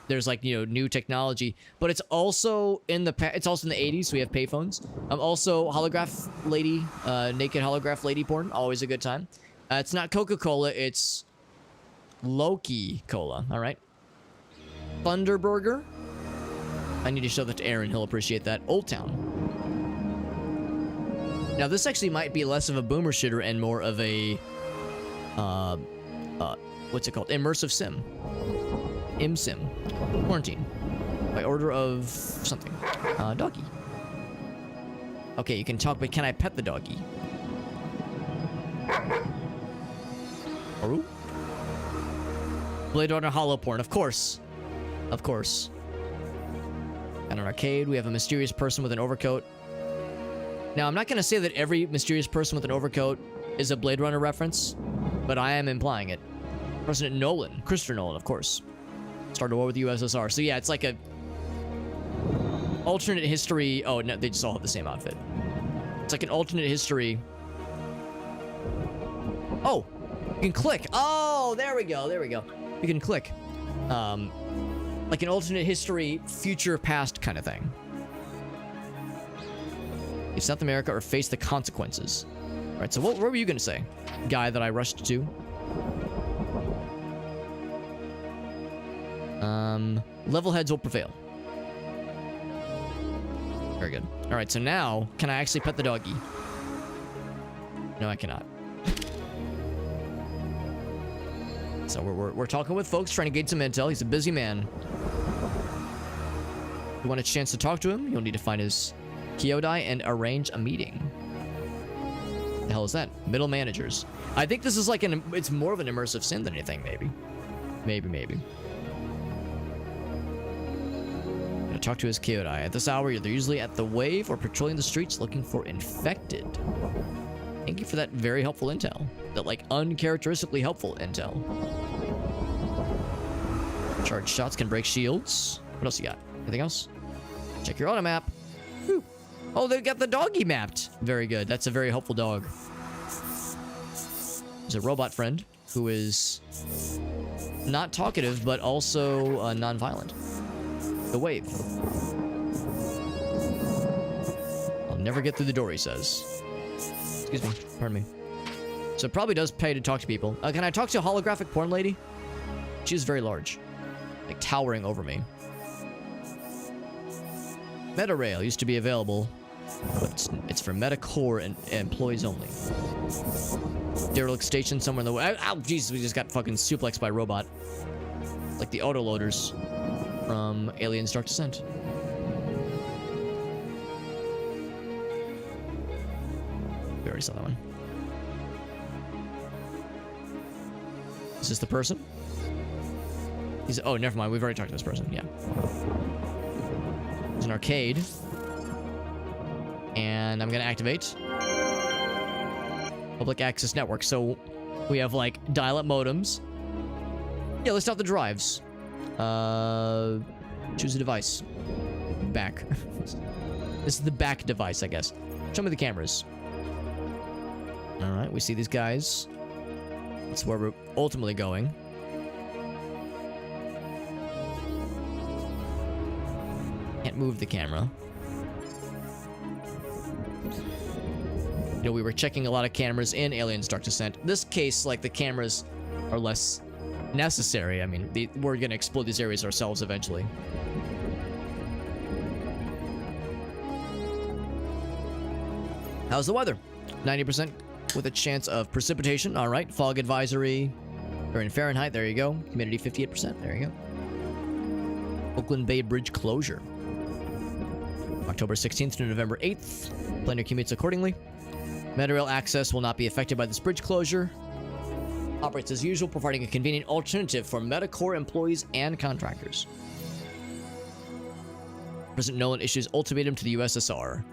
there's like, you know, new technology, but it's also in the it's also in the 80s. So we have payphones. Also holograph lady, naked holograph lady porn. Always a good time. It's not Coca-Cola. It's Loki Cola. All right. Thunderburger. I need to show that to Aaron. He'll appreciate that. Old Town. Now this actually might be less of a boomer shooter and more of a what's it called? Immersive sim. ImSim. Quarantine. By order of something. Doggy. Okay, you can talk, but can I pet the doggy? Haru? Blade Runner hollow porn, of course. Of course. At an arcade, we have a mysterious person with an overcoat. Now, I'm not going to say that every mysterious person with an overcoat is a Blade Runner reference, but I am implying it. President Nolan, Christopher Nolan, of course, started a war with the USSR. So yeah, it's like a alternate history. Oh, no, they just all have the same outfit. It's like an alternate history. Oh, you can click. Oh, there we go. There we go. You can click. Like an alternate history, future, past kind of thing. Leave South America or face the consequences. All right, so what were you going to say? Guy that I rushed to. Level heads will prevail. Very good. All right, so now, can I actually pet the doggy? No, I cannot. So we're talking with folks, trying to get some intel. He's a busy man. If you want a chance to talk to him, you'll need to find his Kyodai and arrange a meeting. What the hell is that? Middle managers. I think this is like it's more of an immersive sim than anything, maybe. Maybe. Gonna talk to his Kyodai. At this hour, they're usually at the Wave or patrolling the streets looking for infected. Thank you for that very helpful intel. That, like, uncharacteristically helpful intel. Charged shots can break shields. What else you got? Anything else? Check your auto map. Whew. Oh, they got the doggy mapped. Very good. That's a very helpful dog. There's a robot friend who is not talkative, but also non-violent. The Wave. I'll never get through the door, he says. Excuse me. Pardon me. So it probably does pay to talk to people. Can I talk to a holographic porn lady? She's very large. Like, towering over me. Metarail used to be available, but it's for Metacore and employees only. Derelict station somewhere in the way. Ow, Jesus, we just got fucking suplexed by a robot. Like the autoloaders from Aliens Dark Descent. We already saw that one. Is this the person? Oh, never mind. We've already talked to this person. Yeah. There's an arcade. And I'm going to activate public access network. So we have, like, dial-up modems. Yeah, let's start the drives. Choose a device. Back. This is the back device, I guess. Show me the cameras. All right, we see these guys. That's where we're ultimately going. Can't move the camera. You know, we were checking a lot of cameras in Aliens Dark Descent. This case, like, the cameras are less necessary. I mean, we're gonna explore these areas ourselves eventually. How's the weather? 90% with a chance of precipitation. All right, fog advisory. We're in Fahrenheit. There you go. Humidity 58%. There you go. Oakland Bay Bridge closure. October 16th to November 8th. Plan your commutes accordingly. Metarail access will not be affected by this bridge closure. Operates as usual, providing a convenient alternative for Metacore employees and contractors. President Nolan issues ultimatum to the USSR.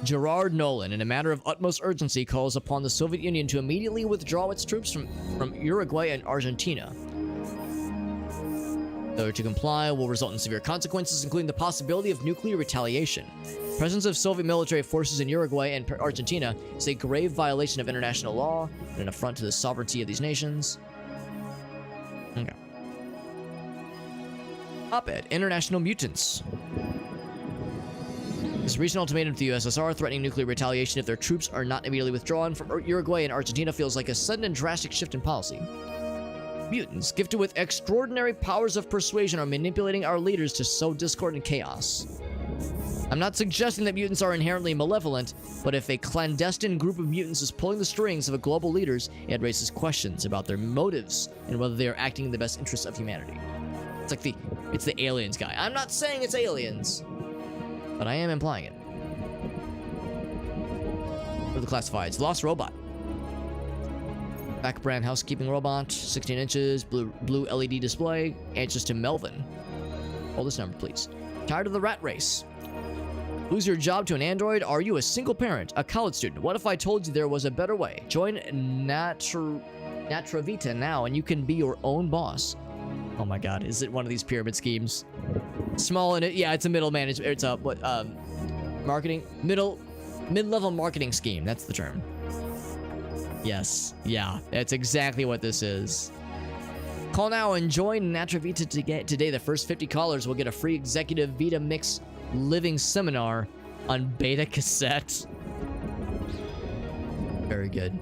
Gerard Nolan, in a matter of utmost urgency, calls upon the Soviet Union to immediately withdraw its troops from Uruguay and Argentina. Failure to comply will result in severe consequences, including the possibility of nuclear retaliation. Presence of Soviet military forces in Uruguay and Argentina is a grave violation of international law and an affront to the sovereignty of these nations. Okay. Op-ed, International Mutants. This recent ultimatum to the USSR threatening nuclear retaliation if their troops are not immediately withdrawn from Uruguay and Argentina feels like a sudden and drastic shift in policy. Mutants, gifted with extraordinary powers of persuasion, are manipulating our leaders to sow discord and chaos. I'm not suggesting that mutants are inherently malevolent, but if a clandestine group of mutants is pulling the strings of a global leaders, it raises questions about their motives and whether they are acting in the best interests of humanity. It's like it's the aliens guy. I'm not saying it's aliens, but I am implying it. For the classifieds, lost robot. Back brand housekeeping robot, 16 inches, blue LED display, answers to Melvin. Hold this number, please. Tired of the rat race? Lose your job to an android? Are you a single parent, a college student? What if I told you there was a better way? Join Natravita now and you can be your own boss. Oh my god, is it one of these pyramid schemes? Small and yeah, it's a middle management. It's a marketing mid-level marketing scheme. That's the term. Yes, yeah, that's exactly what this is. Call now and join Natravita today. The first 50 callers will get a free executive Vita Mix living seminar on beta cassette. Very good.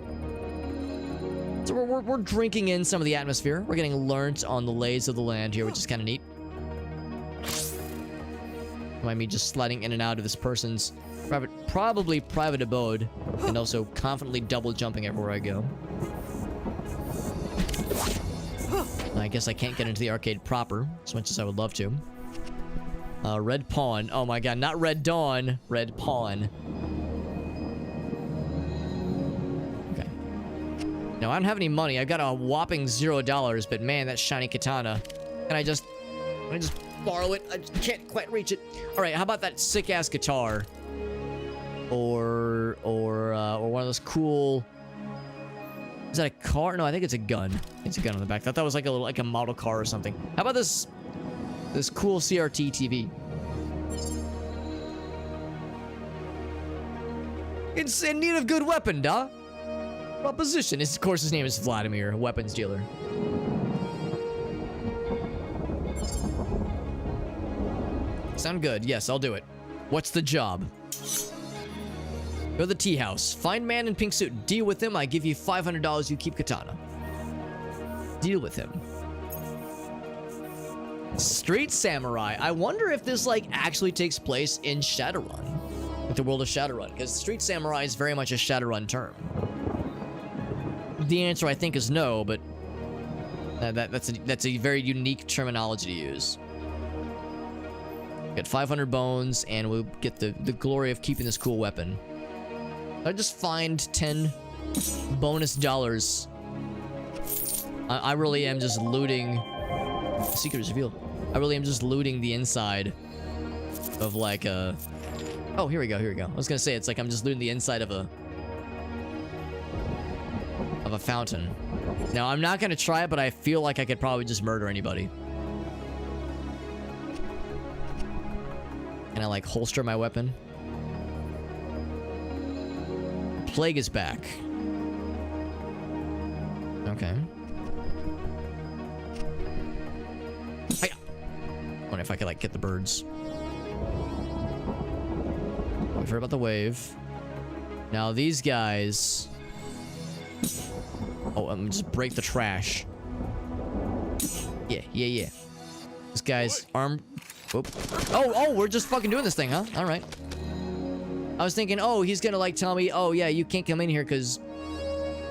So we're drinking in some of the atmosphere. We're getting learnt on the lays of the land here, which is kind of neat. Mind me just sliding in and out of this person's probably private abode, and also confidently double jumping everywhere I go. I guess I can't get into the arcade proper, as much as I would love to. Red Pawn. Oh my god, not Red Dawn. Red Pawn. Okay. Now, I don't have any money. I've got a whopping $0, but man, that shiny katana. Can I just borrow it? I just can't quite reach it. Alright, how about that sick-ass guitar? Or one of those cool... Is that a car? No, I think it's a gun. It's a gun on the back. I thought that was like a model car or something. How about this cool CRT TV? It's in need of good weapon, duh. Proposition. Of course, his name is Vladimir, weapons dealer. Sound good? Yes, I'll do it. What's the job? Go to the tea house. Find man in pink suit. Deal with him. I give you $500. You keep katana. Deal with him. Street Samurai. I wonder if this like actually takes place in Shadowrun, like the world of Shadowrun, because Street Samurai is very much a Shadowrun term. The answer I think is no, but that's a very unique terminology to use. Get 500 bones, and we'll get the glory of keeping this cool weapon. I just find 10 bonus dollars. I really am just looting. The secret is revealed. I really am just looting the inside of like a... Oh, here we go, here we go. I was gonna say, it's like I'm just looting the inside of a fountain. Now, I'm not gonna try it, but I feel like I could probably just murder anybody. Can I like holster my weapon? Plague is back. Okay. I wonder if I could like get the birds. We've heard about the wave. Now these guys. Oh, I'm just break the trash. Yeah. This guy's armed. Whoop. Oh, we're just fucking doing this thing, huh? All right. I was thinking, oh, he's gonna like tell me, oh yeah, you can't come in here because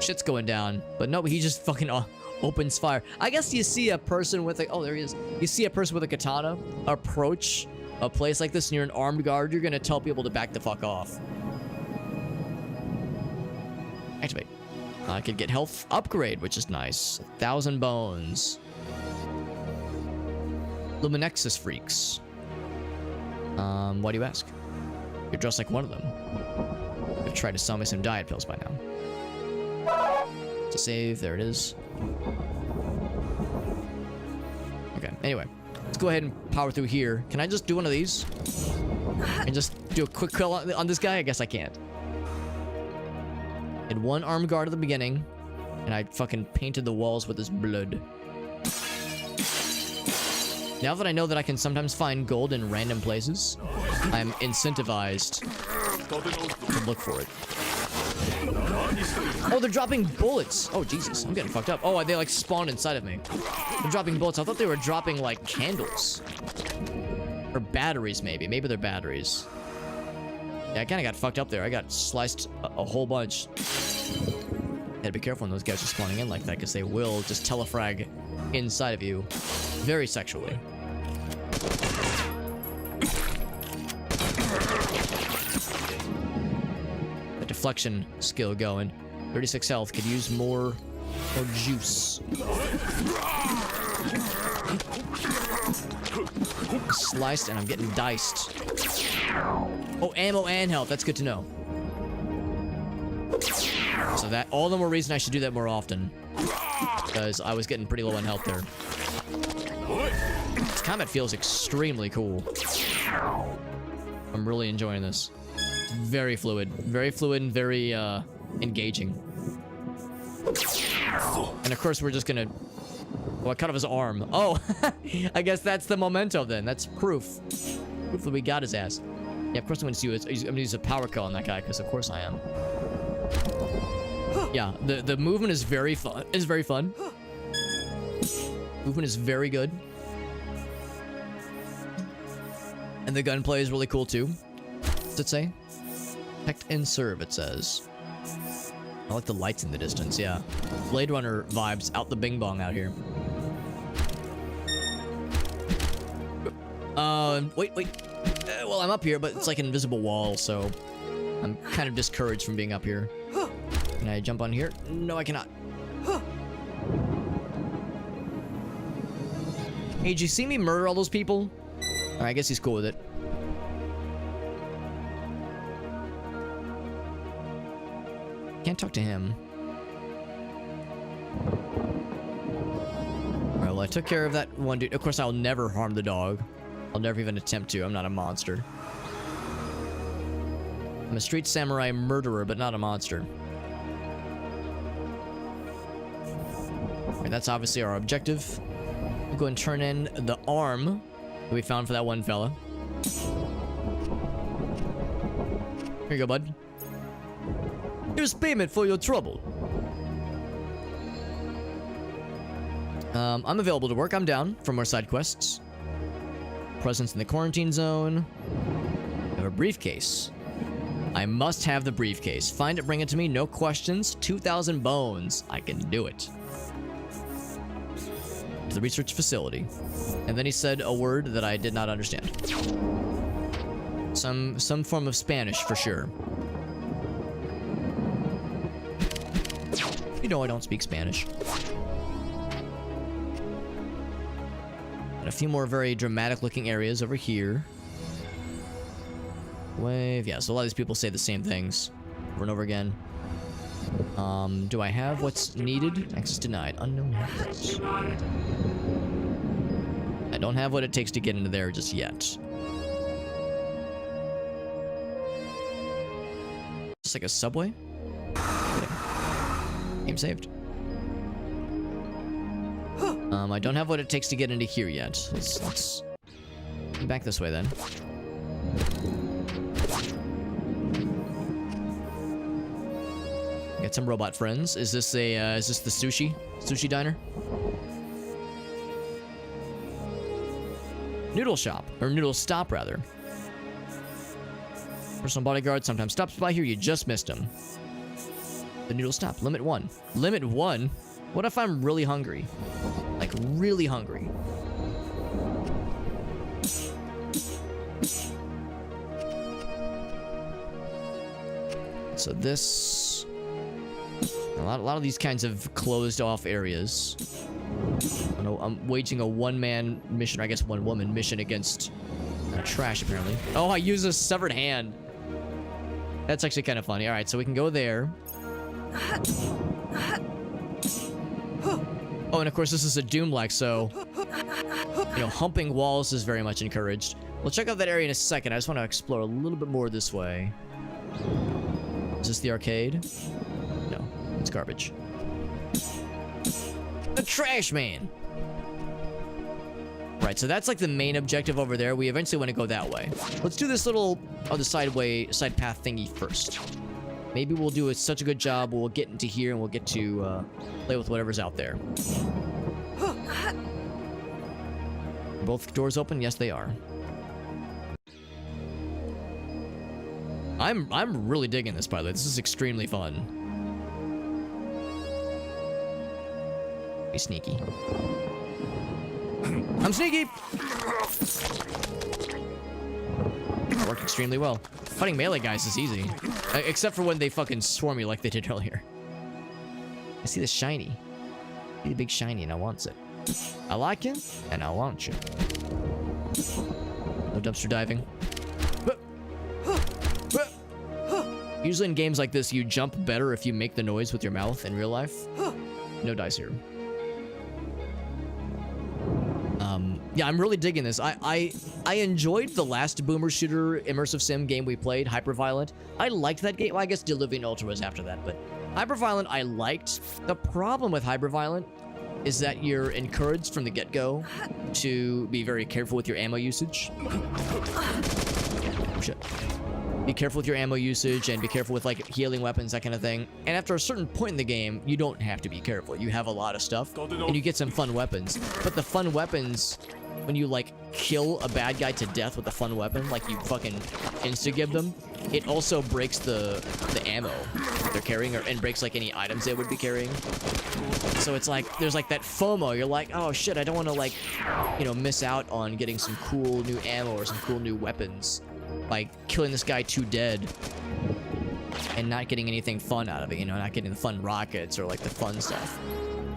shit's going down. But no, he just fucking opens fire. I guess you see a person with a, oh, there he is. You see a person with a katana approach a place like this and you're an armed guard, you're gonna tell people to back the fuck off. Activate. I could get health upgrade, which is nice. 1,000 bones. Luminexus freaks. Why do you ask? You're dressed like one of them. You've tried to sell me some diet pills by now. To save, there it is. Okay, anyway. Let's go ahead and power through here. Can I just do one of these? And just do a quick kill on this guy? I guess I can't. Did one armed guard at the beginning, and I fucking painted the walls with his blood. Now that I know that I can sometimes find gold in random places, I'm incentivized to look for it. Oh, they're dropping bullets. Oh, Jesus. I'm getting fucked up. Oh, they like spawned inside of me. They're dropping bullets. I thought they were dropping like candles. Or batteries, maybe. Maybe they're batteries. Yeah, I kind of got fucked up there. I got sliced a whole bunch. Gotta be careful when those guys are spawning in like that, because they will just telefrag inside of you very sexually. The deflection skill going. 36 health. Could use more juice. Sliced, and I'm getting diced. Oh, ammo and health. That's good to know. So that all the more reason I should do that more often, because I was getting pretty low on health there. This combat feels extremely cool. I'm really enjoying this. It's very fluid and very engaging. And of course we're just gonna... Well, I cut off his arm. Oh, I guess that's the memento then. That's proof. Proof that we got his ass. Yeah, of course I'm gonna use a power kill on that guy, because of course I am. Yeah, the movement is very fun. Movement is very good. And the gunplay is really cool too. What's it say? Protect and serve, it says. I like the lights in the distance, yeah. Blade Runner vibes out the bing bong out here. Wait. Well, I'm up here, but it's like an invisible wall, so I'm kind of discouraged from being up here. Can I jump on here? No, I cannot. Hey, did you see me murder all those people? Alright, I guess he's cool with it. Can't talk to him. Alright, well, I took care of that one dude. Of course, I'll never harm the dog. I'll never even attempt to. I'm not a monster. I'm a street samurai murderer, but not a monster. Alright, that's obviously our objective. We'll go and turn in the arm that we found for that one fella. Here you go, bud. Here's payment for your trouble. I'm available to work. I'm down for more side quests. Presence in the quarantine zone. I have a briefcase. I must have the briefcase. Find it, bring it to me. No questions. 2,000 bones. I can do it. To the research facility. And then he said a word that I did not understand. Some form of Spanish for sure. You know I don't speak Spanish. And a few more very dramatic looking areas over here. Wave. Yeah, so a lot of these people say the same things over and over again. Do I have what's needed? Access denied. Unknown hazards. I don't have what it takes to get into there just yet. Just like a subway? Game saved. I don't have what it takes to get into here yet. Let's back this way then. Got some robot friends. Is this the sushi diner? Noodle shop, or noodle stop rather. Personal bodyguard sometimes stops by here. You just missed him. The noodle stop. Limit 1. Limit 1? What if I'm really hungry? Like, really hungry. So this... A lot of these kinds of closed off areas. I know I'm waging a one-man mission, or I guess one-woman mission against trash, apparently. Oh, I use a severed hand. That's actually kind of funny. Alright, so we can go there. Oh, and of course this is a Doom-like, so... You know, humping walls is very much encouraged. We'll check out that area in a second. I just want to explore a little bit more this way. Is this the arcade? No, it's garbage. The trash man! Right, so that's like the main objective over there. We eventually want to go that way. Let's do this little other side path thingy first. Maybe we'll do such a good job, we'll get into here and we'll get to play with whatever's out there. Both doors open? Yes, they are. I'm really digging this, by the way. This is extremely fun. Be sneaky. I'm sneaky! Worked extremely well. Fighting melee guys is easy. Except for when they fucking swarm you like they did earlier. I see the shiny. I see the big shiny and I want it. I like it and I want you. No dumpster diving. Usually in games like this, you jump better if you make the noise with your mouth in real life. No dice here. Yeah, I'm really digging this. I enjoyed the last boomer shooter immersive sim game we played, Hyperviolent. I liked that game. Well, I guess Diluvian Ultra was after that, but Hyperviolent I liked. The problem with Hyperviolent is that you're encouraged from the get-go to be very careful with your ammo usage. Oh, shit. Be careful with your ammo usage and be careful with like healing weapons, that kind of thing. And after a certain point in the game, you don't have to be careful. You have a lot of stuff and you get some fun weapons. But the fun weapons, when you like kill a bad guy to death with a fun weapon, like you fucking insta-give them, it also breaks the ammo that they're carrying and breaks like any items they would be carrying. So it's like, there's like that FOMO. You're like, oh shit, I don't want to like, you know, miss out on getting some cool new ammo or some cool new weapons by killing this guy to dead and not getting anything fun out of it, you know, not getting the fun rockets or like the fun stuff.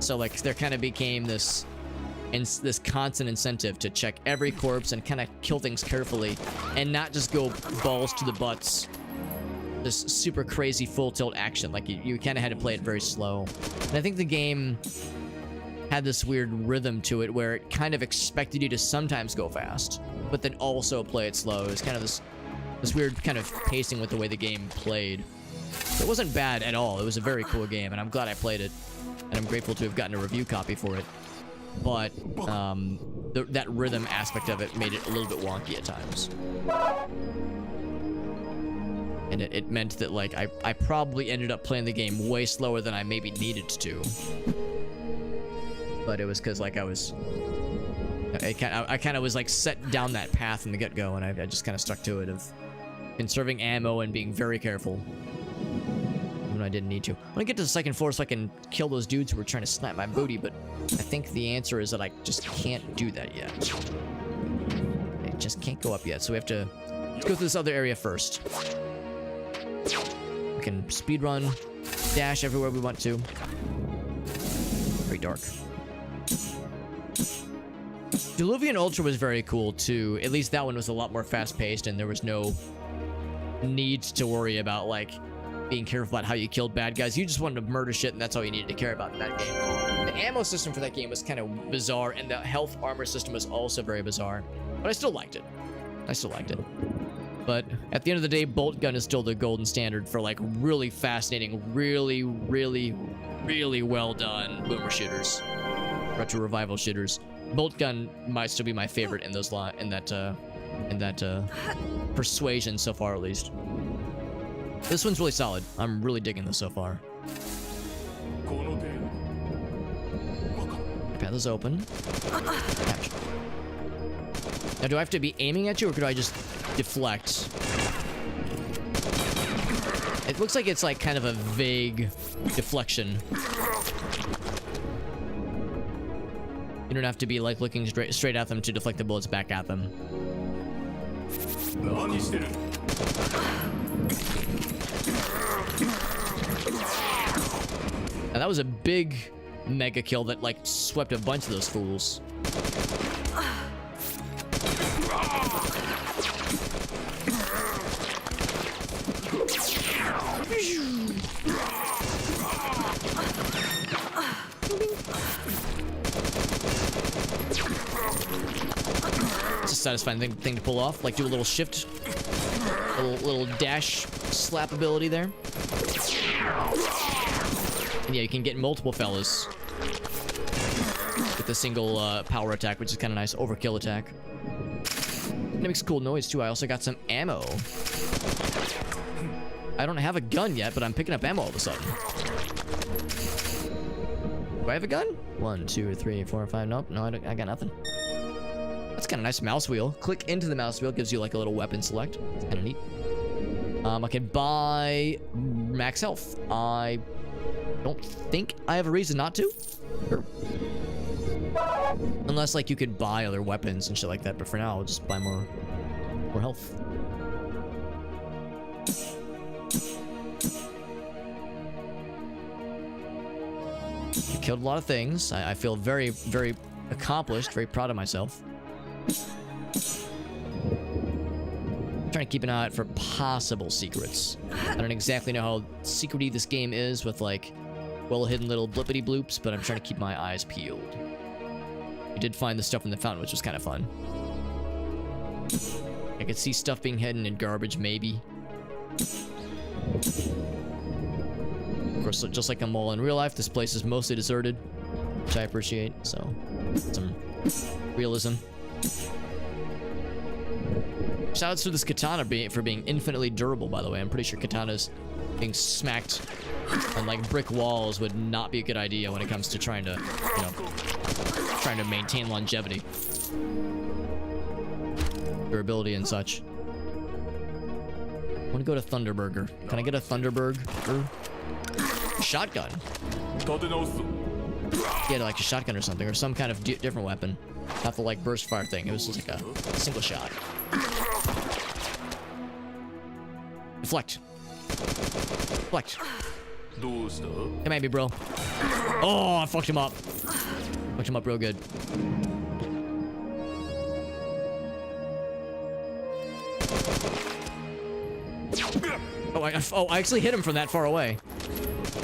So like there kind of became this constant incentive to check every corpse and kind of kill things carefully and not just go balls to the butts. This super crazy full tilt action. Like you kind of had to play it very slow. And I think the game had this weird rhythm to it where it kind of expected you to sometimes go fast, but then also play it slow. It was kind of this weird kind of pacing with the way the game played. It wasn't bad at all. It was a very cool game, and I'm glad I played it, and I'm grateful to have gotten a review copy for it. But that rhythm aspect of it made it a little bit wonky at times. And it meant that like I probably ended up playing the game way slower than I maybe needed to. But it was because like I kind of was like set down that path from the get-go, and I just kind of stuck to it of conserving ammo and being very careful when I didn't need to. I want to get to the second floor so I can kill those dudes who were trying to snipe my booty, but I think the answer is that I just can't do that yet. I just can't go up yet, so we have to let's go through this other area first. We can speedrun, dash everywhere we want to. Very dark. Diluvian Ultra was very cool too. At least that one was a lot more fast-paced, and there was no need to worry about like being careful about how you killed bad guys. You just wanted to murder shit, and that's all you needed to care about in that game. The ammo system for that game was kind of bizarre, and the health armor system was also very bizarre. But I still liked it. But at the end of the day, bolt gun is still the golden standard for like really fascinating, really well done boomer shooters, retro revival shooters. Bolt gun might still be my favorite in those in that persuasion so far, at least. This one's really solid. I'm really digging this so far. Path is open. Capture. Now, do I have to be aiming at you, or could I just deflect? It looks like it's like kind of a vague deflection. You don't have to be like looking straight at them to deflect the bullets back at them. Now that was a big mega kill that like swept a bunch of those fools. It's a satisfying thing to pull off. Like do a little shift, a little dash slap ability there. And yeah, you can get multiple fellas with a single power attack, which is kind of nice. Overkill attack. And it makes a cool noise too. I also got some ammo. I don't have a gun yet, but I'm picking up ammo all of a sudden. Do I have a gun? 1, 2, 3, 4, 5. Nope. No, I got nothing. That's kind of nice. Mouse wheel. Click into the mouse wheel. Gives you like a little weapon select. It's kind of neat. I can buy max health. I don't think I have a reason not to. Sure. Unless, like, you could buy other weapons and shit like that, but for now, I'll just buy more health. I killed a lot of things. I feel very, very accomplished, very proud of myself. I'm trying to keep an eye out for possible secrets. I don't exactly know how secrety this game is with, like, well-hidden little blippity bloops, but I'm trying to keep my eyes peeled. I did find the stuff in the fountain, which was kind of fun. I could see stuff being hidden in garbage, maybe. Of course, just like a mall in real life, this place is mostly deserted, which I appreciate, so some realism. Shoutouts to this katana for being infinitely durable, by the way. I'm pretty sure katanas being smacked on, like, brick walls would not be a good idea when it comes to trying to, you know, trying to maintain longevity, durability, and such. I want to go to Thunderburger. Can I get a Thunderburg? Shotgun. Yeah, like a shotgun or something, or some kind of different weapon. Not the, like, burst fire thing. It was just like a single shot. Deflect. Deflect. Come at me, bro. Oh, I fucked him up. Fucked him up real good. Oh, I actually hit him from that far away.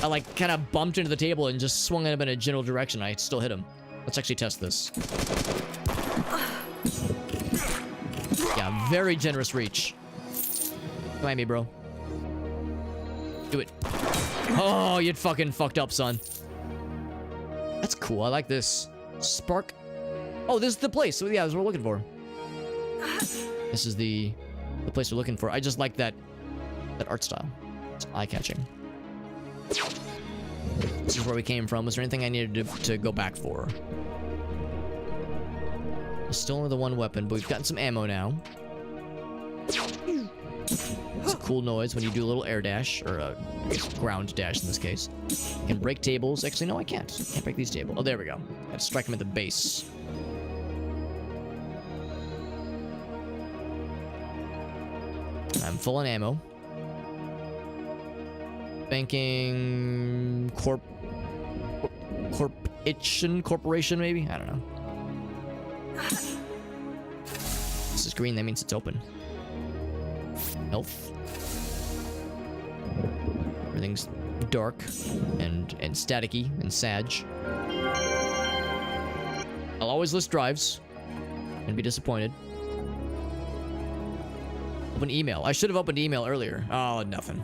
I, like, kind of bumped into the table and just swung him in a general direction. I still hit him. Let's actually test this. Yeah, very generous reach. Come at me, bro. Do it. Oh, you fucking fucked up, son. That's cool. I like this. Spark. Oh, this is the place. So, yeah, that's what we're looking for. This is the place we're looking for. I just like that art style. It's eye-catching. This is where we came from. Was there anything I needed to go back for? Still only the one weapon, but we've gotten some ammo now. It's a cool noise when you do a little air dash, or a ground dash in this case. I can break tables. Actually, no, I can't. Can't break these tables. Oh, there we go. Gotta strike them at the base. I'm full on ammo. Banking corporation, maybe? I don't know. This is green, that means it's open. Health. Everything's dark and staticky and sag. I'll always list drives and be disappointed. Open email. I should have opened email earlier. Oh, nothing.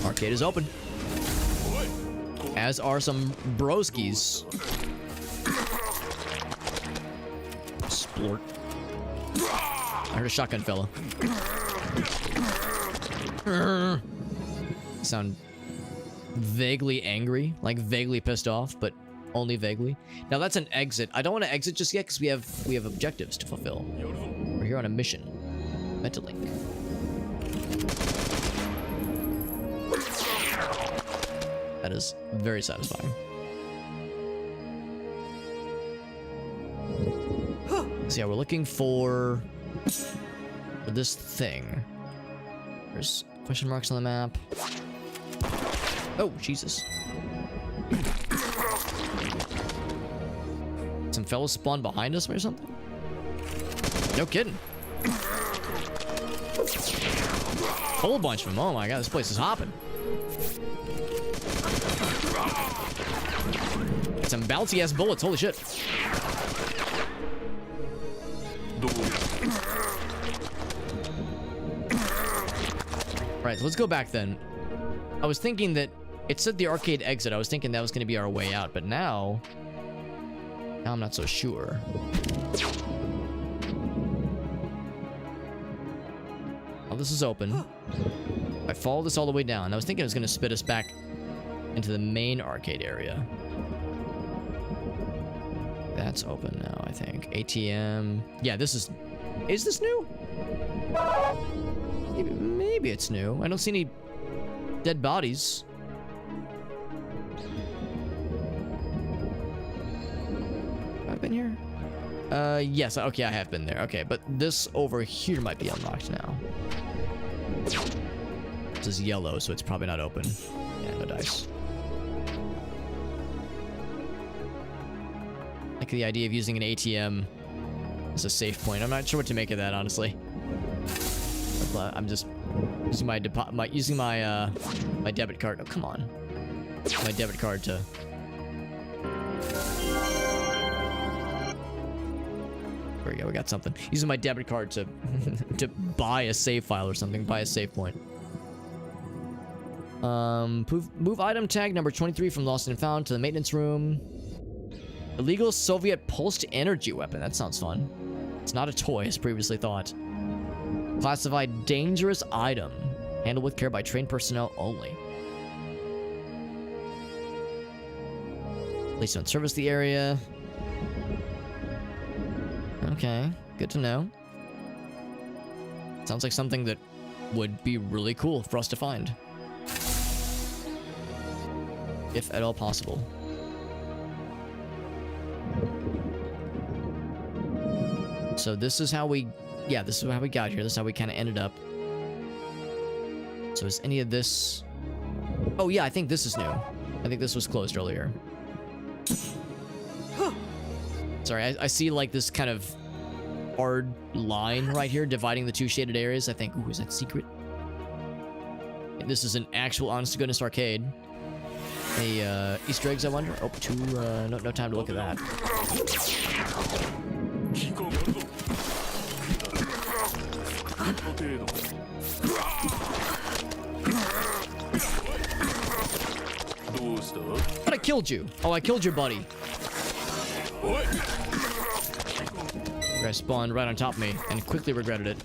Arcade is open. As are some broskies. Splort. I heard a shotgun fella. Sound vaguely angry, like vaguely pissed off, but only vaguely. Now that's an exit. I don't want to exit just yet because we have objectives to fulfill. We're here on a mission. Metalink. That is very satisfying. So yeah, we're looking for this thing. There's question marks on the map. Oh, Jesus. Some fellas spawned behind us or something? No kidding. Whole bunch of them. Oh my god, this place is hopping. Some bouncy ass bullets, holy shit. Right, so let's go back then. I was thinking that it said the arcade exit. I was thinking that was going to be our way out, but now I'm not so sure. Oh, this is open. I followed this all the way down. I was thinking it was going to spit us back into the main arcade area. That's open now, I think. ATM. Yeah, this is... Is this new? Maybe it's new. I don't see any dead bodies. Have I been here? Yes. Okay, I have been there. Okay, but this over here might be unlocked now. This is yellow, so it's probably not open. Yeah, no dice. Like the idea of using an ATM as a safe point. I'm not sure what to make of that, honestly. I'm just using my my debit card. Oh, come on. My debit card to... There we go, we got something. Using my debit card to to buy a save file or something, buy a save point. Move item tag number 23 from Lost and Found to the maintenance room. Illegal Soviet pulsed energy weapon. That sounds fun. It's not a toy, as previously thought. Classified dangerous item. Handled with care by trained personnel only. Police don't service the area. Okay, good to know. Sounds like something that would be really cool for us to find. If at all possible. So this is how we... Yeah, this is how we got here. This is how we kind of ended up. So is any of this... Oh yeah, I think this is new. I think this was closed earlier. Sorry, I see like this kind of hard line right here dividing the two shaded areas. I think, ooh, is that secret? This is an actual honest-to-goodness arcade. Hey, Easter eggs, I wonder? Oh, no time to look at that. But I killed you. Oh, I killed your buddy. You guys spawned right on top of me and quickly regretted it.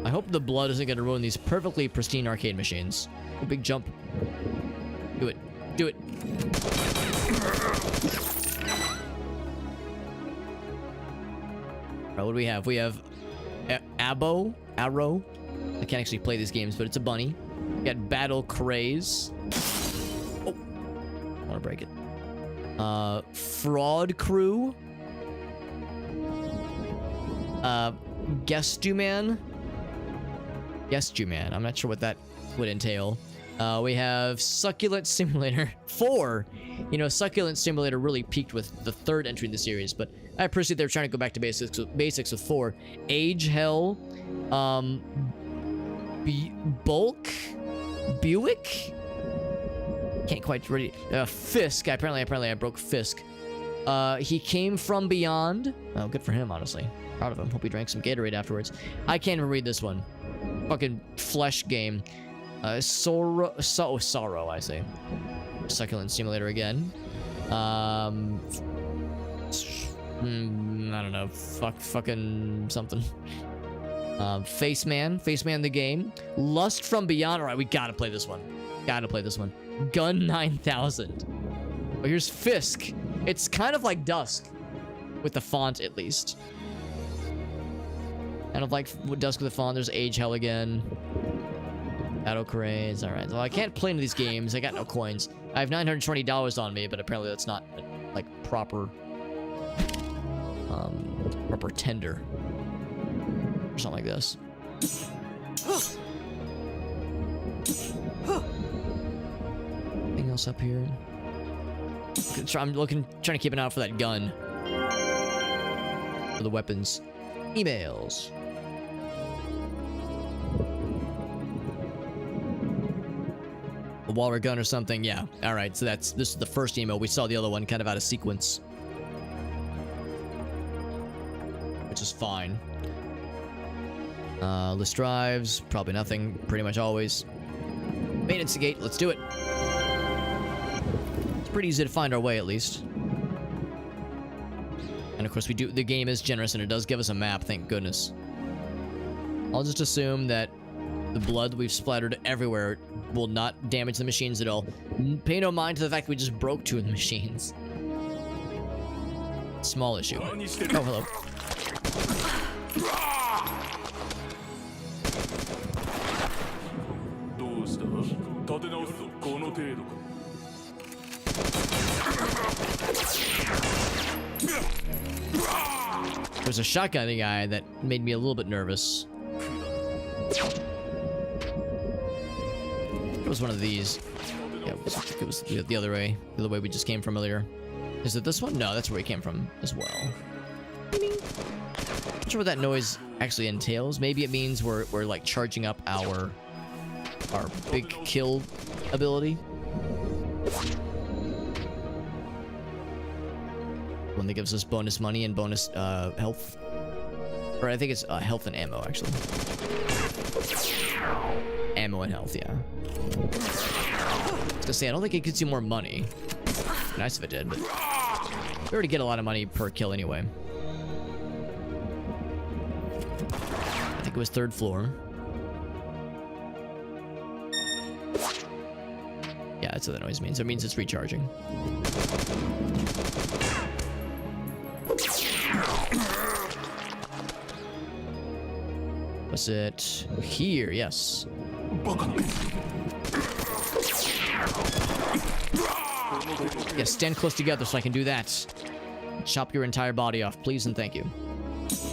I hope the blood isn't going to ruin these perfectly pristine arcade machines. A big jump. Do it. Do it. Alright, what do we have? We have Arrow. I can't actually play these games, but it's a bunny. We got Battle Craze. Oh, I want to break it. Fraud Crew. Guestuman. I'm not sure what that would entail. We have Succulent Simulator 4. You know, Succulent Simulator really peaked with the third entry in the series, but I appreciate they're trying to go back to basics with 4. Age Hell. Buick? Can't quite read it. Fisk. Apparently I broke Fisk. He Came From Beyond. Oh, good for him, honestly. Proud of him. Hope he drank some Gatorade afterwards. I can't even read this one. Fucking flesh game. Sorrow, I say. Succulent Simulator again. I don't know. Fucking something. Faceman the game. Lust from Beyond. All right, we gotta play this one. Gun 9000. Oh, here's Fisk. It's kind of like Dusk, with the font at least. Kind of like Dusk with the font. There's Age Hell again. Battle Craze. All right. Well, I can't play into these games. I got no coins. I have $920 on me, but apparently that's not like proper tender or something like this. Anything else up here? I'm trying to keep an eye out for that gun. For the weapons. Emails. A Waller gun or something, yeah. Alright, so this is the first email. We saw the other one kind of out of sequence. Which is fine. List drives, probably nothing, pretty much always. Maintenance gate, let's do it. It's pretty easy to find our way, at least. And of course, the game is generous and it does give us a map, thank goodness. I'll just assume that the blood we've splattered everywhere will not damage the machines at all. Pay no mind to the fact we just broke 2 of the machines. Small issue. Oh, hello. There's a shotgunning guy that made me a little bit nervous. It was one of these. Yeah, it was the other way we just came from earlier. Is it this one? No, that's where we came from as well. Not sure what that noise actually entails. Maybe it means we're like charging up our big kill ability. One that gives us bonus money and bonus health. Or I think it's health and ammo, actually. Ammo and health, yeah. I was gonna say, I don't think it gives you more money. Nice if it did, but we already get a lot of money per kill anyway. I think it was 3rd floor. Yeah, that's what that noise means. It means it's recharging. Was it here? Yes. Yeah, stand close together so I can do that. Chop your entire body off, please and thank you.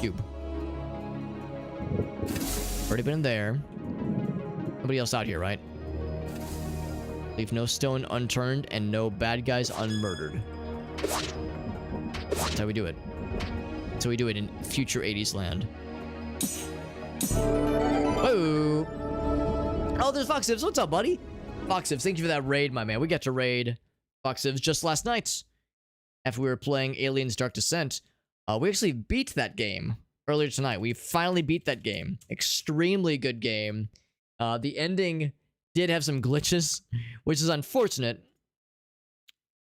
Cube. Already been in there. Nobody else out here, right? Leave no stone unturned and no bad guys unmurdered. That's how we do it. That's how we do it in future 80s land. Whoa! Oh, there's Foxivs. What's up, buddy? Foxivs, thank you for that raid, my man. We got to raid Foxivs just last night after we were playing Aliens Dark Descent. We actually beat that game earlier tonight. We finally beat that game. Extremely good game. The ending did have some glitches, which is unfortunate.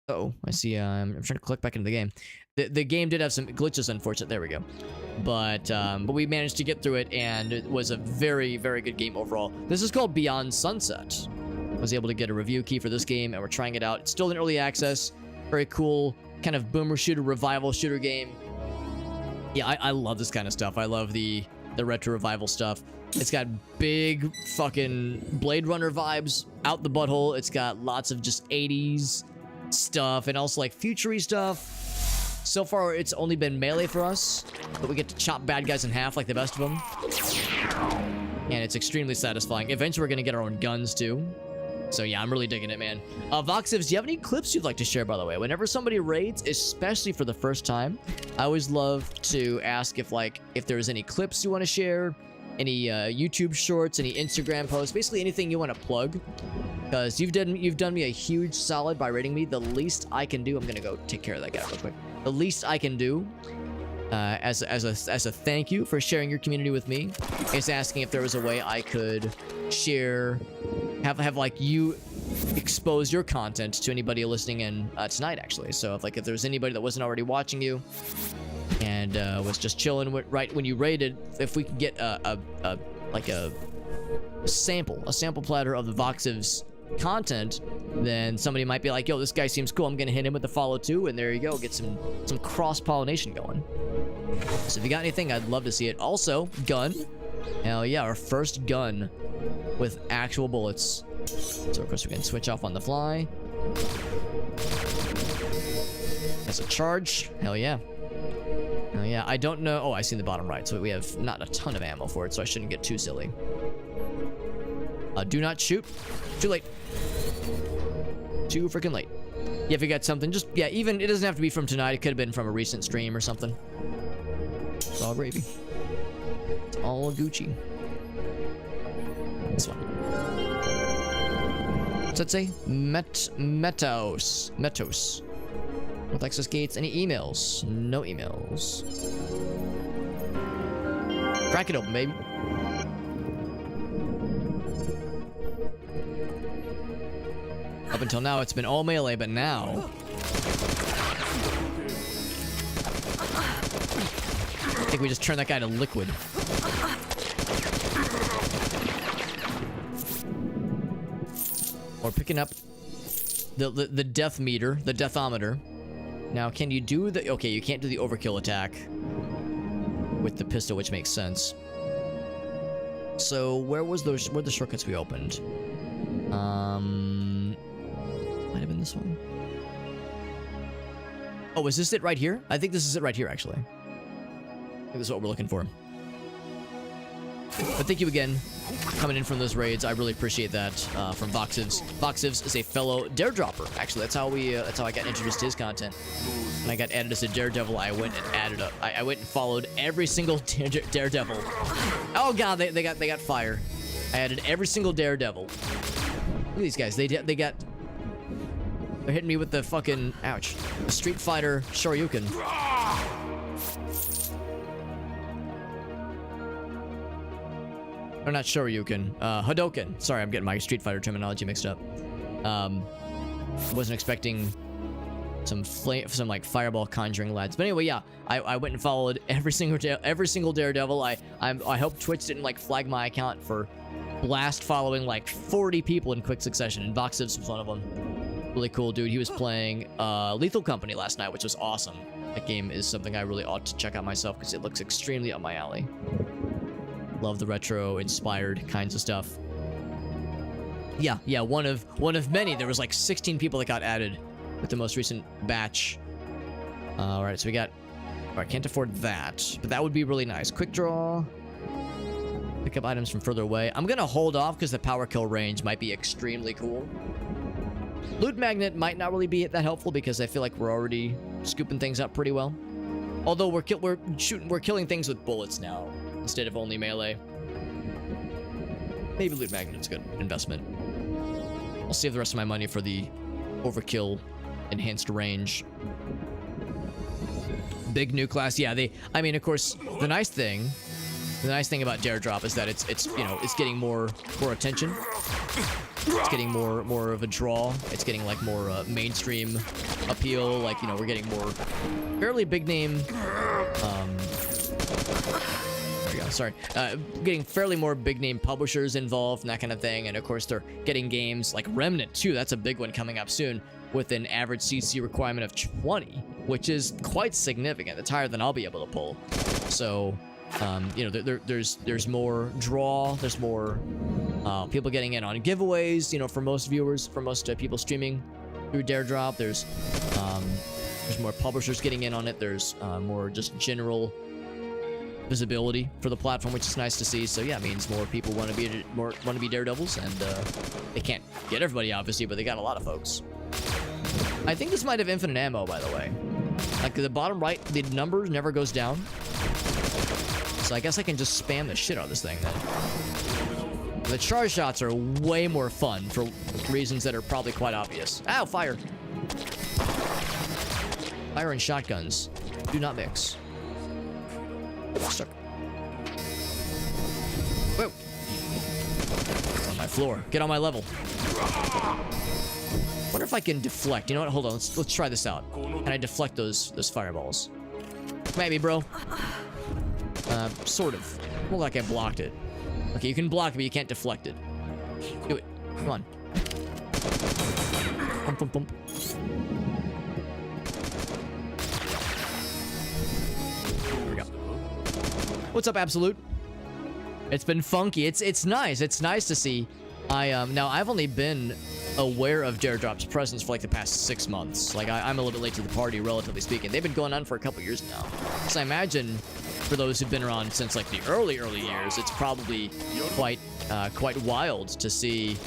Oh, I see. I'm trying to click back into the game. The game did have some glitches, unfortunate. There we go. But we managed to get through it, and it was a very, very good game overall. This is called Beyond Sunset. I was able to get a review key for this game, and we're trying it out. It's still in early access. Very cool, kind of boomer shooter, revival shooter game. Yeah, I love this kind of stuff. I love the retro revival stuff. It's got big fucking Blade Runner vibes out the butthole. It's got lots of just 80s stuff and also like future-y stuff. So far, it's only been melee for us, but we get to chop bad guys in half like the best of them. And it's extremely satisfying. Eventually, we're going to get our own guns, too. So yeah, I'm really digging it, man. Voxivs, do you have any clips you'd like to share, by the way? Whenever somebody raids, especially for the first time, I always love to ask if there's any clips you want to share, any YouTube shorts, any Instagram posts, basically anything you want to plug. Because you've done me a huge solid by rating me. The least I can do, I'm gonna go take care of that guy real quick. The least I can do, as a thank you for sharing your community with me, is asking if there was a way I could share, have like you expose your content to anybody listening in tonight, actually. So if there's anybody that wasn't already watching you and was just chilling right when you raided, if we could get a sample platter of the Voxivs content, then somebody might be like, yo, this guy seems cool, I'm gonna hit him with a follow too, and there you go, get some cross-pollination going. So if you got anything, I'd love to see it. Also, gun. Hell yeah, our first gun with actual bullets. So of course we can switch off on the fly. That's a charge. Hell yeah. Hell yeah. I don't know. Oh, I see in the bottom right. So we have not a ton of ammo for it, so I shouldn't get too silly. Do not shoot. Too late. Too freaking late. Yeah, if you got something, just, yeah, even, it doesn't have to be from tonight. It could have been from a recent stream or something. It's all gravy. It's all Gucci. This one. What's that say? Metos. With access gates. Any emails? No emails. Crack it open, baby. Up until now, it's been all melee, but now... I think we just turned that guy to liquid. Or picking up the death meter, the deathometer. Now, can you do the... Okay, you can't do the overkill attack with the pistol, which makes sense. So, where the shortcuts we opened? Might have been this one. Oh, is this it right here? I think this is it right here, actually. I think this is what we're looking for. But thank you again coming in from those raids. I really appreciate that from Voxivs. Voxivs is a fellow Daredropper. Actually, that's how I got introduced to his content. When I got added as a Daredevil, I went and I went and followed every single Daredevil. Oh god, they got fire. I added every single Daredevil. Look at these guys. They're hitting me with the fucking ouch. The Street Fighter Shoryuken. Or not Shoryuken, Hadoken. Sorry, I'm getting my Street Fighter terminology mixed up. Wasn't expecting some like fireball conjuring lads. But anyway, yeah, I went and followed every single Daredevil. I hope Twitch didn't like flag my account for blast following like 40 people in quick succession, and Voxivs was one of them. Really cool dude. He was playing Lethal Company last night, which was awesome. That game is something I really ought to check out myself because it looks extremely up my alley. Love the retro-inspired kinds of stuff. Yeah, one of many. There was like 16 people that got added with the most recent batch. All right, so we got... All right, can't afford that, but that would be really nice. Quick draw. Pick up items from further away. I'm gonna hold off because the power kill range might be extremely cool. Loot magnet might not really be that helpful because I feel like we're already scooping things up pretty well. Although we're killing things with bullets now instead of only melee. Maybe loot magnet's a good investment. I'll save the rest of my money for the overkill enhanced range. Big new class. Yeah, I mean, of course, the nice thing about Daredrop is that it's you know, it's getting more attention. It's getting more of a draw. It's getting like more mainstream appeal. Like, you know, we're getting more fairly big name. There we go. Sorry. Getting fairly more big name publishers involved and that kind of thing. And of course, they're getting games like Remnant too. That's a big one coming up soon with an average CC requirement of 20, which is quite significant. That's higher than I'll be able to pull. So, you know, there's more draw. There's more people getting in on giveaways. You know, for most viewers, for most people streaming through Daredrop, there's more publishers getting in on it. There's more just general visibility for the platform, which is nice to see. So yeah, it means more people want to be Daredevils, and they can't get everybody obviously, but they got a lot of folks. I think this might have infinite ammo, by the way. Like the bottom right, the number never goes down. So I guess I can just spam the shit out of this thing then. The charge shots are way more fun for reasons that are probably quite obvious. Ow, fire. Fire and shotguns do not mix. Stuck. Whoa. On my floor. Get on my level. Wonder if I can deflect. You know what? Hold on. Let's try this out. Can I deflect those fireballs? Maybe, bro. Sort of. More like I blocked it. Okay, you can block it, but you can't deflect it. Do it. Come on. Bump, bump, bump. There we go. What's up, Absolute? It's been funky. It's nice. It's nice to see. Now I've only been aware of Daredrop's presence for like the past 6 months. Like I'm a little bit late to the party, relatively speaking. They've been going on for a couple years now. So I imagine for those who've been around since like the early years, it's probably quite wild to see,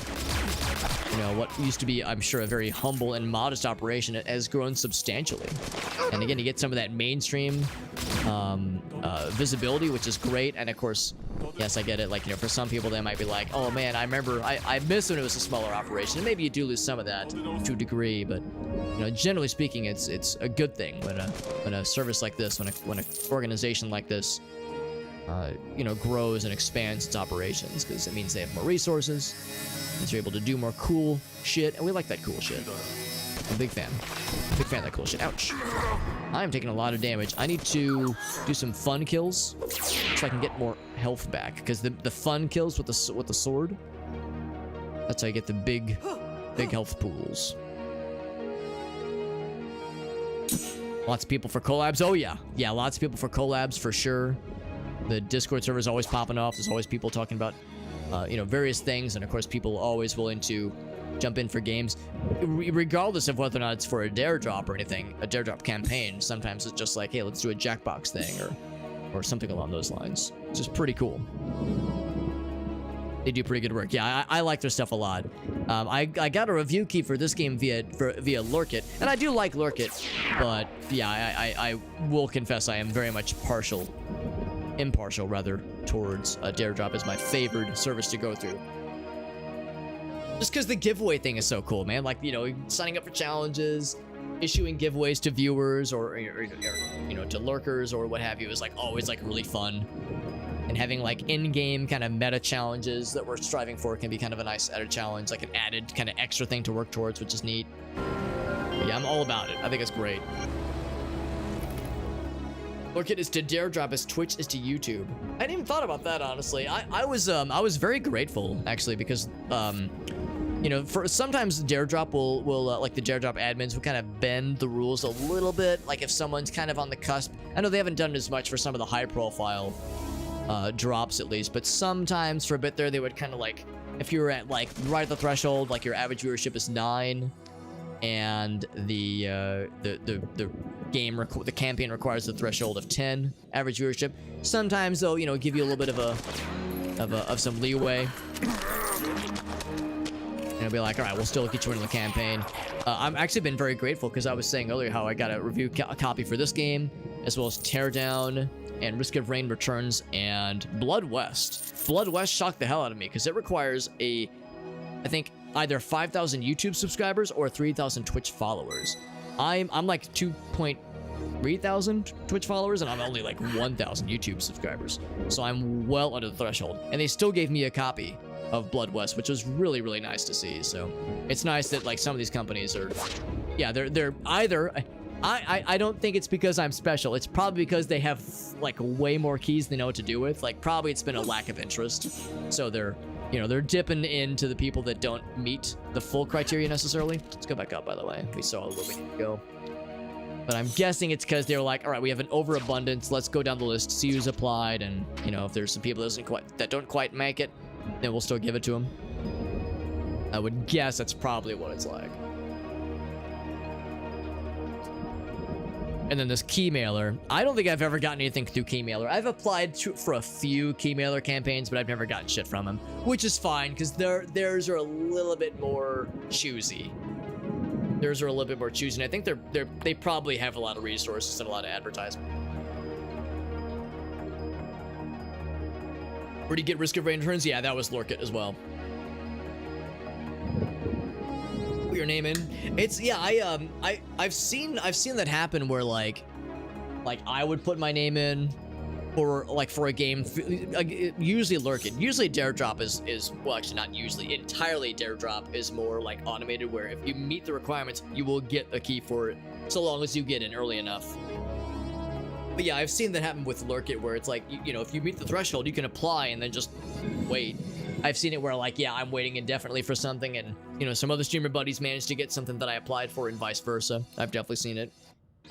you know, what used to be, I'm sure, a very humble and modest operation has grown substantially. And again, you get some of that mainstream visibility, which is great. And of course, yes, I get it. Like, you know, for some people, they might be like, oh man, I remember, I miss when it was a smaller operation. And maybe you do lose some of that to a degree, but you know, generally speaking, it's a good thing when a service like this, when an organization like this, you know, grows and expands its operations, because it means they have more resources, means they're able to do more cool shit, and we like that cool shit. I'm a big fan of that cool shit. Ouch. I am taking a lot of damage. I need to do some fun kills so I can get more health back, because the fun kills with the sword, that's how you get the big Big health pools. Lots of people for collabs. Oh, yeah. Yeah, lots of people for collabs for sure. The Discord server is always popping off. There's always people talking about, you know, various things. And, of course, people always willing to jump in for games. Regardless of whether or not it's for a dare drop or anything, a dare drop campaign, sometimes it's just like, hey, let's do a Jackbox thing or something along those lines. It's just pretty cool. They do pretty good work. Yeah, I like their stuff a lot. I got a review key for this game via Lurkit, and I do like Lurkit, but yeah, I will confess I am very much impartial rather, towards Dare Drop as my favored service to go through. Just because the giveaway thing is so cool, man. Like, you know, signing up for challenges, issuing giveaways to viewers or you know, to lurkers or what have you is like always like really fun. And having like in-game kind of meta challenges that we're striving for can be kind of a nice added challenge, like an added kind of extra thing to work towards, which is neat. But yeah, I'm all about it. I think it's great. Lurkit is to Dare Drop as Twitch is to YouTube. I hadn't even thought about that, honestly. I was very grateful actually because you know, for sometimes Dare Drop will like the Dare Drop admins will kind of bend the rules a little bit. Like if someone's kind of on the cusp. I know they haven't done as much for some of the high profile drops at least, but sometimes for a bit there they would kind of like, if you were at like right at the threshold, like your average viewership is 9 and the campaign requires the threshold of 10 average viewership, sometimes they'll, you know, give you a little bit of some leeway and it'll be like, all right, we'll still get you into the campaign. I'm actually been very grateful because I was saying earlier how I got a review copy for this game as well as Teardown and Risk of Rain Returns and Blood West. Blood West shocked the hell out of me because it requires I think either 5,000 YouTube subscribers or 3,000 Twitch followers. I'm like 2,300 Twitch followers and I'm only like 1,000 YouTube subscribers. So I'm well under the threshold. And they still gave me a copy of Blood West, which was really, really nice to see. So it's nice that like some of these companies are, yeah, they're either, I don't think it's because I'm special. It's probably because they have like way more keys they know what to do with. Like probably it's been a lack of interest. So they're, you know, they're dipping into the people that don't meet the full criteria necessarily. Let's go back up, by the way. We saw where we need to go. But I'm guessing it's because they were like, all right, we have an overabundance. Let's go down the list, see who's applied. And, you know, if there's some people that don't quite make it, then we'll still give it to them. I would guess that's probably what it's like. And then this Keymailer. I don't think I've ever gotten anything through Keymailer. I've applied for a few Keymailer campaigns, but I've never gotten shit from them, which is fine because theirs are a little bit more choosy. Theirs are a little bit more choosy. And I think they probably have a lot of resources and a lot of advertisement. Where do you get Risk of Rain Returns? Yeah, that was Lurkit as well. Put your name in. It's, yeah, I've seen that happen where like I would put my name in for a game, usually Lurkit. Usually Dare Drop is well, actually not usually, entirely Dare Drop is more like automated where if you meet the requirements, you will get a key for it so long as you get in early enough. But yeah, I've seen that happen with Lurkit where it's like, you know, if you meet the threshold, you can apply and then just wait. I've seen it where like, yeah, I'm waiting indefinitely for something and, you know, some other streamer buddies managed to get something that I applied for and vice versa. I've definitely seen it.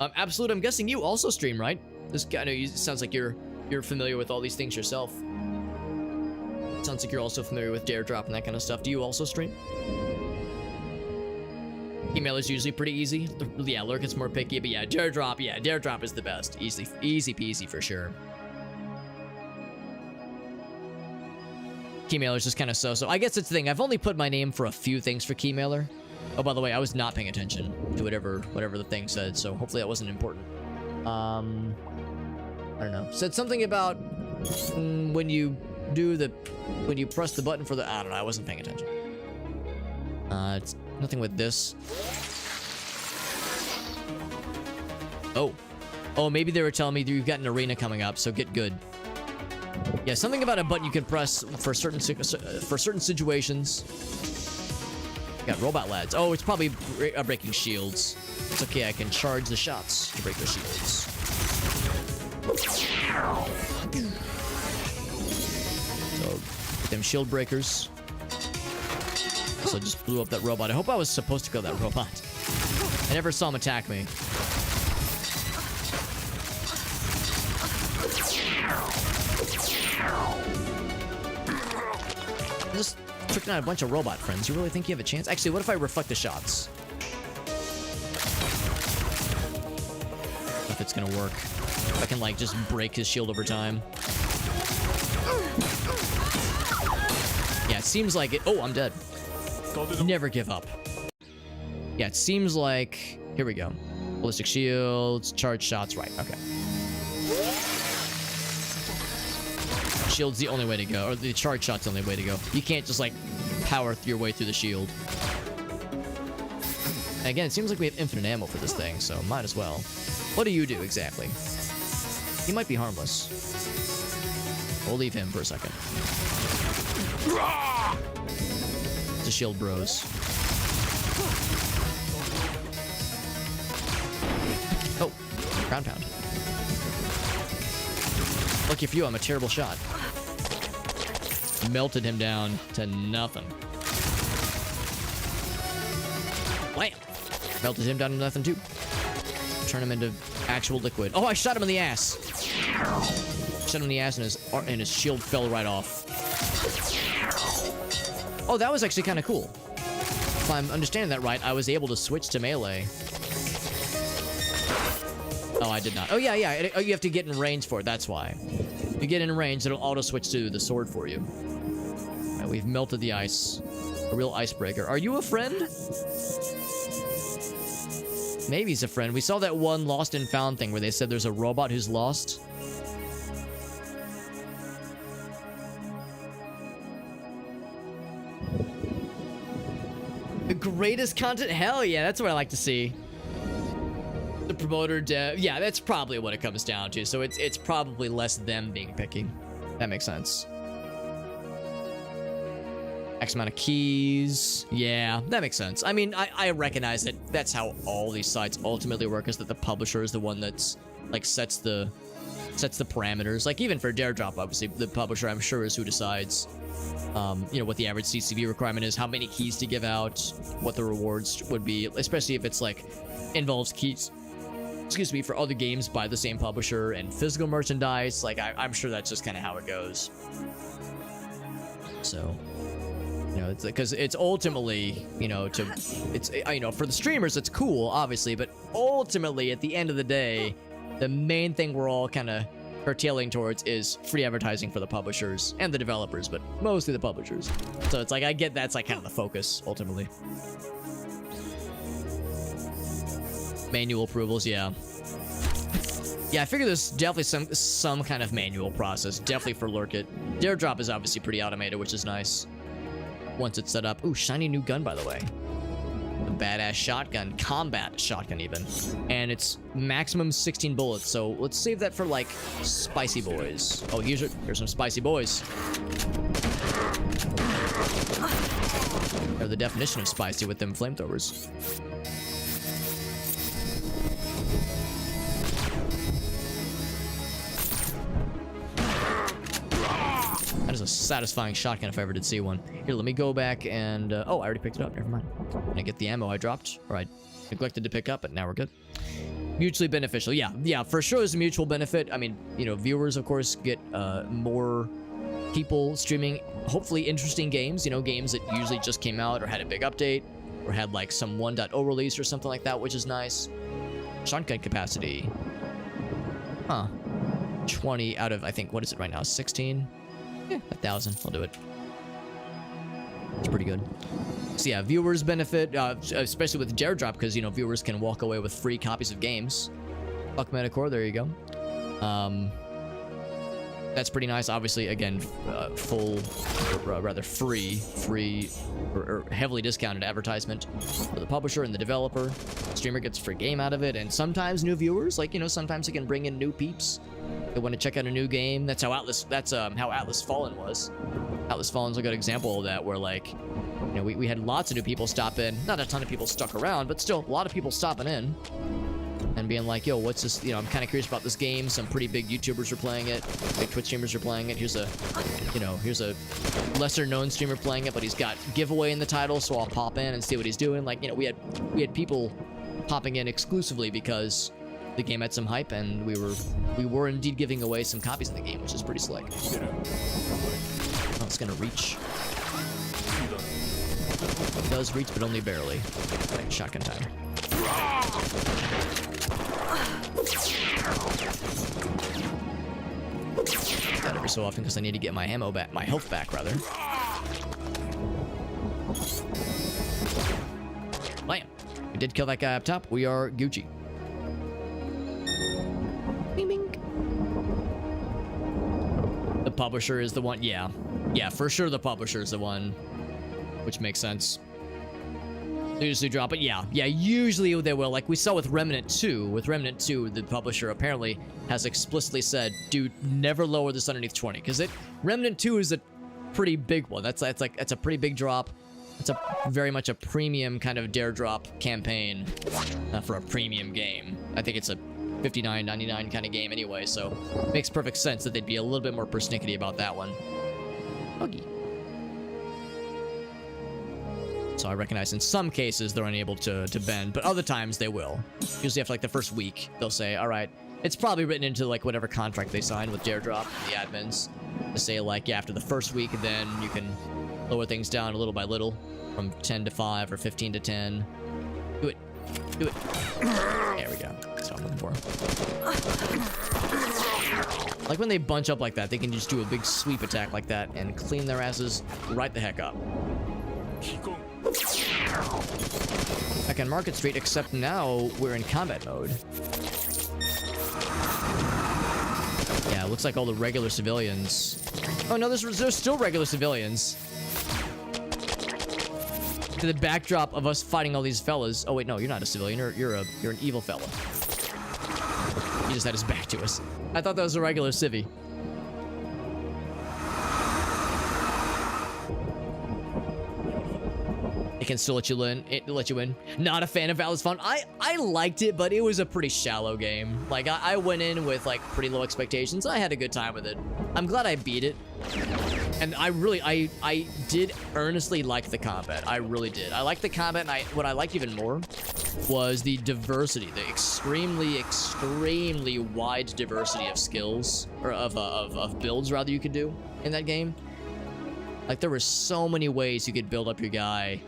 Absolute, I'm guessing you also stream, right? This guy, I know it sounds like you're familiar with all these things yourself. Sounds like you're also familiar with Dare Drop and that kind of stuff. Do you also stream? Email is usually pretty easy. Yeah, Lurkit's more picky, but yeah, Dare Drop is the best. Easy peasy for sure. Keymailer's just kind of so. I guess it's the thing. I've only put my name for a few things for Keymailer. Oh, by the way, I was not paying attention to whatever the thing said, so hopefully that wasn't important. I don't know. Said something about when you press the button for the, I don't know, I wasn't paying attention. It's nothing with this. Oh, maybe they were telling me that you've got an arena coming up, so get good. Yeah, something about a button you can press for certain situations. Got robot lads. Oh, it's probably breaking shields. It's okay, I can charge the shots to break the shields. So, get them shield breakers. also just blew up that robot. I hope I was supposed to kill that robot. I never saw him attack me. Just freaking out a bunch of robot friends. You really think you have a chance? Actually, what if I reflect the shots? If it's gonna work. If I can, like, just break his shield over time. Yeah, it seems like it. Oh, I'm dead. Never give up. Yeah, it seems like. Here we go. Ballistic shields, charge shots. Right, okay. Shield's the only way to go, or the charge shot's the only way to go. You can't just like power your way through the shield. And again, it seems like we have infinite ammo for this thing, so might as well. What do you do exactly? He might be harmless. We'll leave him for a second. The shield bros. Oh, ground pound. Lucky for you, I'm a terrible shot. Melted him down to nothing. Wham! Melted him down to nothing too. Turn him into actual liquid. Oh, I shot him in the ass. Shot him in the ass and his shield fell right off. Oh, that was actually kind of cool. If I'm understanding that right, I was able to switch to melee. Oh, I did not. Oh, yeah. Oh, you have to get in range for it. That's why. If you get in range, it'll auto-switch to the sword for you. Right, we've melted the ice. A real icebreaker. Are you a friend? Maybe he's a friend. We saw that one Lost and Found thing where they said there's a robot who's lost. The greatest content? Hell yeah, that's what I like to see. The promoter dev, yeah, that's probably what it comes down to. So it's probably less them being picky. That makes sense. X amount of keys. Yeah, that makes sense. I mean, I recognize that that's how all these sites ultimately work, is that the publisher is the one that's like sets the parameters. Like even for Dare Drop, obviously the publisher, I'm sure, is who decides you know, what the average CCV requirement is, how many keys to give out, what the rewards would be, especially if it's like involves keys, excuse me, for other games by the same publisher and physical merchandise. Like I'm sure that's just kind of how it goes. So, you know, it's because it's ultimately, you know, it's you know, for the streamers it's cool, obviously, but ultimately at the end of the day, the main thing we're all kind of curtailing towards is free advertising for the publishers and the developers, but mostly the publishers. So it's like, I get that's like kind of the focus ultimately. Manual approvals, yeah. Yeah, I figure there's definitely some kind of manual process, definitely for Lurk It. Dare Drop is obviously pretty automated, which is nice. Once it's set up. Ooh, shiny new gun, by the way. A badass shotgun, combat shotgun even. And it's maximum 16 bullets, so let's save that for like spicy boys. Oh, here's some spicy boys. They're the definition of spicy with them flamethrowers. That is a satisfying shotgun if I ever did see one. Here, let me go back and... oh, I already picked it up. Never mind. Can I get the ammo I dropped? Or I neglected to pick up, but now we're good. Mutually beneficial. Yeah, for sure there's a mutual benefit. I mean, you know, viewers, of course, get more people streaming, hopefully interesting games. You know, games that usually just came out or had a big update or had, like, some 1.0 release or something like that, which is nice. Shotgun capacity. Huh. 20 out of, I think, what is it right now? 16? Yeah, 1,000. I'll do it. It's pretty good. So yeah, viewers benefit, especially with Dare Drop, because, you know, viewers can walk away with free copies of games. Fuck Metacore, there you go. That's pretty nice. Obviously, again, full, or rather free, or heavily discounted advertisement for the publisher and the developer. The streamer gets a free game out of it, and sometimes new viewers, like, you know, sometimes it can bring in new peeps. They want to check out a new game. That's how Atlas Fallen was. Atlas Fallen's a good example of that, where, like, you know, we had lots of new people stop in. Not a ton of people stuck around, but still a lot of people stopping in. and being like, yo, what's this? You know, I'm kind of curious about this game. Some pretty big YouTubers are playing it. Big Twitch streamers are playing it. Here's a lesser known streamer playing it, but he's got giveaway in the title, so I'll pop in and see what he's doing. Like, you know, we had people popping in exclusively because the game had some hype, and we were indeed giving away some copies of the game, which is pretty slick. Oh, it's gonna reach. It does reach, but only barely. Right, shotgun time. That every so often because I need to get my ammo back, my health back rather. Bam! We did kill that guy up top. We are Gucci. Bing, bing. The publisher is the one. Yeah, for sure. The publisher is the one, which makes sense. They usually drop it. Yeah. Usually they will. Like we saw with Remnant 2. With Remnant 2, the publisher apparently has explicitly said, "Dude, never lower this underneath 20," because Remnant 2 is a pretty big one. That's a pretty big drop. It's a very much a premium kind of dare drop campaign for a premium game. I think it's a $59.99 kind of game anyway, so it makes perfect sense that they'd be a little bit more persnickety about that one. Buggy. So I recognize in some cases they're unable to bend, but other times they will. Usually after like the first week, they'll say, all right, it's probably written into like whatever contract they signed with Daredrop, the admins, to say like, yeah, after the first week, then you can lower things down little by little from 10 to 5 or 15 to 10. Do it. There we go. That's what I'm looking for. Like when they bunch up like that, they can just do a big sweep attack like that and clean their asses right the heck up. Back on Market Street, except now we're in combat mode. Yeah, it looks like all the regular civilians. Oh no, there's still regular civilians. To the backdrop of us fighting all these fellas. Oh wait, no, you're not a civilian. You're an evil fella. He just had his back to us. I thought that was a regular civvy. It can still let you in. Not a fan of Valor's Fun. I liked it, but it was a pretty shallow game. Like I went in with like pretty low expectations. I had a good time with it. I'm glad I beat it. And I did earnestly like the combat. I really did. I liked the combat, and what I liked even more was the diversity, the extremely wide diversity of skills, or of builds rather, you could do in that game. Like there were so many ways you could build up your guy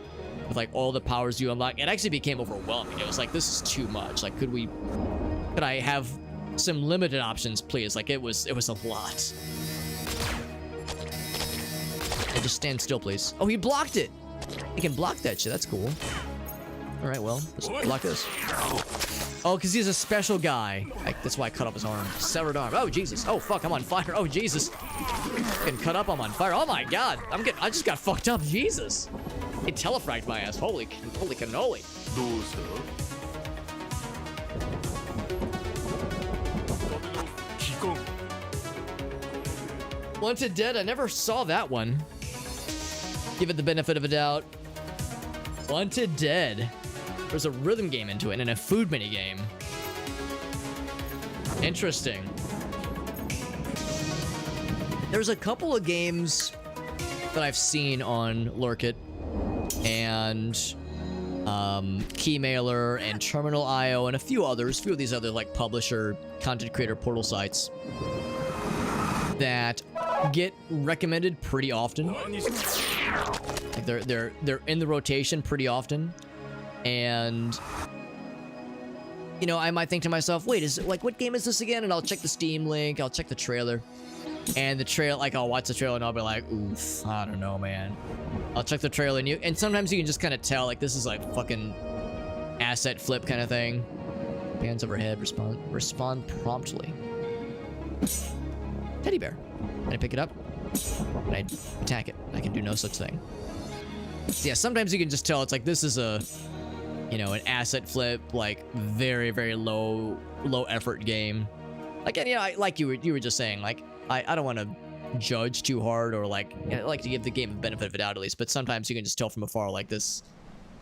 with like all the powers you unlock. It actually became overwhelming. It was like, this is too much. Like could I have some limited options, please? Like it was a lot. Hey, just stand still, please. Oh, he blocked it. He can block that shit. That's cool. All right, well, let's block this. Oh, because he's a special guy. That's why I cut off his arm. Severed arm. Oh, Jesus. Oh, fuck, I'm on fire. Oh, Jesus. Getting cut up, I'm on fire. Oh, my God. I just got fucked up. Jesus. He telefragged my ass. Holy cannoli. Wanted Dead. I never saw that one. Give it the benefit of a doubt. Wanted Dead. There's a rhythm game into it and a food mini game. Interesting. There's a couple of games that I've seen on Lurkit and Keymailer and Terminal.io and a few of these other like publisher content creator portal sites that get recommended pretty often. Like they're in the rotation pretty often, and you know, I might think to myself, wait, is it like, what game is this again? And I'll check the Steam link, I'll check the trailer, and the trailer, like I'll watch the trailer and I'll be like, oof, I don't know, man. I'll check the trailer and sometimes you can just kind of tell like this is like fucking asset flip kind of thing. Hands overhead, respond promptly. Teddy bear. Can I pick it up? Can I attack it? I can do no such thing. Yeah, sometimes you can just tell it's like this is a, you know, an asset flip, like very, very low effort game. Like, and, you know, like you were just saying, like I don't want to judge too hard, or like, you know, I like to give the game the benefit of the doubt at least, but sometimes you can just tell from afar like this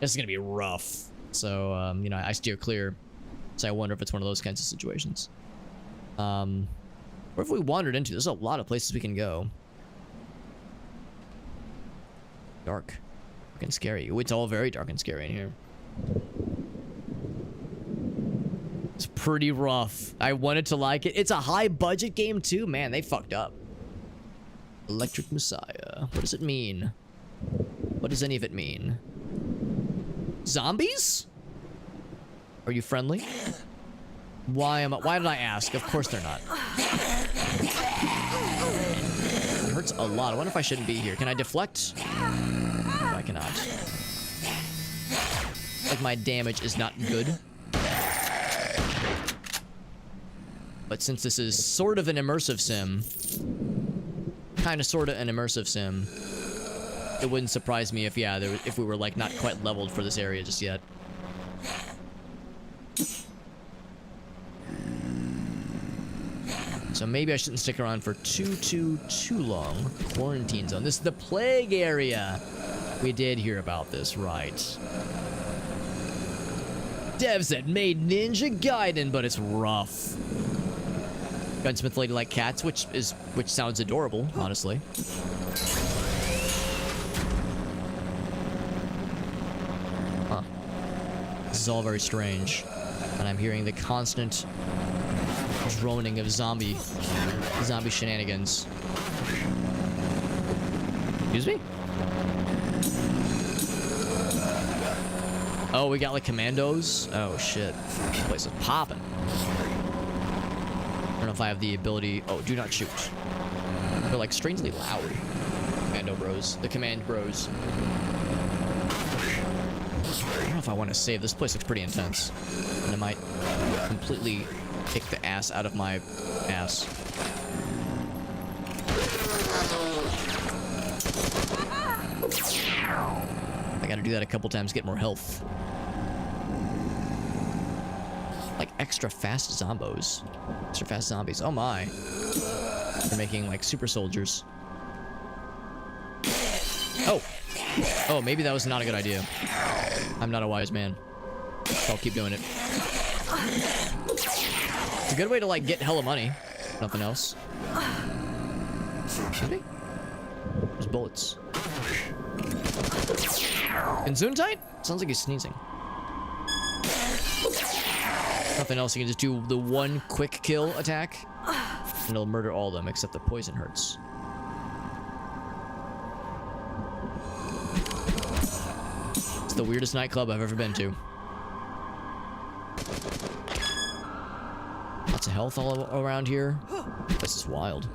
is gonna be rough. So you know, I steer clear So I wonder if it's one of those kinds of situations. What if we wandered into? There's a lot of places we can go. Dark and scary. It's all very dark and scary in here. It's pretty rough. I wanted to like it. It's a high budget game too. Man, they fucked up. Electric Messiah. What does it mean? What does any of it mean? Zombies? Are you friendly? Why did I ask? Of course they're not. It hurts a lot. I wonder if I shouldn't be here. Can I deflect? No, I cannot. Like my damage is not good. But since this is sort of an immersive sim, kind of sort of an immersive sim, it wouldn't surprise me if, yeah, if we were like not quite leveled for this area just yet. So maybe I shouldn't stick around for too long. Quarantine zone. This is the plague area. We did hear about this, right? Devs that made Ninja Gaiden, but it's rough. Gunsmith lady like cats, which sounds adorable, honestly. Huh. This is all very strange, and I'm hearing the constant droning of zombie shenanigans. Excuse me? Oh, we got like commandos. Oh shit, this place is popping. I don't know if I have the ability. Oh, do not shoot. They're like strangely loud. Commando bros. The command bros. I don't know if I want to save. This place looks pretty intense. And it might completely kick the ass out of my ass. I gotta do that a couple times to get more health. Like extra fast zombos. Extra fast zombies. Oh my. They're making like super soldiers. Oh. Oh, maybe that was not a good idea. I'm not a wise man. So I'll keep doing it. It's a good way to like get hella money. Nothing else. Excuse me? There's bullets. And Gesundheit? Sounds like he's sneezing. Nothing else. You can just do the one quick kill attack, and it'll murder all of them except the poison hurts. It's the weirdest nightclub I've ever been to. Lots of health all around here. This is wild.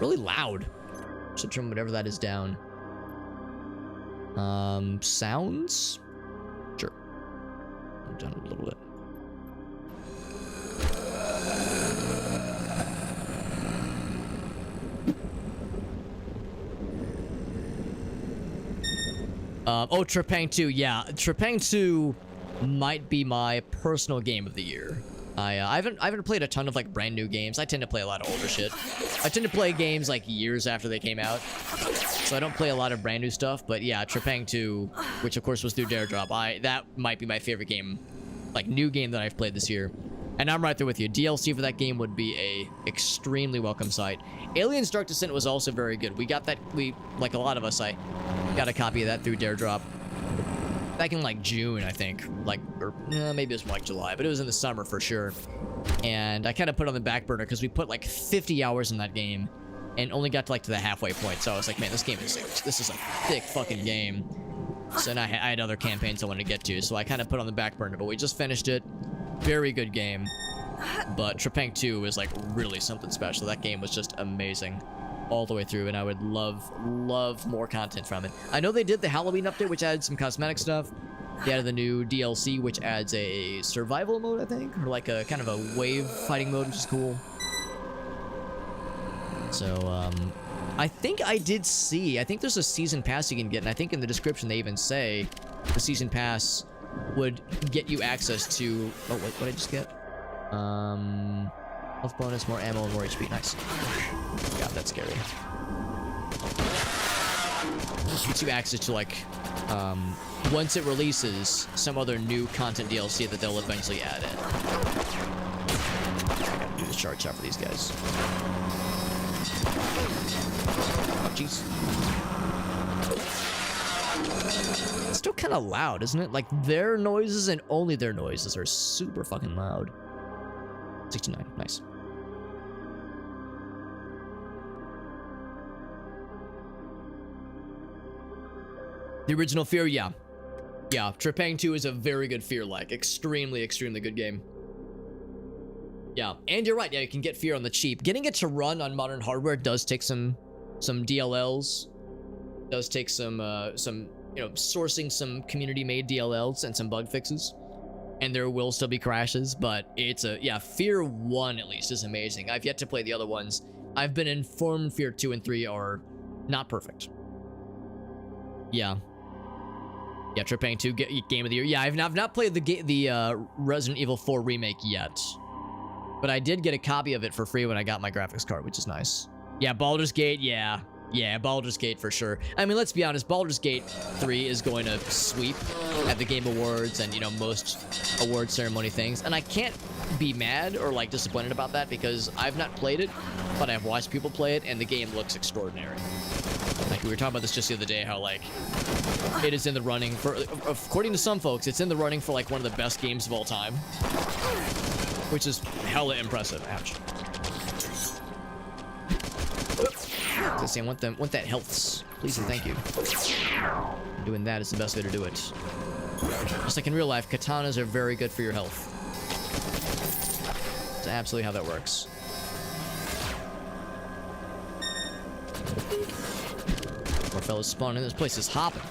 Really loud. Should turn whatever that is down. Sounds? Sure. I'm done a little bit. Oh, Trepang 2. Yeah, Trepang 2 might be my personal game of the year. I haven't played a ton of like brand new games. I tend to play a lot of older shit. I tend to play games like years after they came out, so I don't play a lot of brand new stuff. But yeah, Trepang 2, which of course was through Dare Drop, that might be my favorite game, like new game that I've played this year. And I'm right there with you. DLC for that game would be a extremely welcome sight. Aliens Dark Descent was also very good. We got that, like a lot of us, I got a copy of that through Dare Drop. Back in like June, I think, like, or maybe it was more like July, but it was in the summer for sure. And I kind of put it on the back burner because we put like 50 hours in that game and only got to like to the halfway point. So I was like, man, this is a thick fucking game. So now I had other campaigns I wanted to get to, so I kind of put it on the back burner. But we just finished it. Very good game. But Trepang 2 is like really something special. That game was just amazing all the way through, and I would love more content from it. I know they did the Halloween update, which added some cosmetic stuff. They added the new DLC, which adds a survival mode, I think, or like a kind of a wave fighting mode, which is cool. So, I think I did see, I think there's a season pass you can get, and I think in the description they even say the season pass would get you access to, oh, wait, what did I just get? Health bonus, more ammo, and more HP. Nice. God, that's scary. gets you access to like, once it releases, some other new content DLC that they'll eventually add in. Do the charge shot for these guys. Oh, jeez. It's still kind of loud, isn't it? Like, their noises and only their noises are super fucking loud. 69, nice. The original Fear, yeah. Yeah, Trepang 2 is a very good Fear like. Extremely, extremely good game. Yeah, and you're right, yeah, you can get Fear on the cheap. Getting it to run on modern hardware does take some DLLs. Does take some you know, sourcing some community-made DLLs and some bug fixes. And there will still be crashes, but it's a, yeah, Fear 1 at least is amazing. I've yet to play the other ones. I've been informed Fear 2 and 3 are not perfect. Yeah. Yeah, Trepang 2 Game of the Year. Yeah, I've not played the Resident Evil 4 remake yet. But I did get a copy of it for free when I got my graphics card, which is nice. Yeah, Baldur's Gate, yeah. Yeah, Baldur's Gate for sure. I mean, let's be honest, Baldur's Gate 3 is going to sweep at the Game Awards and, you know, most award ceremony things. And I can't be mad or, like, disappointed about that because I've not played it, but I've watched people play it, and the game looks extraordinary. Like, we were talking about this just the other day, how, like, it is in the running for, according to some folks, it's in the running for, like, one of the best games of all time. Which is hella impressive. Ouch. Let's see, I want that healths. Please and thank you. Doing that is the best way to do it. Just like in real life, katanas are very good for your health. That's absolutely how that works. More fellas spawning. This place is hopping.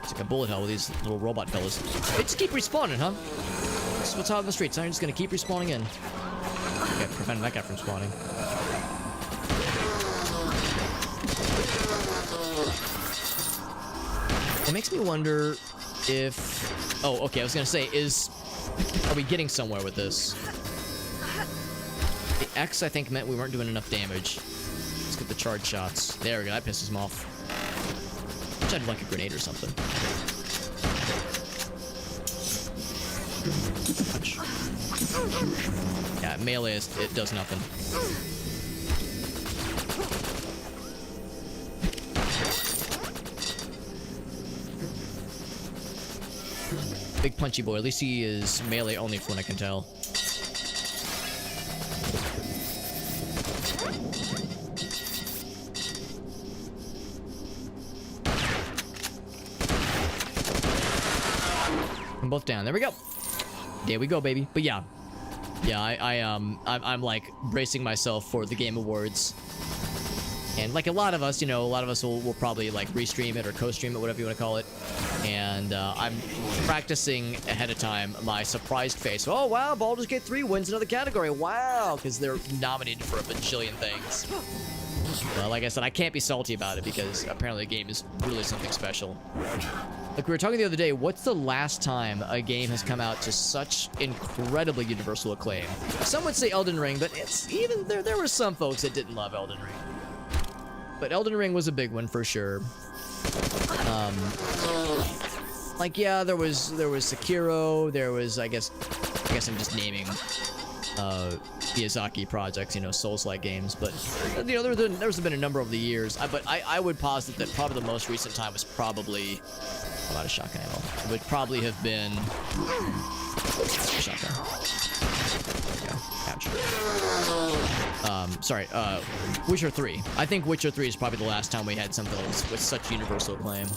It's like a bullet hell with these little robot fellas. They just keep respawning, huh? This is what's out in the streets. I'm just gonna keep respawning in. Okay, prevent that guy from spawning. It makes me wonder if... Oh, okay, I was gonna say, are we getting somewhere with this? The X, I think, meant we weren't doing enough damage. Let's get the charge shots. There we go, that pisses him off. I wish I'd like a grenade or something. Punch. Yeah, melee it does nothing. Big punchy boy. At least he is melee only from what I can tell. I'm both down. There we go. There we go, baby. But yeah, I'm like bracing myself for the Game Awards, and like a lot of us, you know, a lot of us will probably like restream it or co-stream it, whatever you want to call it. And I'm practicing ahead of time my surprised face. Oh wow, Baldur's Gate 3 wins another category. Wow, because they're nominated for a bajillion things. Well, like I said, I can't be salty about it because apparently the game is really something special. Like we were talking the other day, what's the last time a game has come out to such incredibly universal acclaim? Some would say Elden Ring, but it's even there were some folks that didn't love Elden Ring. But Elden Ring was a big one for sure. Like yeah, there was Sekiro, there was I guess I'm just naming Miyazaki projects, you know, Souls-like games, but you know there's been a number over the years. But I would posit that probably the most recent time was probably I'm out of shotgun ammo. It would probably have been shotgun. Ouch. Sorry. Witcher 3. I think Witcher 3 is probably the last time we had something with such universal acclaim.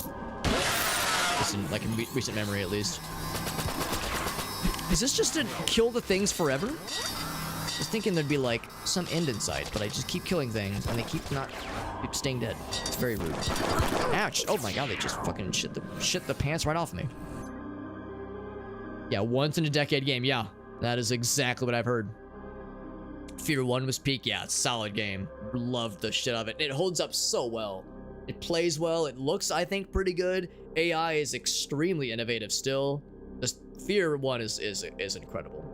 Just in, like in recent memory, at least. Is this just to kill the things forever? I was thinking there'd be like some end in sight, but I just keep killing things and they keep staying dead. It's very rude. Ouch! Oh my god, they just fucking shit the pants right off me. Yeah, once in a decade game. Yeah, that is exactly what I've heard. Fear 1 was peak. Yeah, it's a solid game. Loved the shit out of it. It holds up so well. It plays well. It looks, I think, pretty good. AI is extremely innovative still. Just Fear 1 is incredible.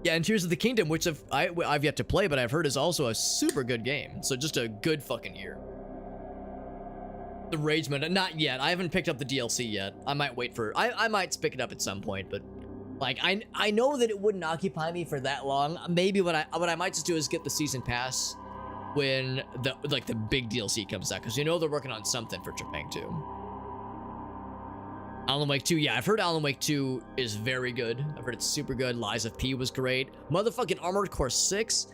Yeah, and Tears of the Kingdom, which I've yet to play, but I've heard is also a super good game. So just a good fucking year. The Rage Mode, not yet. I haven't picked up the DLC yet. I might wait for, I might pick it up at some point, but like I know that it wouldn't occupy me for that long. Maybe what I might just do is get the season pass when the big DLC comes out, because you know they're working on something for Trepang 2. Alan Wake 2, yeah, I've heard Alan Wake 2 is very good. I've heard it's super good. Lies of P was great. Motherfucking Armored Core 6,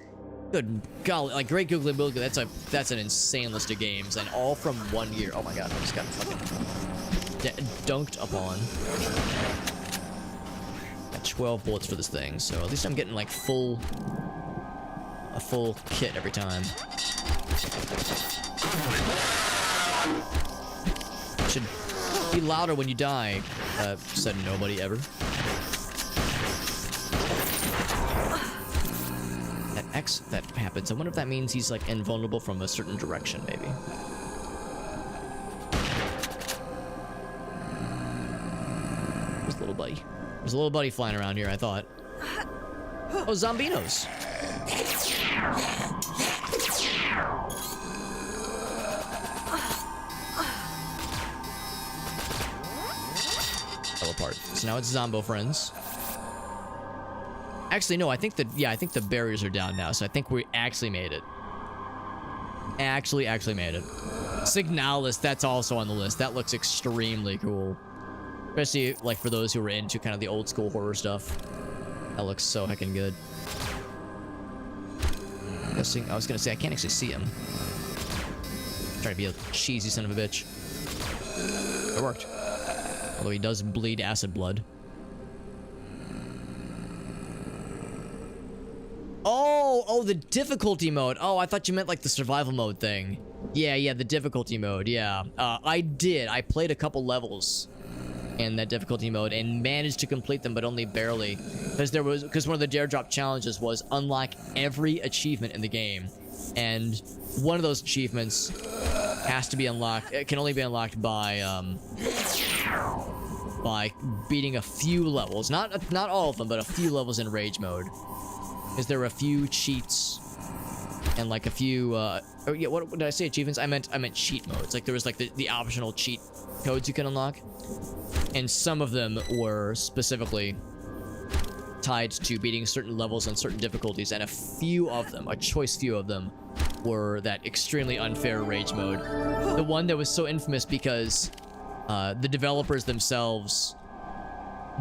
good golly, like Great Googly Moogly. That's an insane list of games, and all from 1 year. Oh my god, I just got fucking dunked upon. Got 12 bullets for this thing, so at least I'm getting like a full kit every time. Should be louder when you die, said nobody ever. That X that happens, I wonder if that means he's like invulnerable from a certain direction, maybe. There's a little buddy. There's a little buddy flying around here, I thought. Oh, Zombinos. Fell apart. So now it's Zombo friends. Actually, no, I think the barriers are down now, so I think we actually made it. Actually made it. Signalis, that's also on the list. That looks extremely cool. Especially, like, for those who are into kind of the old school horror stuff. That looks so heckin' good. I was gonna say, I can't actually see him. Trying to be a cheesy son of a bitch. It worked. Although he does bleed acid blood. Oh, the difficulty mode. Oh, I thought you meant like the survival mode thing. Yeah, the difficulty mode, yeah. I played a couple levels in that difficulty mode and managed to complete them, but only barely. Because one of the Dare Drop challenges was unlock every achievement in the game. And one of those achievements has to be unlocked. It can only be unlocked by beating a few levels. Not all of them, but a few levels in Rage mode. Because there were a few cheats and like a few what did I say, achievements? I meant cheat modes. Like there was like the optional cheat codes you can unlock, and some of them were specifically tied to beating certain levels on certain difficulties, and a few of them, a choice few of them, were that extremely unfair Rage mode. The one that was so infamous because the developers themselves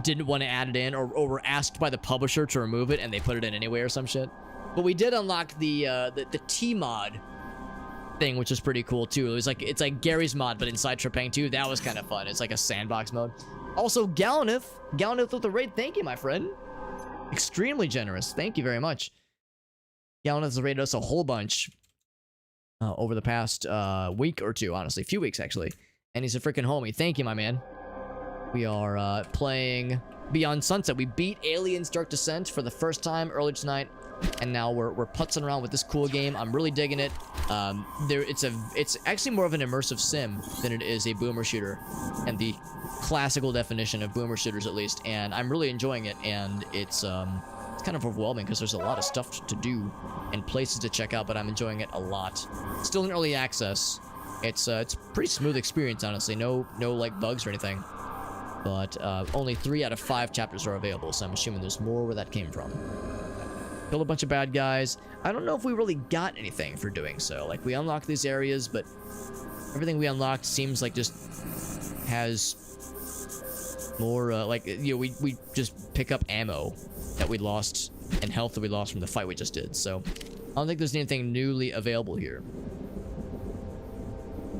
didn't want to add it in, or were asked by the publisher to remove it, and they put it in anyway or some shit. But we did unlock the T-mod thing, which is pretty cool too. It's like Gary's mod, but inside Trepang 2. That was kind of fun. It's like a sandbox mode. Also, Galnith with the raid. Thank you, my friend. Extremely generous. Thank you very much. Galnith has raided us a whole bunch over the past week or two, honestly. A few weeks, actually. And he's a freaking homie. Thank you, my man. We are playing Beyond Sunset. We beat Aliens Dark Descent for the first time early tonight, and now we're putzing around with this cool game. I'm really digging it. It's actually more of an immersive sim than it is a boomer shooter, and the classical definition of boomer shooters at least. And I'm really enjoying it, and it's kind of overwhelming because there's a lot of stuff to do and places to check out, but I'm enjoying it a lot. Still in early access. It's pretty smooth experience, honestly. No like bugs or anything. But only 3 out of 5 chapters are available, so I'm assuming there's more where that came from. Killed a bunch of bad guys. I don't know if we really got anything for doing so. Like, we unlocked these areas, but everything we unlocked seems like just has more, we just pick up ammo that we lost and health that we lost from the fight we just did. So, I don't think there's anything newly available here.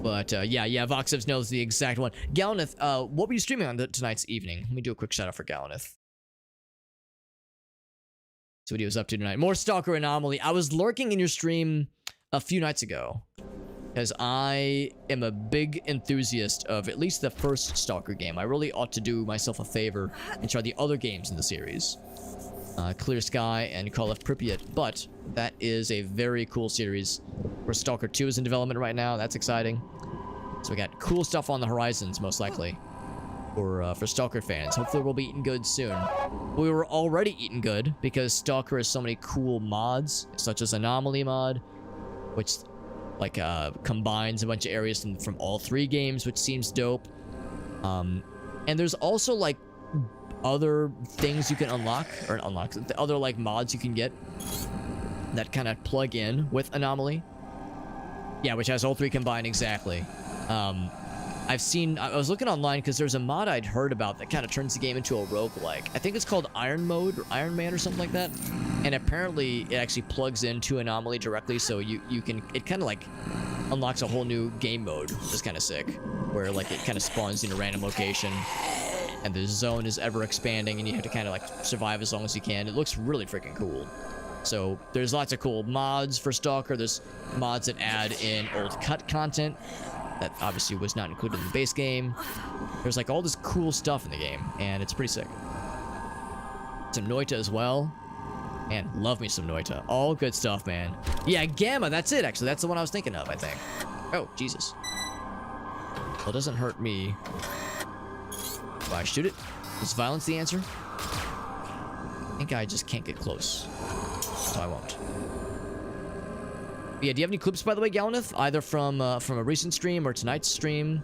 But, yeah, Voxivs knows the exact one. Galnith, what were you streaming on tonight's evening? Let me do a quick shout out for Galnith. See what he was up to tonight. More Stalker Anomaly. I was lurking in your stream a few nights ago, because I am a big enthusiast of at least the first Stalker game. I really ought to do myself a favor and try the other games in the series. Clear Sky and Call of Pripyat, but that is a very cool series where Stalker 2 is in development right now. That's exciting. So we got cool stuff on the horizons, most likely. for Stalker fans. Hopefully we'll be eating good soon. We were already eating good because Stalker has so many cool mods, such as Anomaly mod, which like combines a bunch of areas from all 3 games, which seems dope. And there's also like other things you can unlock, the other like mods you can get that kind of plug in with Anomaly. Yeah, which has all 3 combined, exactly. I was looking online because there's a mod I'd heard about that kind of turns the game into a roguelike. I think it's called Iron Mode or Iron Man or something like that. And apparently it actually plugs into Anomaly directly, so it kind of like unlocks a whole new game mode, which is kind of sick, where like it kind of spawns in a random location and the zone is ever expanding and you have to kind of like survive as long as you can. It looks really freaking cool. So there's lots of cool mods for Stalker. There's mods that add in old cut content that obviously was not included in the base game. There's like all this cool stuff in the game, and it's pretty sick. Some Noita as well. Man, love me some Noita. All good stuff, man. Yeah, Gamma, that's it, actually. That's the one I was thinking of, I think. Oh, Jesus. Well, it doesn't hurt me. Do I shoot it? Is violence the answer? I think I just can't get close, so I won't. Yeah, do you have any clips, by the way, Gallaneth? Either from a recent stream or tonight's stream?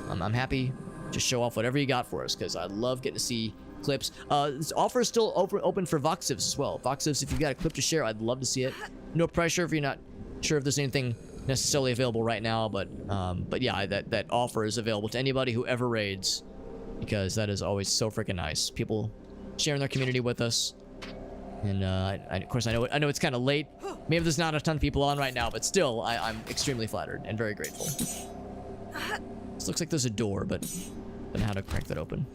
I'm happy to show off whatever you got for us, because I love getting to see clips. This offer is still open for Voxivs as well. Voxivs, if you've got a clip to share, I'd love to see it. No pressure if you're not sure if there's anything necessarily available right now, but yeah, that offer is available to anybody who ever raids, because that is always so freaking nice. People sharing their community with us. And of course, I know it's kind of late. Maybe there's not a ton of people on right now, but still, I'm extremely flattered and very grateful. This looks like there's a door, but I don't know how to crack that open.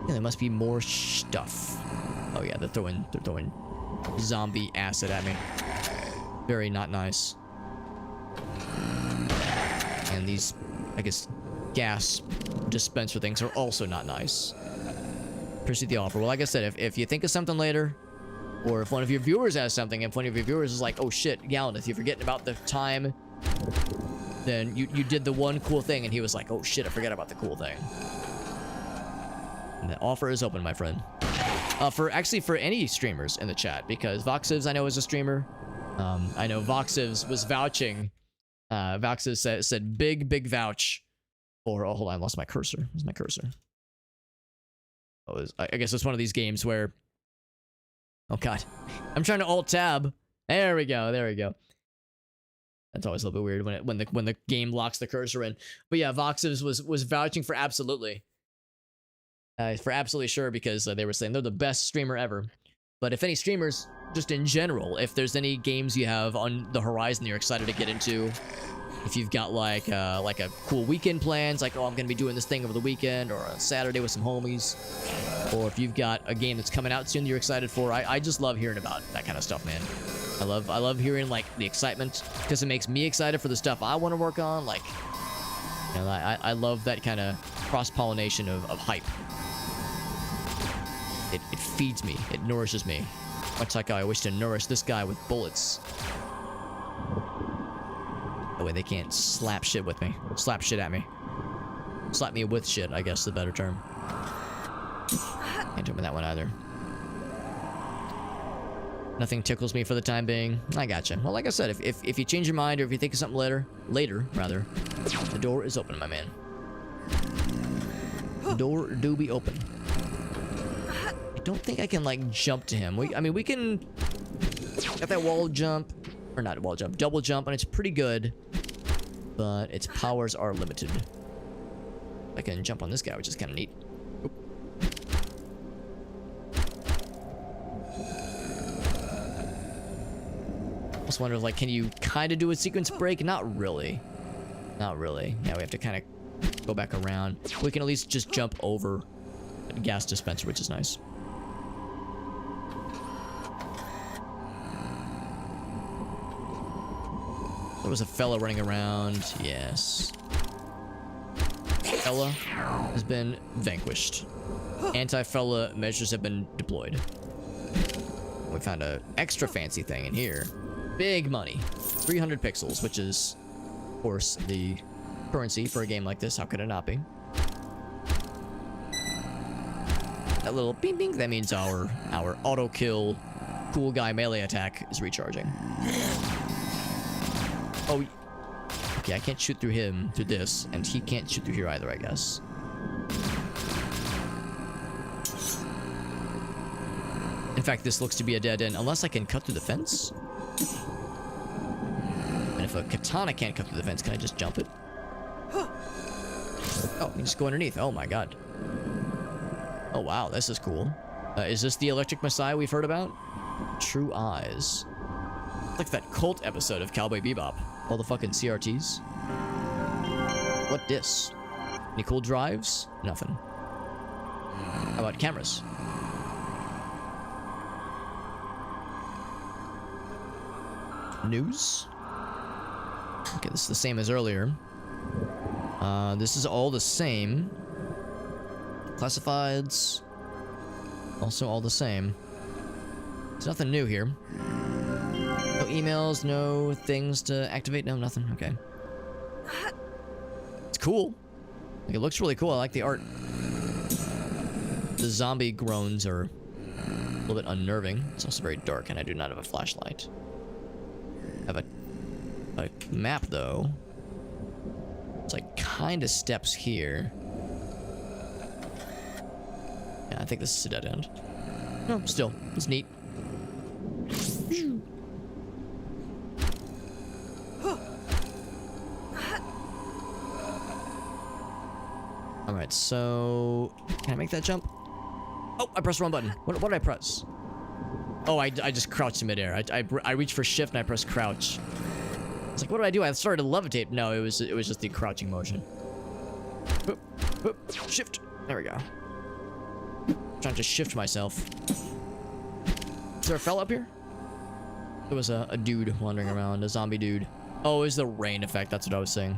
Yeah, there must be more stuff. Oh yeah, they're throwing zombie acid at me. Very not nice. And these, I guess, gas dispenser things are also not nice. Appreciate the offer. Well, like I said, if you think of something later, or if one of your viewers has something, if one of your viewers is like, oh shit, Gallaneth, you're forgetting about the time, then you did the one cool thing, and he was like, oh shit, I forgot about the cool thing. And the offer is open, my friend. For any streamers in the chat, because Voxivs I know is a streamer. I know Voxivs was vouching. Voxivs said big vouch for. Oh, hold on, I lost my cursor. Where's my cursor? I guess it's one of these games where, oh god, I'm trying to alt tab. There we go. That's always a little bit weird when the game locks the cursor in. But yeah, Voxivs was vouching for absolutely sure, because they were saying they're the best streamer ever. But if any streamers, just in general, if there's any games you have on the horizon you're excited to get into, if you've got like a cool weekend plans, like, oh, I'm gonna be doing this thing over the weekend or on Saturday with some homies, or if you've got a game that's coming out soon that you're excited for, I just love hearing about that kind of stuff, man. I love hearing like the excitement, because it makes me excited for the stuff I want to work on. Like, you know, I love that kind of cross-pollination of hype. It feeds me, it nourishes me, much like I wish to nourish this guy with bullets. That way they can't slap shit with me. Slap shit at me. Slap me with shit, I guess is the better term. Can't do that one either. Nothing tickles me for the time being. I gotcha. Well, like I said, if you change your mind, or if you think of something later, the door is open, my man. The door do be open. I don't think I can like jump to him. I mean we can got that wall jump. Or not wall jump, double jump, and it's pretty good, but its powers are limited. I can jump on this guy, which is kind of neat. Oop. I just wonder, like, can you kind of do a sequence break? Not really. Not really. Yeah, we have to kind of go back around. We can at least just jump over a gas dispenser, which is nice. There was a fella running around. Yes. Fella has been vanquished. Anti-fella measures have been deployed. We found an extra fancy thing in here. Big money. 300 pixels, which is, of course, the currency for a game like this. How could it not be? That little bing bing, that means our auto kill cool guy melee attack is recharging. Oh, okay, I can't shoot through him through this, and he can't shoot through here either, I guess. In fact, this looks to be a dead end, unless I can cut through the fence. And if a katana can't cut through the fence, can I just jump it? Oh, you just go underneath. Oh my god. Oh wow, this is cool. Is this the electric messiah we've heard about? True Eyes. Like that cult episode of Cowboy Bebop. All the fucking CRTs. What dis? Any cool drives? Nothing. How about cameras? News? Okay, this is the same as earlier. This is all the same. Classifieds. Also all the same. There's nothing new here. No emails, no things to activate, no, nothing. Okay. It's cool. Like, it looks really cool. I like the art. The zombie groans are a little bit unnerving. It's also very dark, and I do not have a flashlight. I have a map, though. It's like kind of steps here. Yeah, I think this is a dead end. No, still, it's neat. Alright, so... Can I make that jump? Oh, I pressed the wrong button. What did I press? Oh, I just crouched in midair. I reached for shift and I pressed crouch. It's like, what did I do? I started to levitate. No, it was just the crouching motion. Oop, oop, shift. There we go. Trying to shift myself. Is there a fella up here? There was a dude wandering around, a zombie dude. Oh, it was the rain effect. That's what I was saying.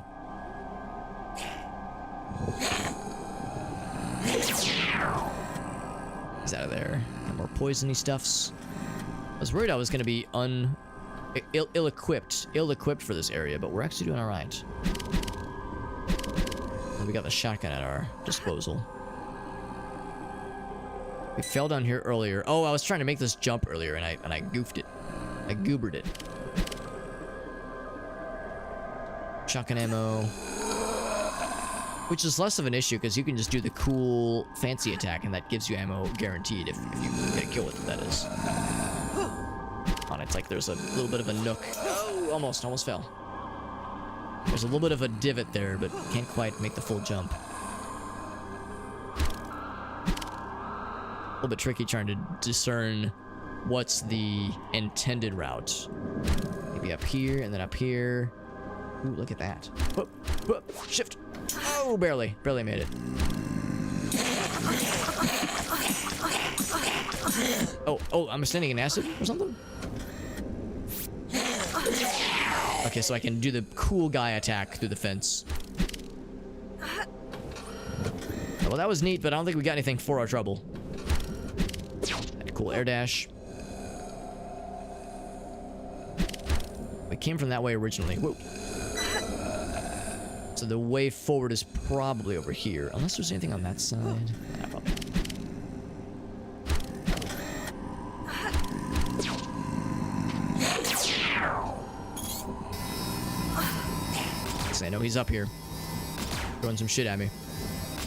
He's out of there. And more poisony stuffs. I was worried I was going to be ill-equipped for this area, but we're actually doing all right. And we got the shotgun at our disposal. We fell down here earlier. Oh, I was trying to make this jump earlier, and I goofed it. I goobered it. Shotgun ammo. Which is less of an issue, because you can just do the cool, fancy attack, and that gives you ammo guaranteed if you get a kill with it, that is. On it's like there's a little bit of a nook. Oh, almost fell. There's a little bit of a divot there, but can't quite make the full jump. A little bit tricky trying to discern what's the intended route. Maybe up here, and then up here. Ooh, look at that. Whoop, whoop, shift. Oh, barely made it. Oh, I'm standing in acid or something? Okay, so I can do the cool guy attack through the fence. Well, that was neat, but I don't think we got anything for our trouble. Cool air dash. We came from that way originally. Whoa. So the way forward is probably over here, unless there's anything on that side. Nah, probably. I know he's up here, throwing some shit at me.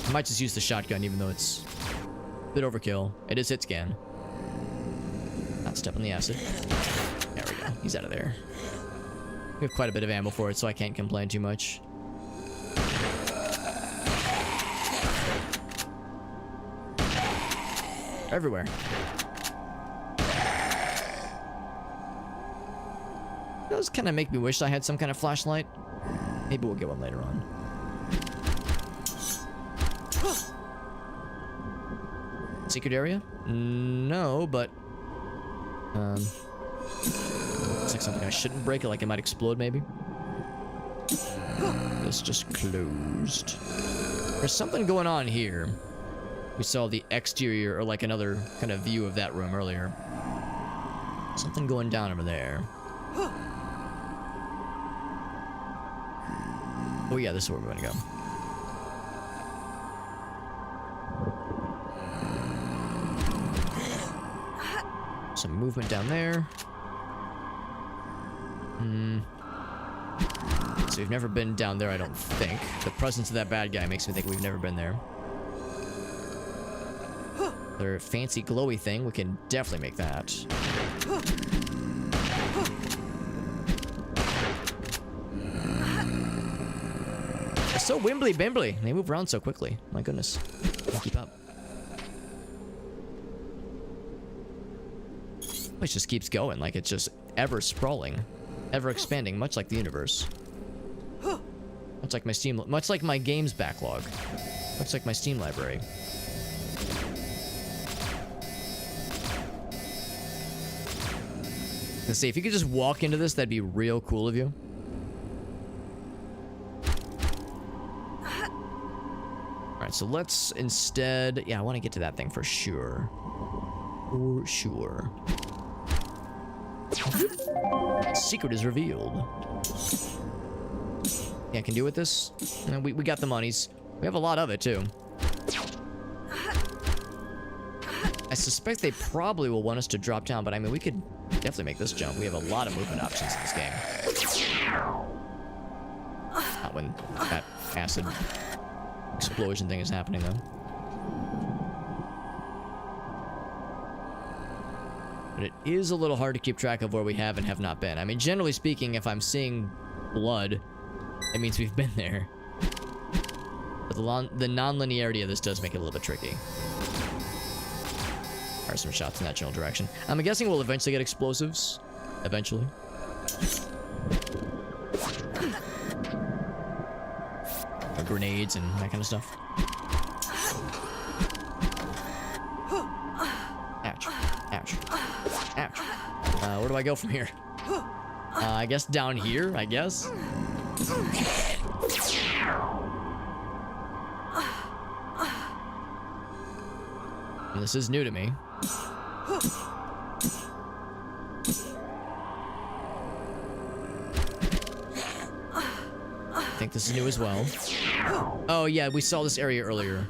I might just use the shotgun, even though it's a bit overkill. It is hit scan. Not step on the acid. There we go. He's out of there. We have quite a bit of ammo for it, so I can't complain too much. Everywhere. It does kind of make me wish I had some kind of flashlight. Maybe we'll get one later on. Secret area? No, but... looks like something I shouldn't break it, like it might explode, maybe. This just closed. There's something going on here. We saw the exterior, or like another kind of view of that room earlier. Something going down over there. Oh yeah, this is where we're gonna go. Some movement down there. So we've never been down there, I don't think. The presence of that bad guy makes me think we've never been there. Their fancy glowy thing, we can definitely make that. It's so wimbly bimbly. They move around so quickly. My goodness. Can't keep up. It just keeps going, like it's just ever sprawling, ever expanding, much like the universe. Much like my Steam, much like my games backlog, much like my Steam library. Let's see, if you could just walk into this, that'd be real cool of you. Alright, so let's instead... Yeah, I want to get to that thing for sure. For sure. Secret is revealed. Yeah, I can do with this. We got the monies. We have a lot of it, too. I suspect they probably will want us to drop down, but I mean, we could definitely make this jump. We have a lot of movement options in this game. Not when that acid explosion thing is happening, though. But it is a little hard to keep track of where we have and have not been. I mean, generally speaking, if I'm seeing blood, it means we've been there. But the non-linearity of this does make it a little bit tricky. There are some shots in that general direction. I'm guessing we'll eventually get explosives. Eventually. Or grenades and that kind of stuff. Ouch. Ouch. Ouch. Where do I go from here? I guess down here, I guess. This is new to me. I think this is new as well. Oh yeah, we saw this area earlier.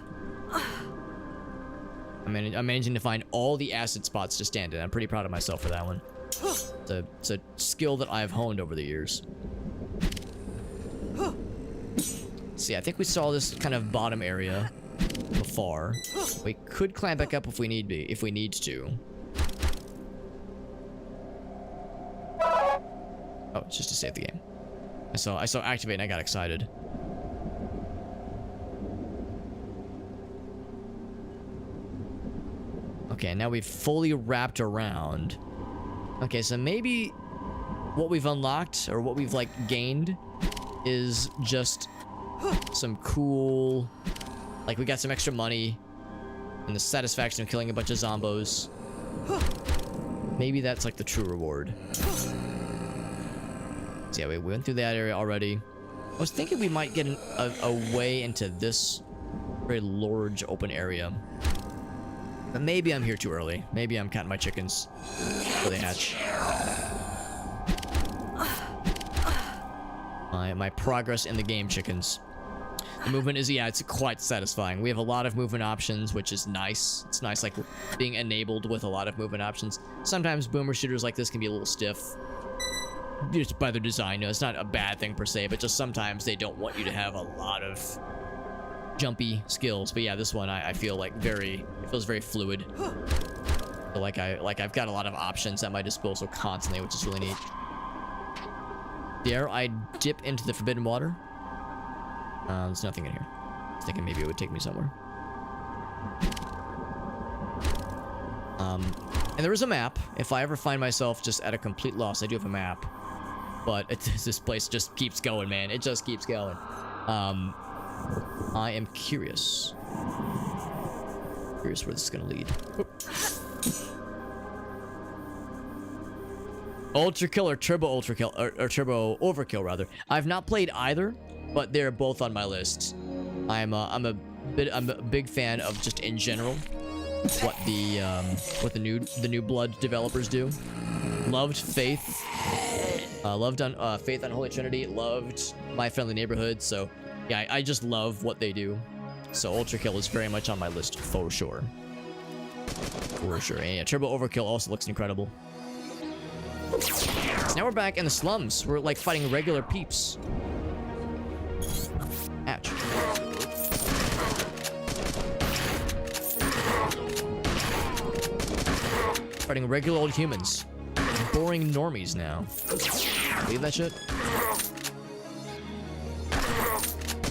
I'm managing to find all the acid spots to stand in. I'm pretty proud of myself for that one. It's a skill that I've honed over the years. See, I think we saw this kind of bottom area before. We could climb back up if we need to. Oh, it's just to save the game. I saw activate and I got excited. Okay, now we've fully wrapped around. Okay, so maybe what we've unlocked or what we've like gained is just some cool, like we got some extra money and the satisfaction of killing a bunch of zombos. Maybe that's like the true reward. So yeah, we went through that area already. I was thinking we might get a way into this very large open area. But maybe I'm here too early. Maybe I'm counting my chickens before they hatch. My progress in the game, chickens. The movement is, yeah, it's quite satisfying. We have a lot of movement options, which is nice. It's nice, like, being enabled with a lot of movement options. Sometimes boomer shooters like this can be a little stiff. Just by their design. No, it's not a bad thing per se, but just sometimes they don't want you to have a lot of jumpy skills. But yeah, this one I feel like it feels very fluid. I feel like I've got a lot of options at my disposal constantly, which is really neat. Dare I dip into the forbidden water? There's nothing in here. I was thinking maybe it would take me somewhere. And there is a map. If I ever find myself just at a complete loss, I do have a map. But this place just keeps going, man. It just keeps going. I am curious. Curious where this is gonna lead. Ultra Kill or Turbo Ultra Kill, or Turbo Overkill rather. I've not played either, but they're both on my list. I'm a big fan of just in general what the new Blood developers do. Loved Faith. Loved on Faith on Holy Trinity. Loved My Friendly Neighborhood. So yeah, I just love what they do. So Ultra Kill is very much on my list for sure. For sure. And yeah, Turbo Overkill also looks incredible. So now we're back in the slums. We're like fighting regular peeps. Ouch. Fighting regular old humans. Boring normies now. Believe that shit?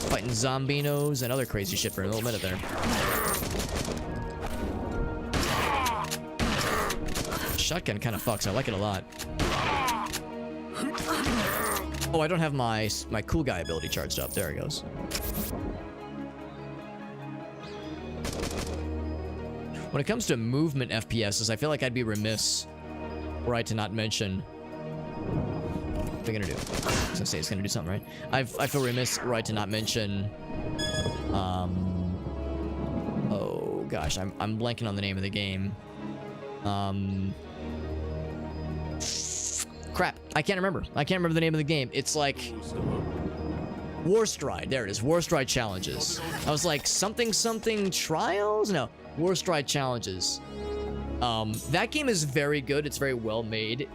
Fighting zombinos and other crazy shit for a little minute there. Shotgun kind of fucks. I like it a lot. Oh, I don't have my cool guy ability charged up. There it goes. When it comes to movement FPSs, I feel like I'd be remiss were I to not mention. What are they gonna do? I was gonna say it's gonna do something, right? I feel remiss were I to not mention. Oh gosh, I'm blanking on the name of the game. Crap, I can't remember. I can't remember the name of the game. It's like Warstride. There it is. Warstride Challenges. I was like something trials? No, Warstride Challenges. That game is very good. It's very well made.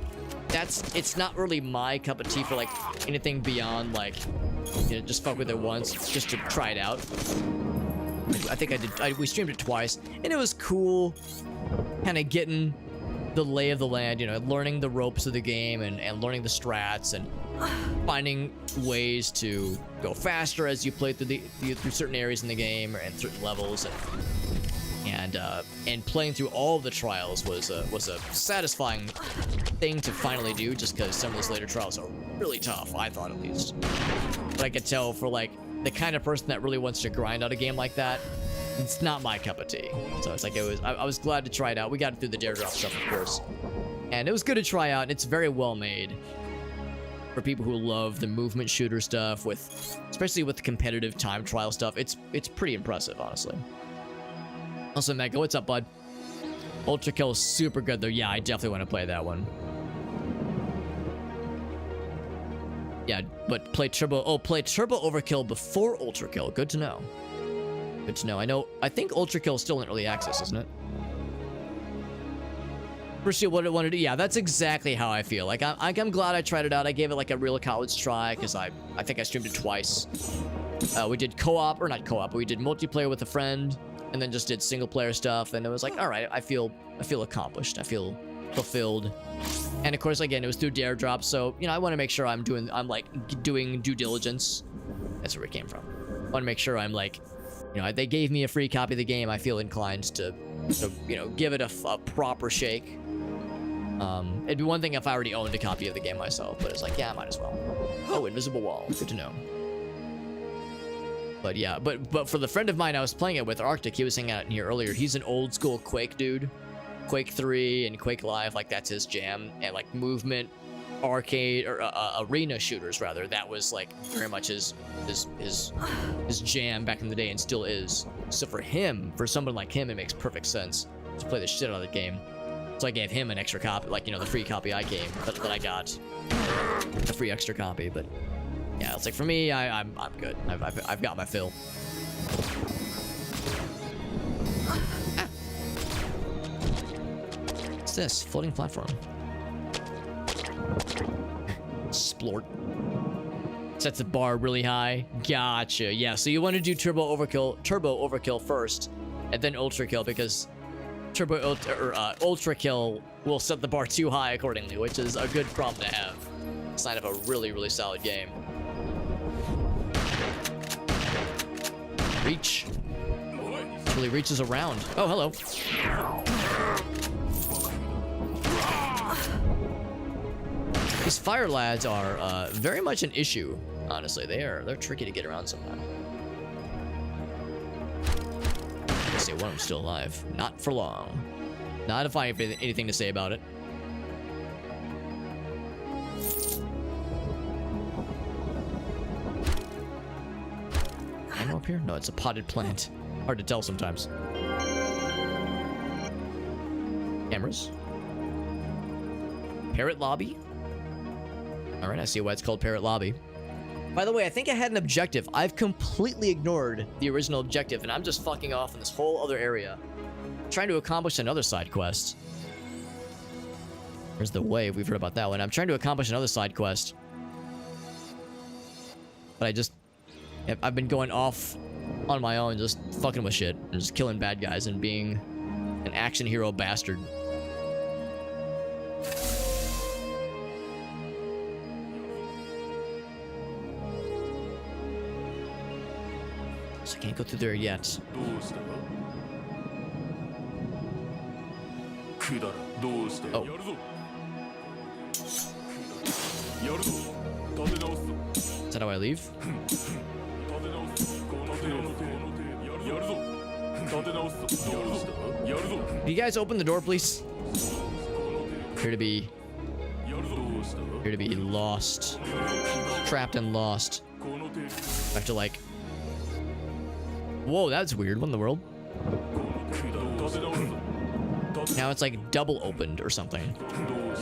It's not really my cup of tea for like anything beyond like, you know, just fuck with it once just to try it out. I think we streamed it twice and it was cool kind of getting the lay of the land, you know, learning the ropes of the game and learning the strats and finding ways to go faster as you play through through certain areas in the game and certain levels, and playing through all of the trials was a satisfying thing to finally do, just because some of those later trials are really tough, I thought at least. But I could tell for like the kind of person that really wants to grind out a game like that, it's not my cup of tea. So it's like I was glad to try it out. We got it through the Daredrop stuff, of course, and it was good to try out. It's very well made for people who love the movement shooter stuff, especially with the competitive time trial stuff. It's pretty impressive, honestly. Also, Mega, what's up, bud? Ultra Kill is super good though. Yeah, I definitely want to play that one. Yeah, but play Turbo Overkill before Ultra Kill. Good to know. Good to know. I think Ultra Kill is still in early access, isn't it? Pursue what it wanted to do. Yeah, that's exactly how I feel. Like I'm glad I tried it out. I gave it like a real college try because I think I streamed it twice. We did co-op, or not co-op, but we did multiplayer with a friend, and then just did single player stuff. And it was like, all right, I feel accomplished. I feel fulfilled. And of course, again, it was through Daredrop, so you know I want to make sure I'm like doing due diligence. That's where it came from. I want to make sure I'm like, you know, they gave me a free copy of the game. I feel inclined to you know, give it a proper shake. It'd be one thing if I already owned a copy of the game myself, but it's like, yeah, I might as well. Oh, invisible wall. Good to know. But yeah, but for the friend of mine I was playing it with, Arctic, he was hanging out in here earlier. He's an old school Quake dude. Quake 3 and Quake Live, like that's his jam. And like movement, arcade, or arena shooters rather, that was like very much his jam back in the day and still is. So for someone like him, it makes perfect sense to play the shit out of the game. So I gave him an extra copy, like, you know, the free copy I gave, that I got, a free extra copy. But yeah, it's like for me, I'm good. I've got my fill. Ah. What's this? Floating platform. Splort. Sets the bar really high. Gotcha. Yeah, so you want to do Turbo Overkill first, and then Ultra Kill, because Ultra Kill will set the bar too high accordingly, which is a good problem to have. Sign of a really, really solid game. Reach. Really reaches around. Oh, hello. These fire lads are very much an issue. Honestly, they're tricky to get around somehow. Let's see, one of them's still alive. Not for long. Not if I have anything to say about it. Ammo up here? No, it's a potted plant. Hard to tell sometimes. Cameras. Parrot lobby. All right, I see why it's called Parrot Lobby. By the way, I think I had an objective. I've completely ignored the original objective, and I'm just fucking off in this whole other area, trying to accomplish another side quest. There's the wave. We've heard about that one. I'm trying to accomplish another side quest. But I've been going off on my own, just fucking with shit, and just killing bad guys and being an action hero bastard. So I can't go through there yet. Oh. Is that how I leave? Can you guys open the door, please? Appear to be lost. Trapped and lost. I have to like... Whoa, that's weird. What in the world? Now it's like double opened or something.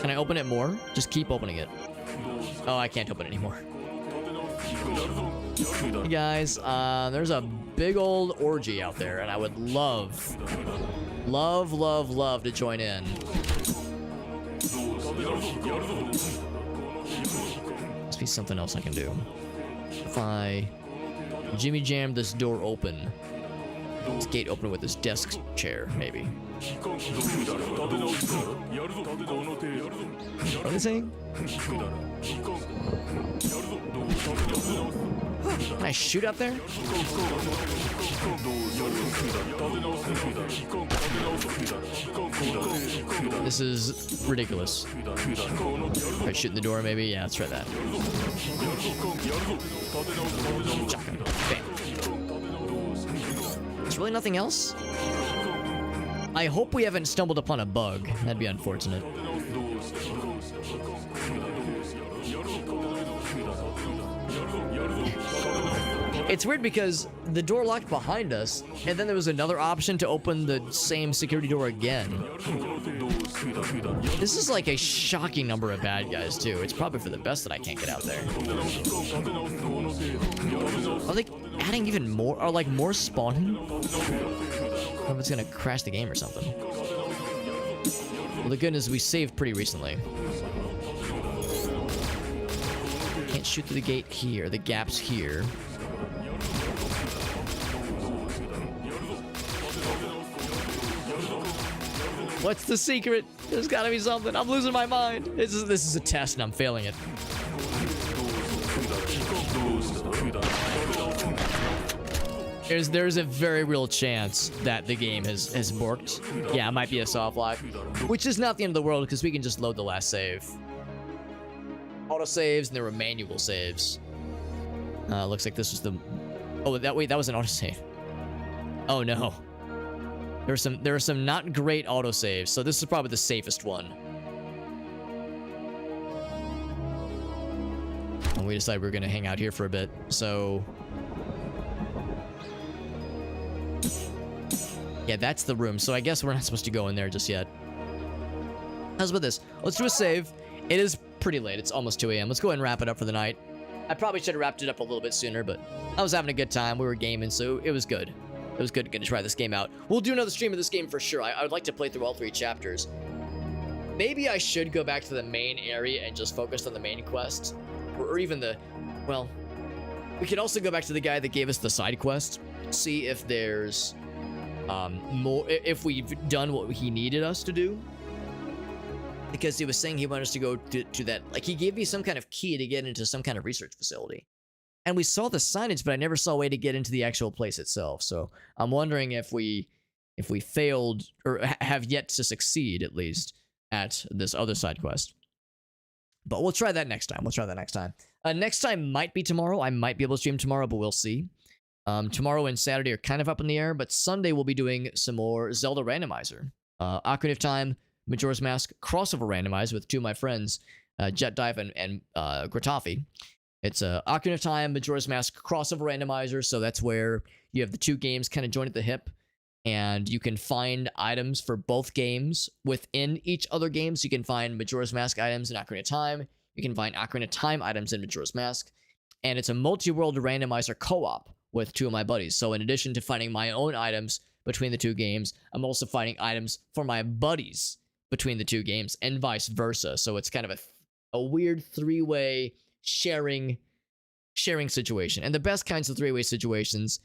Can I open it more? Just keep opening it. Oh, I can't open it anymore. Hey guys, there's a big old orgy out there, and I would love to join in. Must be something else I can do. If I Jimmy jam this door open, this gate open with this desk chair, maybe. What are they saying? Can I shoot up there? This is ridiculous. Try shooting the door, maybe? Yeah, let's try that. Shotgun. Bam. There's really nothing else? I hope we haven't stumbled upon a bug. That'd be unfortunate. It's weird because the door locked behind us, and then there was another option to open the same security door again. This is like a shocking number of bad guys, too. It's probably for the best that I can't get out there. Are they adding even more? Are like more spawning? I don't know if it's gonna crash the game or something. Well, the good news is we saved pretty recently. Can't shoot through the gate here. The gap's here. What's the secret? There's gotta be something. I'm losing my mind. This is a test and I'm failing it. There's a very real chance that the game has borked. Yeah, it might be a soft lock, which is not the end of the world because we can just load the last save. Auto saves, and there were manual saves. Looks like this was the... Oh, that was an auto save. Oh no. There are some not great auto saves, so this is probably the safest one. And we decided we were gonna hang out here for a bit, so... Yeah, that's the room, so I guess we're not supposed to go in there just yet. How's about this? Let's do a save. It is pretty late. It's almost 2 a.m. Let's go ahead and wrap it up for the night. I probably should have wrapped it up a little bit sooner, but I was having a good time. We were gaming, so it was good. It was good to try this game out. We'll do another stream of this game for sure. I would like to play through all 3 chapters. Maybe I should go back to the main area and just focus on the main quest. Or even the... Well, we could also go back to the guy that gave us the side quest. See if there's... more... If we've done what he needed us to do. Because he was saying he wanted us to go to that... Like, he gave me some kind of key to get into some kind of research facility. And we saw the signage, but I never saw a way to get into the actual place itself. So I'm wondering if we failed, or have yet to succeed, at least, at this other side quest. But we'll try that next time. Next time might be tomorrow. I might be able to stream tomorrow, but we'll see. Tomorrow and Saturday are kind of up in the air, but Sunday we'll be doing some more Zelda Randomizer. Ocarina of Time, Majora's Mask crossover randomizer with 2 of my friends, Jet Dive and Gratafi. It's a Ocarina of Time, Majora's Mask crossover randomizer, so that's where you have the 2 games kind of joined at the hip, and you can find items for both games within each other game. So you can find Majora's Mask items in Ocarina of Time, You can find Ocarina of Time items in Majora's Mask. And it's a multi-world randomizer co-op with 2 of my buddies. So in addition to finding my own items between the 2 games, I'm also finding items for my buddies between the 2 games and vice versa. So it's kind of a weird 3-way sharing situation. And the best kinds of 3-way situations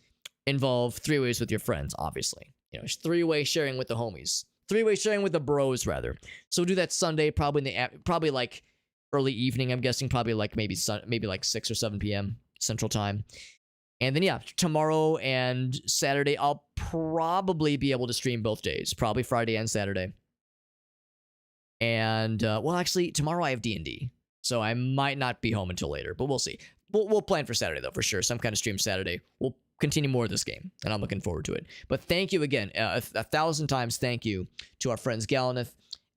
involve 3 ways with your friends, obviously. 3-way sharing with the homies. 3-way sharing with the bros, rather. So we'll do that Sunday, probably like early evening, I'm guessing, probably like maybe like 6 or 7 p.m. Central Time. And then, yeah, tomorrow and Saturday, I'll probably be able to stream both days. Probably Friday and Saturday. And, well, actually, tomorrow I have D&D. So I might not be home until later, but we'll see. We'll plan for Saturday, though, for sure. Some kind of stream Saturday. We'll continue more of this game, and I'm looking forward to it. But thank you again. 1,000 times thank you to our friends Galaneth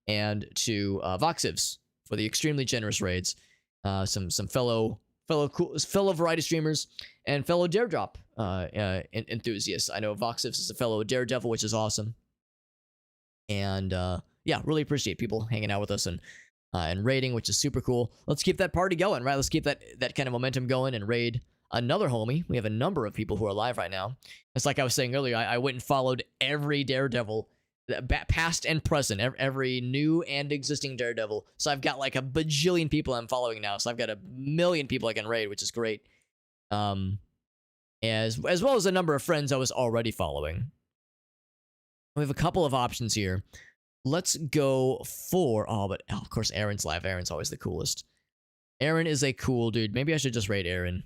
and to Voxivs for the extremely generous raids. Some fellow variety streamers and fellow Daredrop enthusiasts. I know Voxivs is a fellow Daredevil, which is awesome. And yeah, really appreciate people hanging out with us and raiding, which is super cool. Let's keep that party going, right? Let's keep that kind of momentum going and raid another homie. We have a number of people who are live right now. It's like I was saying earlier, I went and followed every Daredevil, past and present, every new and existing Daredevil. So I've got like a bajillion people I'm following now. So I've got 1 million people I can raid, which is great. As well as a number of friends I was already following. We have a couple of options here. Let's go for, of course, Aaron's live. Aaron's always the coolest. Aaron is a cool dude. Maybe I should just raid Aaron.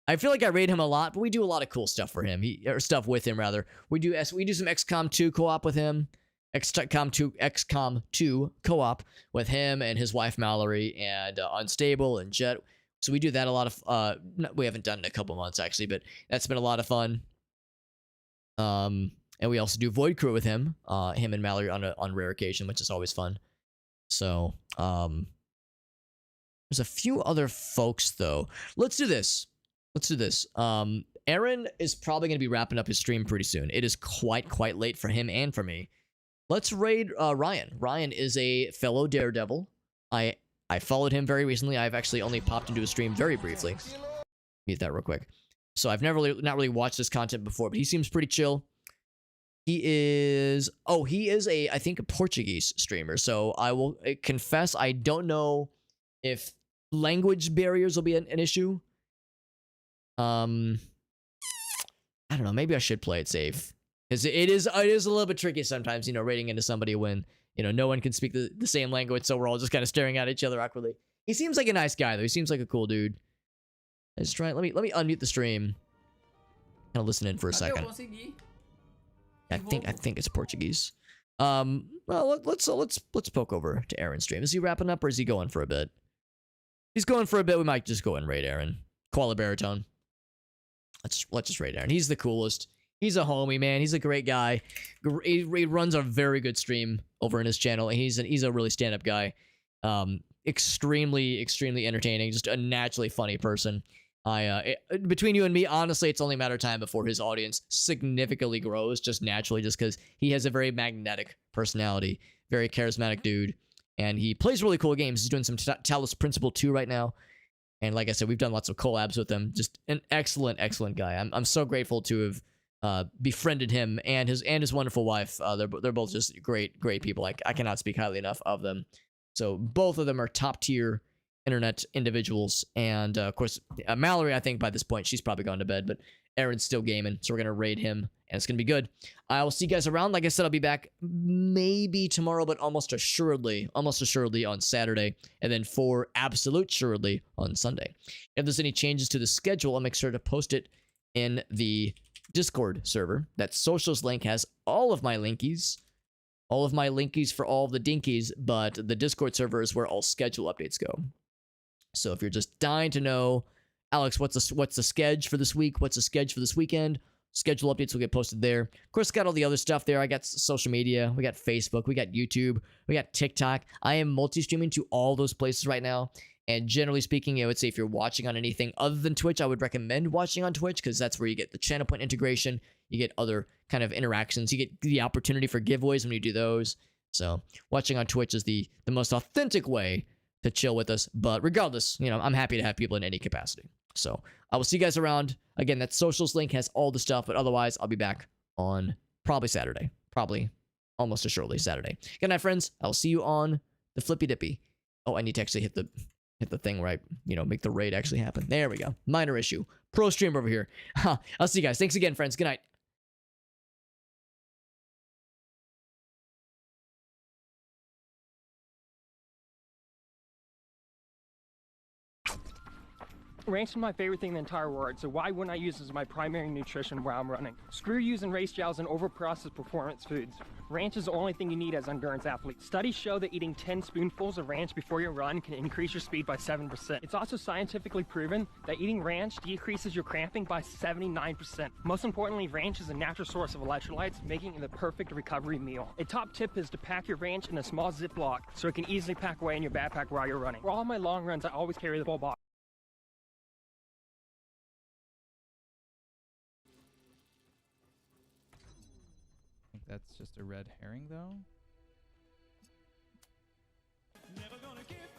I feel like I raid him a lot, but we do a lot of cool stuff for him. Or stuff with him, rather. We do some XCOM 2 co-op with him. XCOM 2 co-op with him and his wife Mallory and Unstable and Jet. So we do that a lot of, we haven't done it in a couple months actually, but that's been a lot of fun. And we also do Void Crew with him and Mallory on rare occasion, which is always fun. So, there's a few other folks though. Let's do this. Aaron is probably going to be wrapping up his stream pretty soon. It is quite late for him and for me. Let's raid Ryan. Ryan is a fellow Daredevil. I followed him very recently. I've actually only popped into a stream very briefly. Mute that real quick. So I've not really watched this content before, but he seems pretty chill. He is I think a Portuguese streamer. So I will confess I don't know if language barriers will be an issue. I don't know. Maybe I should play it safe. Because it is a little bit tricky sometimes, raiding into somebody when, no one can speak the same language, so we're all just kind of staring at each other awkwardly. He seems like a nice guy, though. He seems like a cool dude. Let's try. Let me unmute the stream. Kind of listen in for a second. I think it's Portuguese. Well, let's poke over to Aaron's stream. Is he wrapping up or is he going for a bit? He's going for a bit. We might just go and raid Aaron. Koala Baritone. Let's just raid Aaron. He's the coolest. He's a homie, man. He's a great guy. He runs a very good stream over in his channel, and he's a really stand-up guy. Extremely entertaining. Just a naturally funny person. Between you and me, honestly, it's only a matter of time before his audience significantly grows, just naturally, just because he has a very magnetic personality, very charismatic dude, and he plays really cool games. He's doing some Talos Principle 2 right now, and like I said, we've done lots of collabs with him. Just an excellent guy. I'm so grateful to have befriended him and his wonderful wife. They're both just great people. I cannot speak highly enough of them. So both of them are top tier internet individuals, and of course Mallory, I think by this point she's probably gone to bed, but Aaron's still gaming, so we're gonna raid him and it's gonna be good. I will see you guys around. Like I said, I'll be back maybe tomorrow, but almost assuredly on Saturday, and then for absolute assuredly on Sunday. If there's any changes to the schedule, I'll make sure to post it in the Discord server. That socials link has all of my linkies for all of the dinkies, but the Discord server is where all schedule updates go. So if you're just dying to know, Alex, what's the schedule for this week? What's the schedule for this weekend? Schedule updates will get posted there. Of course, got all the other stuff there. I got social media. We got Facebook. We got YouTube. We got TikTok. I am multi-streaming to all those places right now. And generally speaking, I would say if you're watching on anything other than Twitch, I would recommend watching on Twitch because that's where you get the channel point integration. You get other kind of interactions. You get the opportunity for giveaways when you do those. So watching on Twitch is the most authentic way to chill with us. But regardless, you know, I'm happy to have people in any capacity. So I will see you guys around. Again, that socials link has all the stuff, but otherwise I'll be back on probably Saturday. Probably almost assuredly Saturday. Good night, friends. I'll see you on the Flippy Dippy. Oh, I need to actually hit the thing where I, you know, make the raid actually happen. There we go. Minor issue. Pro streamer over here. I'll see you guys. Thanks again, friends. Good night. Ranch is my favorite thing in the entire world, so why wouldn't I use it as my primary nutrition while I'm running? Screw using race gels and overprocessed performance foods. Ranch is the only thing you need as an endurance athlete. Studies show that eating 10 spoonfuls of ranch before your run can increase your speed by 7%. It's also scientifically proven that eating ranch decreases your cramping by 79%. Most importantly, ranch is a natural source of electrolytes, making it the perfect recovery meal. A top tip is to pack your ranch in a small Ziploc so it can easily pack away in your backpack while you're running. For all my long runs, I always carry the full box. That's just a red herring, though.